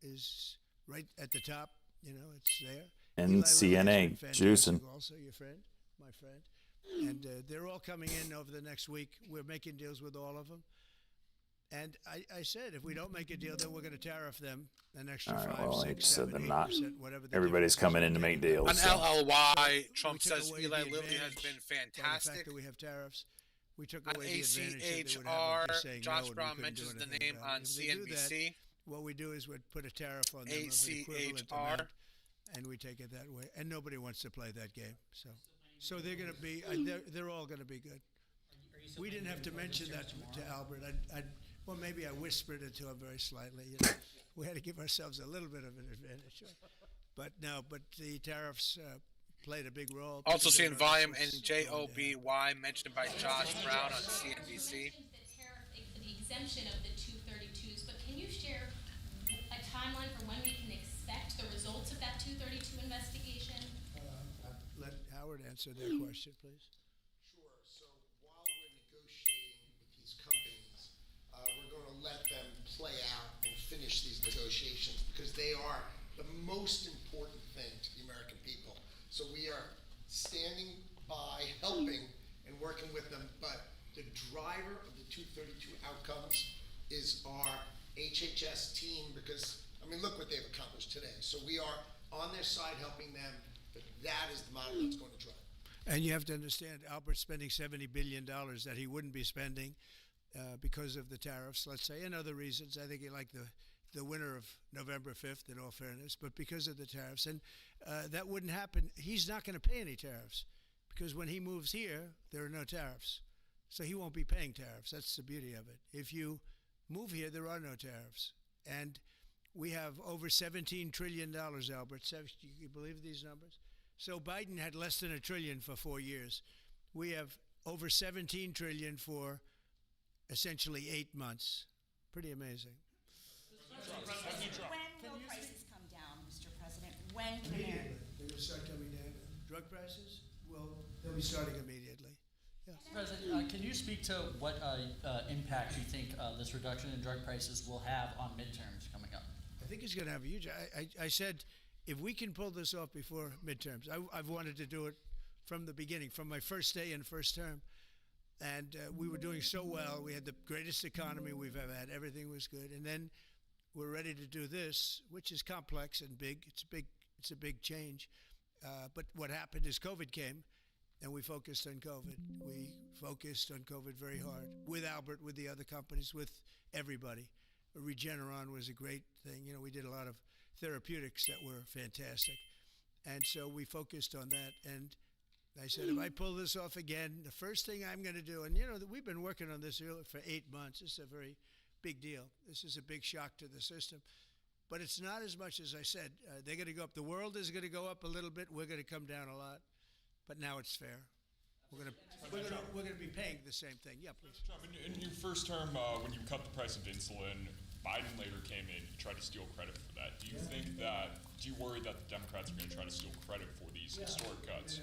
is right at the top. You know, it's there. And Eli Lilly has CNA, been fantastic juicing. Also, your friend, my friend. And they're all coming in over the next week. We're making deals with all of them. And I said, if we don't make a deal, then we're going to tariff them an extra All right, 5, well, 6, I just said 7, they're not. 8%, whatever. the Everybody's difference is. coming in to make deals. On so. LLY, Trump We took says away Eli the Lilly has advantage been by the fact fantastic. that we have tariffs. We took On away the advantage that they would have ACHR, of just saying Josh no, and we Brown couldn't do mentions the anything name about it. on If they do that, CNBC. what we do is we'd put a tariff on them of an equivalent ACHR. amount, and we take it that way. And nobody wants to play that game. So they're going to be. They're all going to be good. We didn't have to mention that to Albert. Well, maybe I whispered it to him very slightly. You know, we had to give ourselves a little bit of an advantage. But no, but the tariffs played a big role. Also People seeing don't know volume what's and going JOBY mentioned by Josh Brown on CNBC. The exemption of the 232s, but can you share a timeline for when we can expect the results of that 232 investigation? Let Howard answer that question, please. Sure. So while we're negotiating with these companies, we're going to let them play out and finish these negotiations because they are the most important thing to the American people. So we are standing by, helping, and working with them. But the driver of the 232 outcomes is our HHS team because, I mean, look what they've accomplished today. So we are on their side helping them, but that is the model that's going to drive. And you have to understand, Albert's spending $70 billion that he wouldn't be spending because of the tariffs, let's say, and other reasons. I think he liked the winner of November 5th, in all fairness, but because of the tariffs. And that wouldn't happen. He's not going to pay any tariffs because when he moves here, there are no tariffs. So he won't be paying tariffs. That's the beauty of it. If you move here, there are no tariffs. And we have over $17 trillion, Albert. Do you believe these numbers? So Biden had less than $1 trillion for 4 years. We have over $17 trillion for essentially 8 months. Pretty amazing. When will prices come down, Mr. President? When can Immediately. They're going to start coming down. Drug prices? Well, they'll be starting immediately. Yeah. President, can you speak to what impact you think this reduction in drug prices will have on midterms coming up? I think it's going to have a huge. I said, if we can pull this off before midterms, I've wanted to do it from the beginning, from my first day in first term. And we were doing so well. We had the greatest economy we've ever had. Everything was good. And then we're ready to do this, which is complex and big. It's a big change. But what happened is COVID came, and we focused on COVID. We focused on COVID very hard with Albert, with the other companies, with everybody. Regeneron was a great thing. You know, we did a lot of therapeutics that were fantastic. And so we focused on that. And I said, if I pull this off again, the first thing I'm going to do, and you know, we've been working on this for 8 months. This is a very big deal. This is a big shock to the system. But it's not as much as I said. They're going to go up. The world is going to go up a little bit. We're going to come down a lot. But now it's fair. We're going to be paying the same thing. Yeah, please. Trump, in your first term, when you cut the price of insulin, Biden later came in, he tried to steal credit for that. Do you worry that the Democrats are going to try to steal credit for these historic cuts?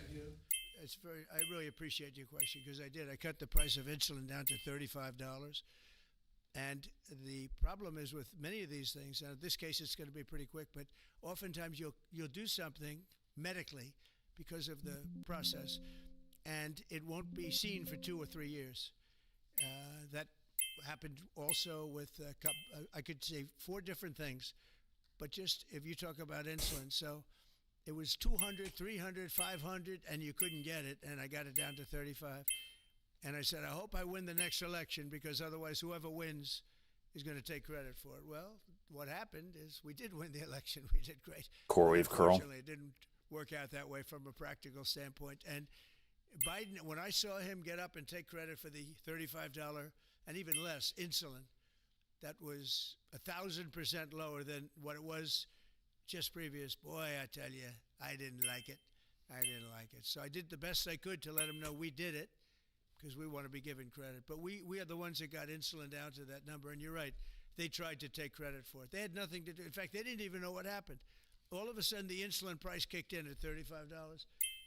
I really appreciate your question because I did. I cut the price of insulin down to $35. And the problem is with many of these things, and in this case it's going to be pretty quick, but oftentimes you'll do something medically because of the process, and it won't be seen for 2 or 3 years. That happened also with, I could say 4 different things, but just if you talk about insulin, so it was 200, 300, 500, and you couldn't get it, and I got it down to 35. And I said, I hope I win the next election because otherwise whoever wins is going to take credit for it. Well, what happened is we did win the election. We did great. CoreWeave curl. Unfortunately, it didn't work out that way from a practical standpoint. And Biden, when I saw him get up and take credit for the $35 and even less insulin, that was 1,000% lower than what it was just previous. Boy, I tell you, I didn't like it. I didn't like it. So I did the best I could to let him know we did it, because we want to be given credit. But we are the ones that got insulin down to that number. And you're right, they tried to take credit for it. They had nothing to do. In fact, they didn't even know what happened. All of a sudden, the insulin price kicked in at $35.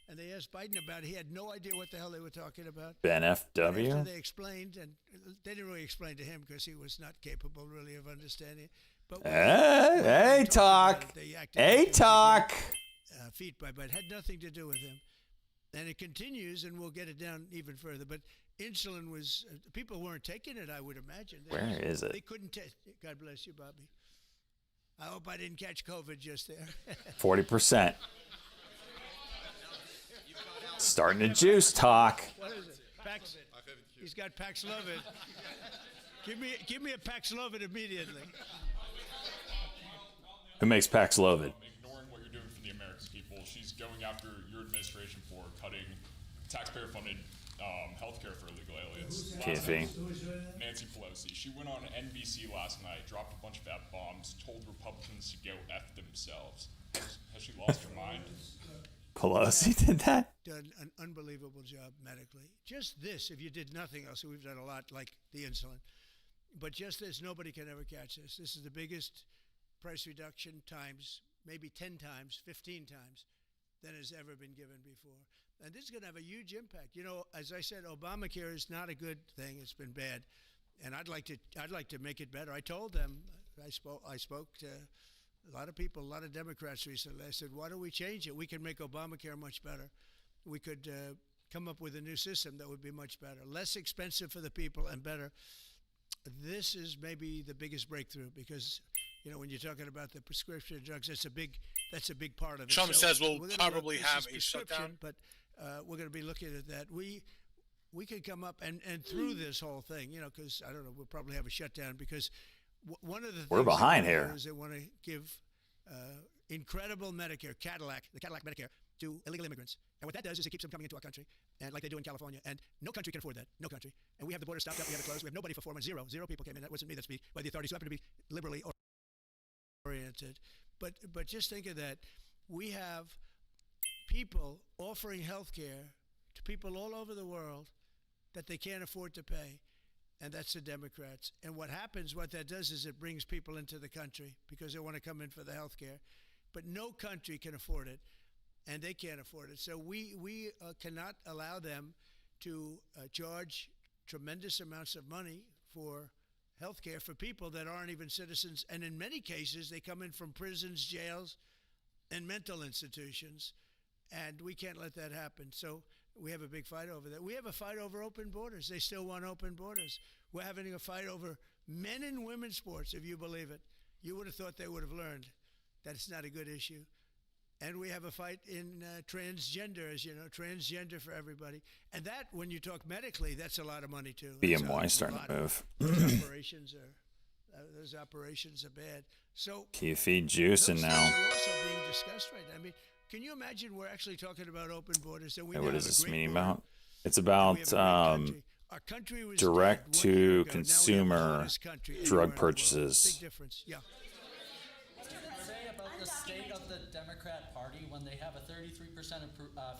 And they asked Biden about it. He had no idea what the hell they were talking about. Ben After FW. they explained, and they didn't really explain to him because he was not capable really of understanding it. But Hey, talk. Hey, talk. Feet by, but had nothing to do with him. And it continues, and we'll get it down even further. But insulin was, people weren't taking it, I would imagine. Where is it? They couldn't take. God bless you, Bobby. I hope I didn't catch COVID just there. 40%. Starting to juice talk. What is it? Pax, he's got Paxlovid. Give me a Paxlovid immediately. Who makes Paxlovid? Ignoring what you're doing for the American people, she's going after your administration for cutting taxpayer-funded healthcare for illegal aliens. KFE. Nancy Pelosi. She went on NBC last night, dropped a bunch of F-bombs, told Republicans to go F themselves. Has she lost her mind? Pelosi did that? Done an unbelievable job medically. Just this, if you did nothing else, we've done a lot like the insulin. But just this, nobody can ever catch this. This is the biggest price reduction times, maybe 10 times, 15 times than has ever been given before. And this is going to have a huge impact. You know, as I said, Obamacare is not a good thing. It's been bad. And I'd like to make it better. I told them, I spoke to a lot of people, a lot of Democrats recently. I said, why don't we change it? We can make Obamacare much better. We could come up with a new system that would be much better, less expensive for the people and better. This is maybe the biggest breakthrough because, you know, when you're talking about the prescription drugs, that's a big part of it. Trump So says we'll we're gonna probably look- this have is a prescription, shutdown. but we're going to be looking at that. We could come up and through this whole thing, you know, because I don't know, we'll probably have a shutdown because one of the We're things that behind they here. do is they want to give incredible Medicare, the Cadillac Medicare, to illegal immigrants. And what that does is it keeps them coming into our country, and like they do in California. And no country can afford that. No country. And we have the border stopped up. We have it closed. We have nobody for 4 months. Zero people came in. That wasn't me. That's me by the authorities who happen to be liberally oriented. But just think of that. We have people offering health care to people all over the world that they can't afford to pay. And that's the Democrats. And what that does is it brings people into the country because they want to come in for the health care. But no country can afford it, and they can't afford it. So we cannot allow them to charge tremendous amounts of money for health care for people that aren't even citizens. And in many cases, they come in from prisons, jails, and mental institutions. And we can't let that happen. So we have a big fight over that. We have a fight over open borders. They still want open borders. We're having a fight over men and women's sports, if you believe it. You would have thought they would have learned that it's not a good issue. And we have a fight in transgender, as you know, transgender for everybody. And that, when you talk medically, that's a lot of money too. BMY starting to move. Those operations are bad. So KFE juicing those now. things are also being discussed right now. I mean, can you imagine we're actually talking about open borders? And we Hey, now what have is a this great meeting border. about? It's We about have a great country. Our country was direct dead 1 year to ago. Now we have the consumer hottest country anywhere in drug the world. purchases. Big difference. Yeah. Say about the state of the Democrat Party when they have a 33%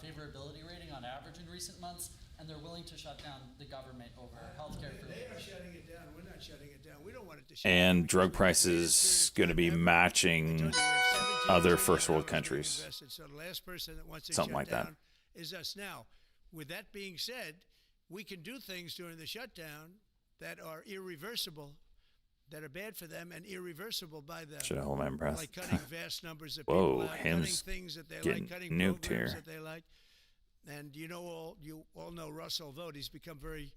favorability rating on average in recent months, and they're willing to shut down the government over healthcare for They are shutting it down. We're not shutting it down. We don't want it to shut down. And drug prices going to be matching other first world countries. Invested. So the last person that wants to Something shut like that. down is us. Now, with that being said, we can do things during the shutdown that are irreversible, that are bad for them and irreversible by them. Should I hold my breath? Like cutting vast numbers of Whoa, people out, cutting him's things that they getting like, cutting nuked programs here. that they like. And you all know Russell Vought. He's become very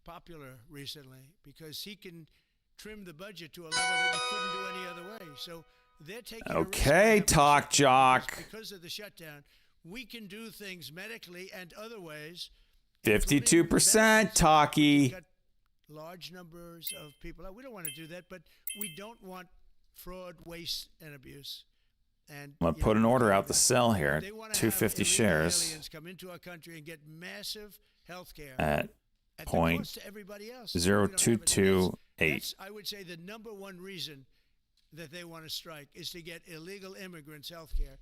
popular recently because he can trim the budget to a level that you couldn't do any other way. So they're taking a risk Okay, on talk jock. because of the shutdown. We can do things medically and other ways. 52% talkie. Got large numbers of people. We don't want to do that, but we don't want fraud, waste, and abuse. And I'm going to put an order out to sell here, they wanna have 250 illegal shares aliens come into our country and get massive health care at the point cost to everybody else. 0228. That's, I would say, the number one reason that they want to strike is to get illegal immigrants health care.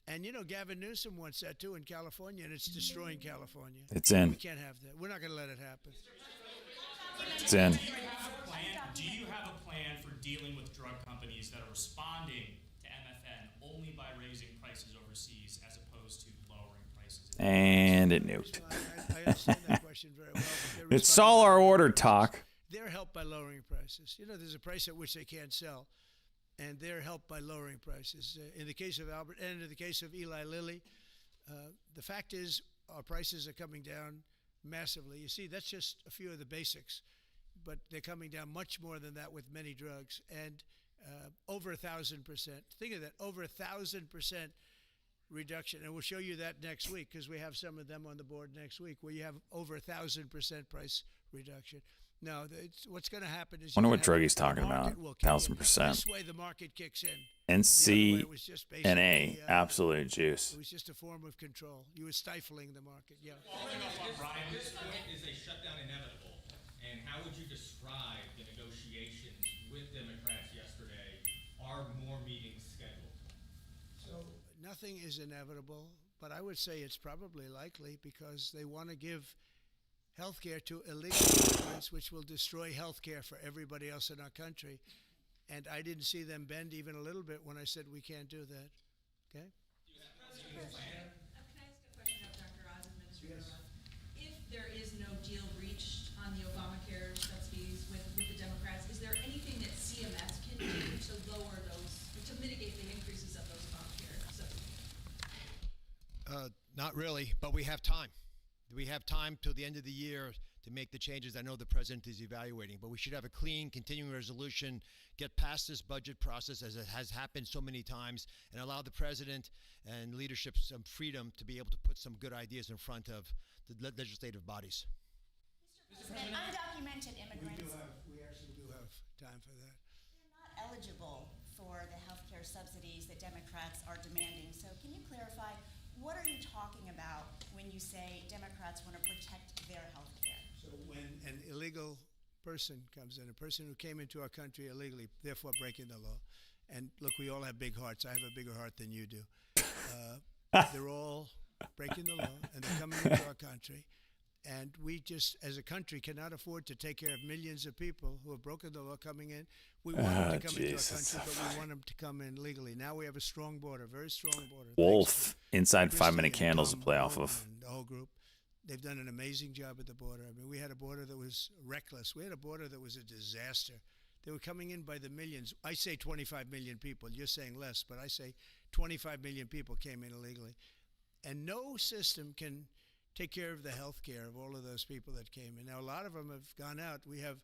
And, you know, Gavin Newsom wants that, too, in California, and it's destroying California. It's in. We can't have that. We're not going to let it happen. It's in. Do you have a plan for dealing with drug companies that are responding to MFN only by raising prices overseas as opposed to lowering prices? And it nuked. I understand that question very well. It's all our order talk. They're helped by lowering prices. You know, there's a price at which they can't sell, and they're helped by lowering prices. In the case of Albert and in the case of Eli Lilly, the fact is our prices are coming down massively. You see, that's just a few of the basics, but they're coming down much more than that with many drugs, and over 1,000%. Think of that, over 1,000% reduction, and we'll show you that next week because we have some of them on the board next week where you have over 1,000% price reduction. No, what's going to happen is. I wonder what drug he's talking about. 1,000%. This way, the market kicks in. NCNA, absolute juice. It was just a form of control. You were stifling the market. Yeah. At this point, is a shutdown inevitable? And how would you describe the negotiations with Democrats yesterday? Are more meetings scheduled? So nothing is inevitable, but I would say it's probably likely because they want to give healthcare to illegal immigrants, which will destroy healthcare for everybody else in our country. And I didn't see them bend even a little bit when I said we can't do that. Okay? Can I ask a question of Dr. Oz, Administrator Oz? If there is no deal reached on the Obamacare subsidies with the Democrats, is there anything that CMS can do to lower those, to mitigate the increases of those Obamacare subsidies? Not really, but we have time. We have time till the end of the year to make the changes I know the president is evaluating, but we should have a clean continuing resolution, get past this budget process as it has happened so many times, and allow the president and leadership some freedom to be able to put some good ideas in front of the legislative bodies. Mr. President, undocumented immigrants. We actually do have time for that. They're not eligible for the health care subsidies that Democrats are demanding. So can you clarify, what are you talking about when you say Democrats want to protect their health care? So when an illegal person comes in, a person who came into our country illegally, therefore breaking the law, and look, we all have big hearts. I have a bigger heart than you do. They're all breaking the law, and they're coming into our country. And we just, as a country, cannot afford to take care of millions of people who have broken the law coming in. We want them to come into our country, but we want them to come in legally. Now we have a strong border, very strong border. Wolf, inside 5 Minute Candles to play off of. And the whole group. They've done an amazing job at the border. I mean, we had a border that was reckless. We had a border that was a disaster. They were coming in by the millions. I say 25 million people. You're saying less, but I say 25 million people came in illegally. And no system can take care of the health care of all of those people that came in. Now, a lot of them have gone out. We have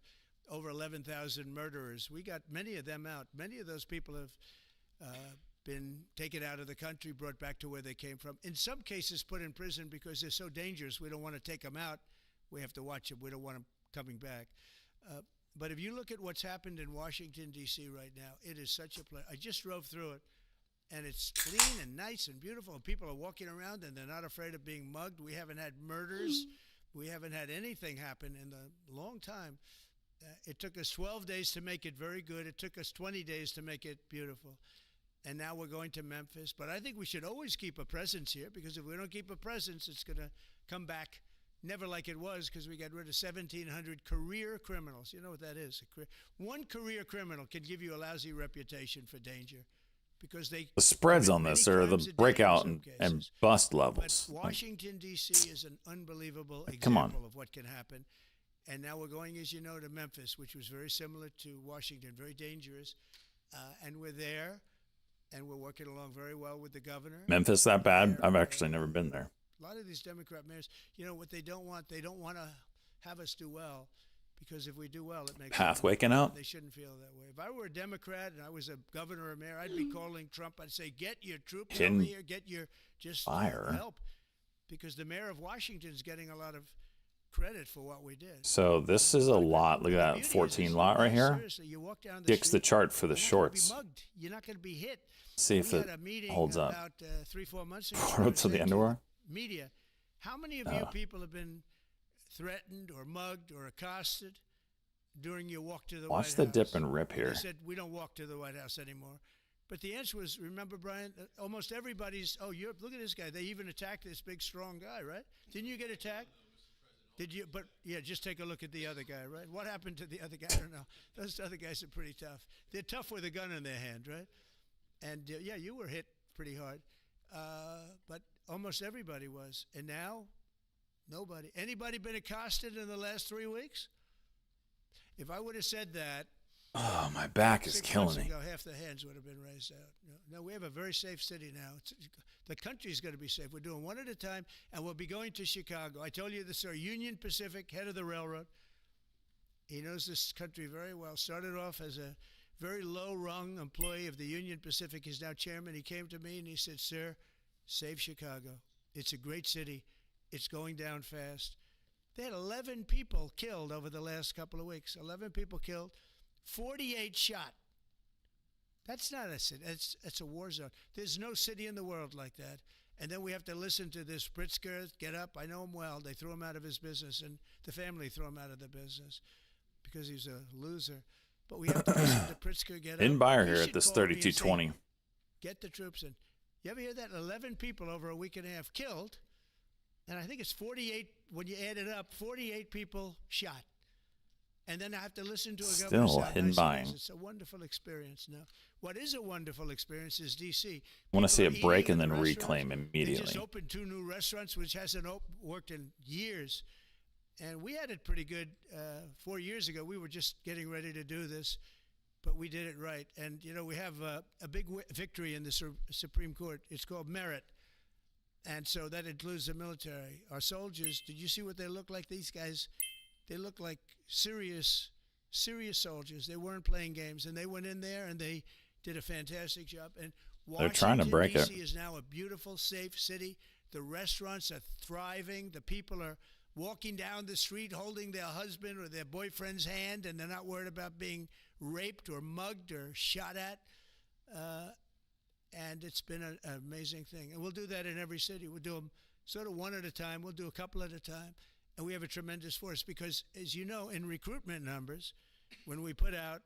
over 11,000 murderers. We got many of them out. Many of those people have been taken out of the country, brought back to where they came from. In some cases, put in prison because they're so dangerous. We don't want to take them out. We have to watch them. We don't want them coming back. But if you look at what's happened in Washington, D.C. right now, it is such a place. I just drove through it. And it's clean and nice and beautiful. And people are walking around and they're not afraid of being mugged. We haven't had murders. We haven't had anything happen in a long time. It took us 12 days to make it very good. It took us 20 days to make it beautiful. And now we're going to Memphis. But I think we should always keep a presence here because if we don't keep a presence, it's going to come back never like it was because we got rid of 1,700 career criminals. You know what that is? One career criminal can give you a lousy reputation for danger. Because the spreads on this are the breakout and bust levels. But Washington, D.C. is an unbelievable example of what can happen. And now we're going, as you know, to Memphis, which was very similar to Washington, very dangerous. And we're there, and we're working along very well with the governor. Memphis that bad? I've actually never been there. A lot of these Democrat mayors, you know, what they don't want to have us do well. Because if we do well, it makes path waking out. They shouldn't feel that way. If I were a Democrat and I was a governor or mayor, I'd be calling Trump. I'd say, "Get your troops over here. Get your help." Because the mayor of Washington is getting a lot of credit for what we did. So this is a lot. Look at that Beauty is 14 this, lot right here. seriously, you walk down the Dick's the street, chart for the you're not gonna shorts. be mugged. You're not going to be hit. See if We it had a meeting holds up. about 3-4 months ago. Photo to the underwear. Media. How many of you people have been threatened or mugged or accosted during your walk to the White Watch House? the dip and rip And here. they said, we don't walk to the White House anymore. But the answer was, remember, Brian, almost everybody's, oh, look at this guy. They even attacked this big, strong guy, right? Didn't you get attacked? Did you? But, yeah, just take a look at the other guy, right? What happened to the other guy? I don't know. Those other guys are pretty tough. They're tough with a gun in their hand, right? And, yeah, you were hit pretty hard. But almost everybody was. And now, nobody. Anybody been accosted in the last 3 weeks? If I would have said that, Oh, my back is 6 killing months me. ago, half the hands would have been raised out. No, we have a very safe city now. The country's going to be safe. We're doing one at a time, and we'll be going to Chicago. I told you this, sir. Union Pacific, head of the railroad. He knows this country very well. Started off as a very low-rung employee of the Union Pacific. He's now chairman. He came to me and he said, sir, save Chicago. It's a great city. It's going down fast. They had 11 people killed over the last couple of weeks. 11 people killed. 48 shot. That's not a city. It's a war zone. There's no city in the world like that. And then we have to listen to this Pritzker get up. I know him well. They threw him out of his business, and the family threw him out of the business because he's a loser. But we have to listen to Pritzker get up. In buyer He here should at this call me and say, 3220. get the troops in. You ever hear that? 11 people over a week and a half killed. And I think it's 48, when you add it up, 48 people shot. And then I have to listen to a governor Still say, hidden buying. It's a wonderful experience. Now, what is a wonderful experience is D.C. I want to see People it are break eating and in then the restaurants. reclaim They immediately. just opened 2 new restaurants, which hasn't worked in years. And we had it pretty good 4 years ago. We were just getting ready to do this, but we did it right. And, you know, we have a big victory in the Supreme Court. It's called merit. And so that includes the military. Our soldiers, did you see what they look like? These guys, they look like serious soldiers. They weren't playing games. And they went in there and they did a fantastic job. And They're trying to break it. D.C. is now a beautiful, safe city. The restaurants are thriving. The people are walking down the street holding their husband or their boyfriend's hand, and they're not worried about being raped or mugged or shot at. And it's been an amazing thing. And we'll do that in every city. We'll do them sort of one at a time. We'll do a couple at a time. And we have a tremendous force because, as you know, in recruitment numbers, when we put out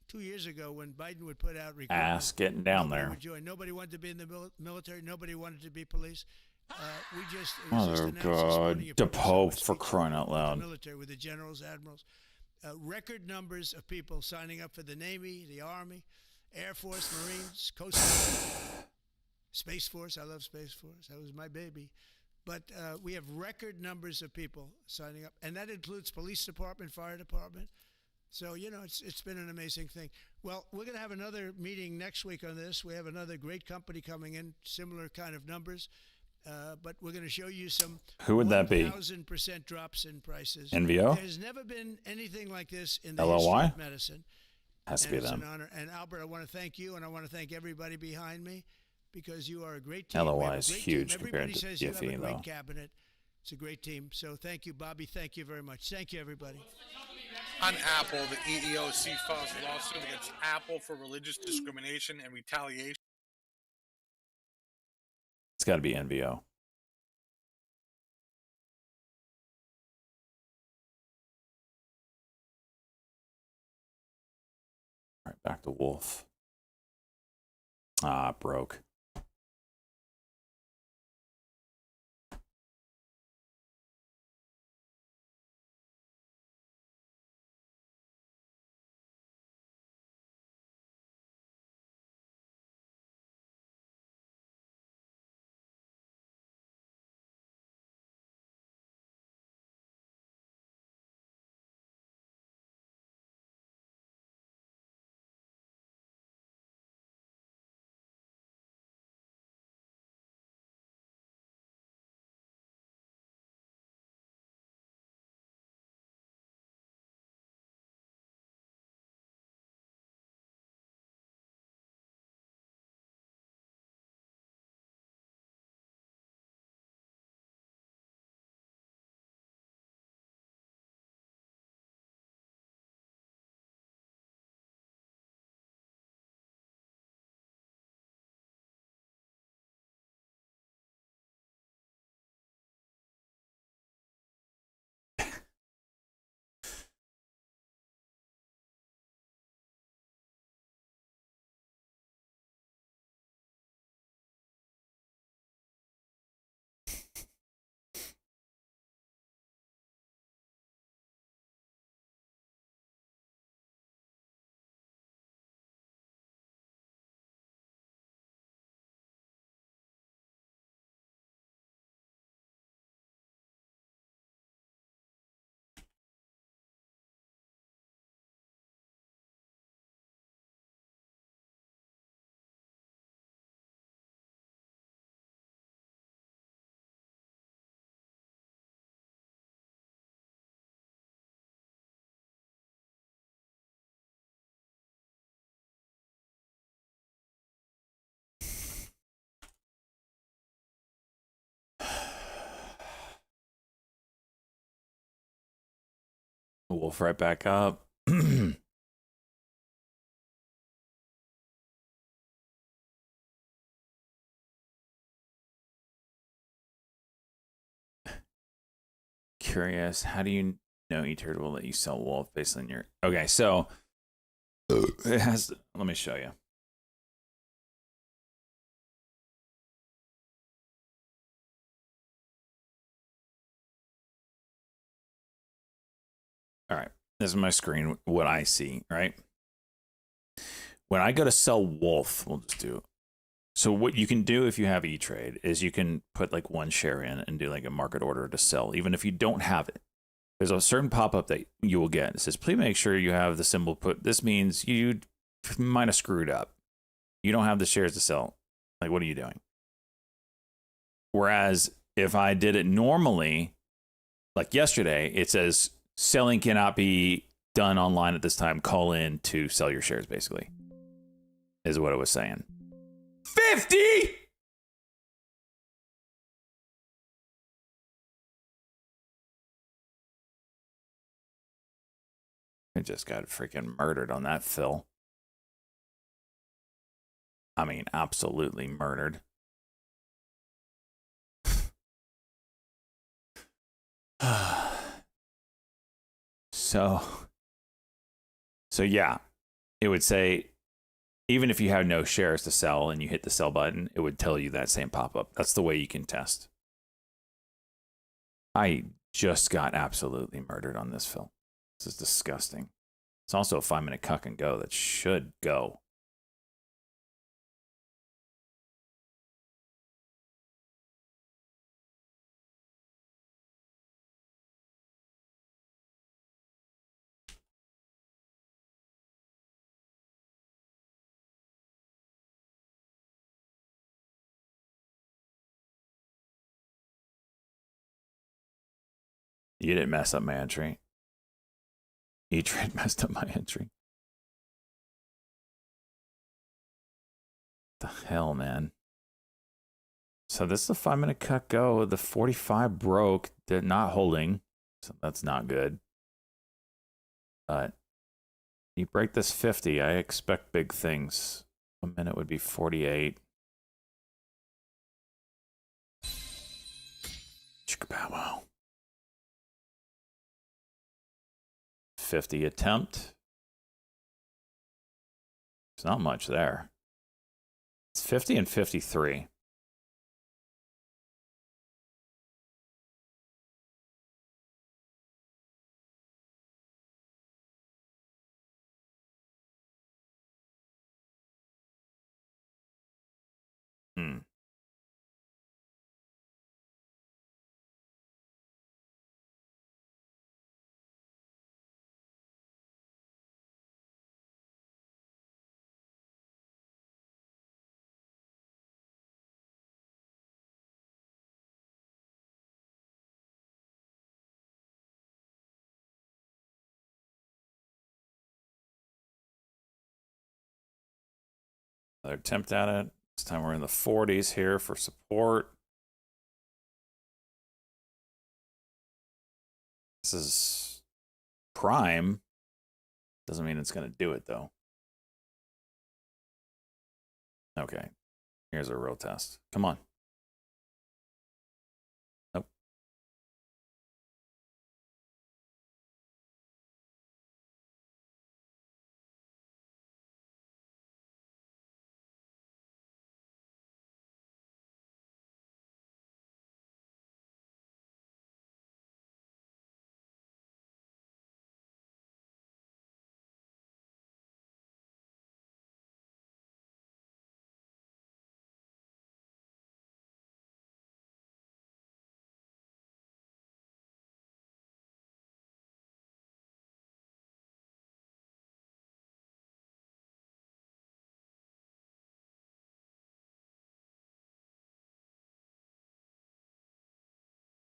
2 years ago, when Biden would put out recruitment, Ass getting down nobody there. would join. Nobody wanted to be in the military. Nobody wanted to be police. It was just Oh, announced this God. morning. You The put so Pope much for speech crying out with loud. The military, with the generals, admirals. Record numbers of people signing up for the Navy, the Army, Air Force, Marines, Coast Guard, Space Force. I love Space Force. That was my baby. But we have record numbers of people signing up, and that includes police department, fire department. So, you know, it's been an amazing thing. Well, we're going to have another meeting next week on this. We have another great company coming in, similar kind of numbers. But we're going to show you some Who would that be? 1,000% drops in prices. NVO? There's never been anything like this in the LLY? history of medicine. Has to And be it's them. an honor. And Albert, I want to thank you, and I want to thank everybody behind me because you are a great team. LOI We have a is great huge team. compared Everybody to says you have a DFE, great though. cabinet. It's a great team. So thank you, Bobby. Thank you very much. Thank you, everybody. On Apple, the EEOC files a lawsuit against Apple for religious discrimination and retaliation. It's got to be NVO. All right, back to Wolf. Ah, it broke. Wolf right back up. Curious, how do you know eTurd will let you sell Wolf based on your... Okay, so it has... Let me show you. All right, this is my screen, what I see, right? When I go to sell Wolf, we'll just do... So what you can do if you have eTrade is you can put like one share in and do like a market order to sell, even if you don't have it. There's a certain pop-up that you will get. It says, please make sure you have the symbol put. This means you might have screwed up. You don't have the shares to sell. Like, what are you doing? Whereas if I did it normally, like yesterday, it says selling cannot be done online at this time. Call in to sell your shares, basically, is what it was saying. 50! I just got freaking murdered on that, Phil. I mean, absolutely murdered. So yeah, it would say, even if you have no shares to sell and you hit the sell button, it would tell you that same pop-up. That's the way you can test. I just got absolutely murdered on this, Phil. This is disgusting. It's also a 5-minute cuck and go that should go. You didn't mess up my entry. eTrade messed up my entry. The hell, man. So this is a 5-minute cut go. The 45 broke. They're not holding. So that's not good. But you break this 50, I expect big things. 1 minute would be 48. Chicka wow. 50 attempt. There's not much there. It's 50 and 53. Another attempt at it. This time we're in the 40s here for support. This is prime. Doesn't mean it's going to do it, though. Okay. Here's a real test. Come on. Nope.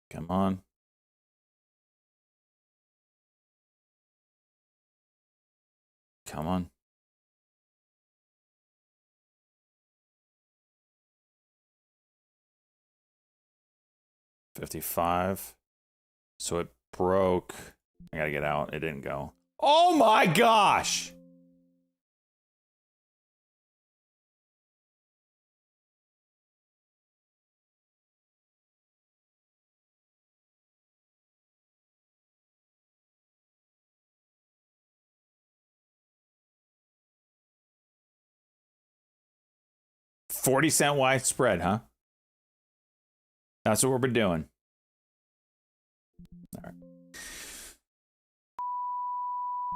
Come on. Come on. $55. So it broke I gotta get out. It didn't go. Oh my gosh! $0.40 widespread, huh? That's what we're doing. All right.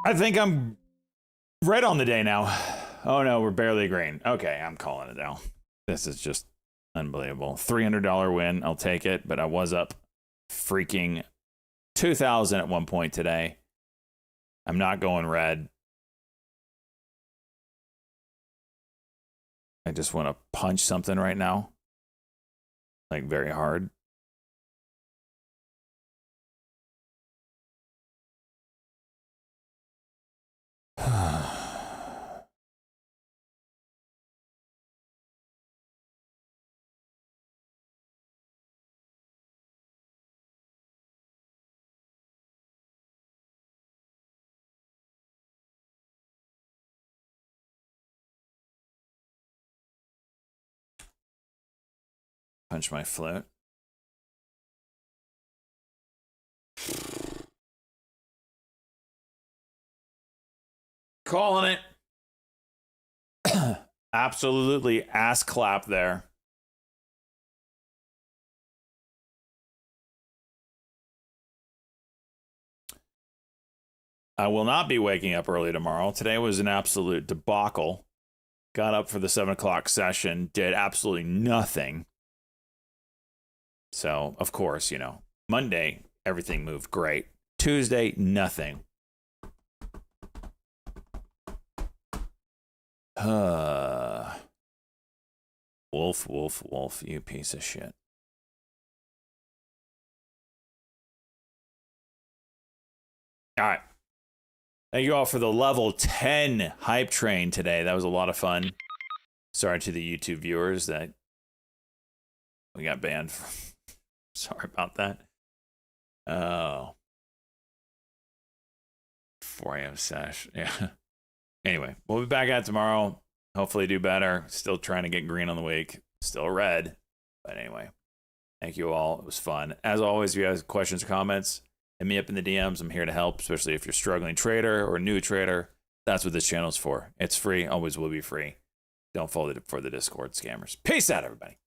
I think I'm red on the day now. Oh no, we're barely green. Okay, I'm calling it now. This is just unbelievable. $300 win. I'll take it, but I was up freaking 2,000 at one point today. I'm not going red. I just want to punch something right now. Like very hard. Punch my flute. Calling it. Absolutely ass clap there. I will not be waking up early tomorrow. Today was an absolute debacle. Got up for the 7 o'clock session, did absolutely nothing. So, of course, you know, Monday, everything moved great. Tuesday, nothing. Wolf, wolf, wolf, you piece of shit. All right. Thank you all for the level 10 hype train today. That was a lot of fun. Sorry to the YouTube viewers that we got banned from. Sorry about that. Oh. 4 a.m. sesh. Yeah. Anyway, we'll be back at tomorrow. Hopefully do better. Still trying to get green on the week. Still red. But anyway, thank you all. It was fun. As always, if you have questions or comments, hit me up in the DMs. I'm here to help, especially if you're a struggling trader or a new trader. That's what this channel is for. It's free. Always will be free. Don't fall for the Discord scammers. Peace out, everybody.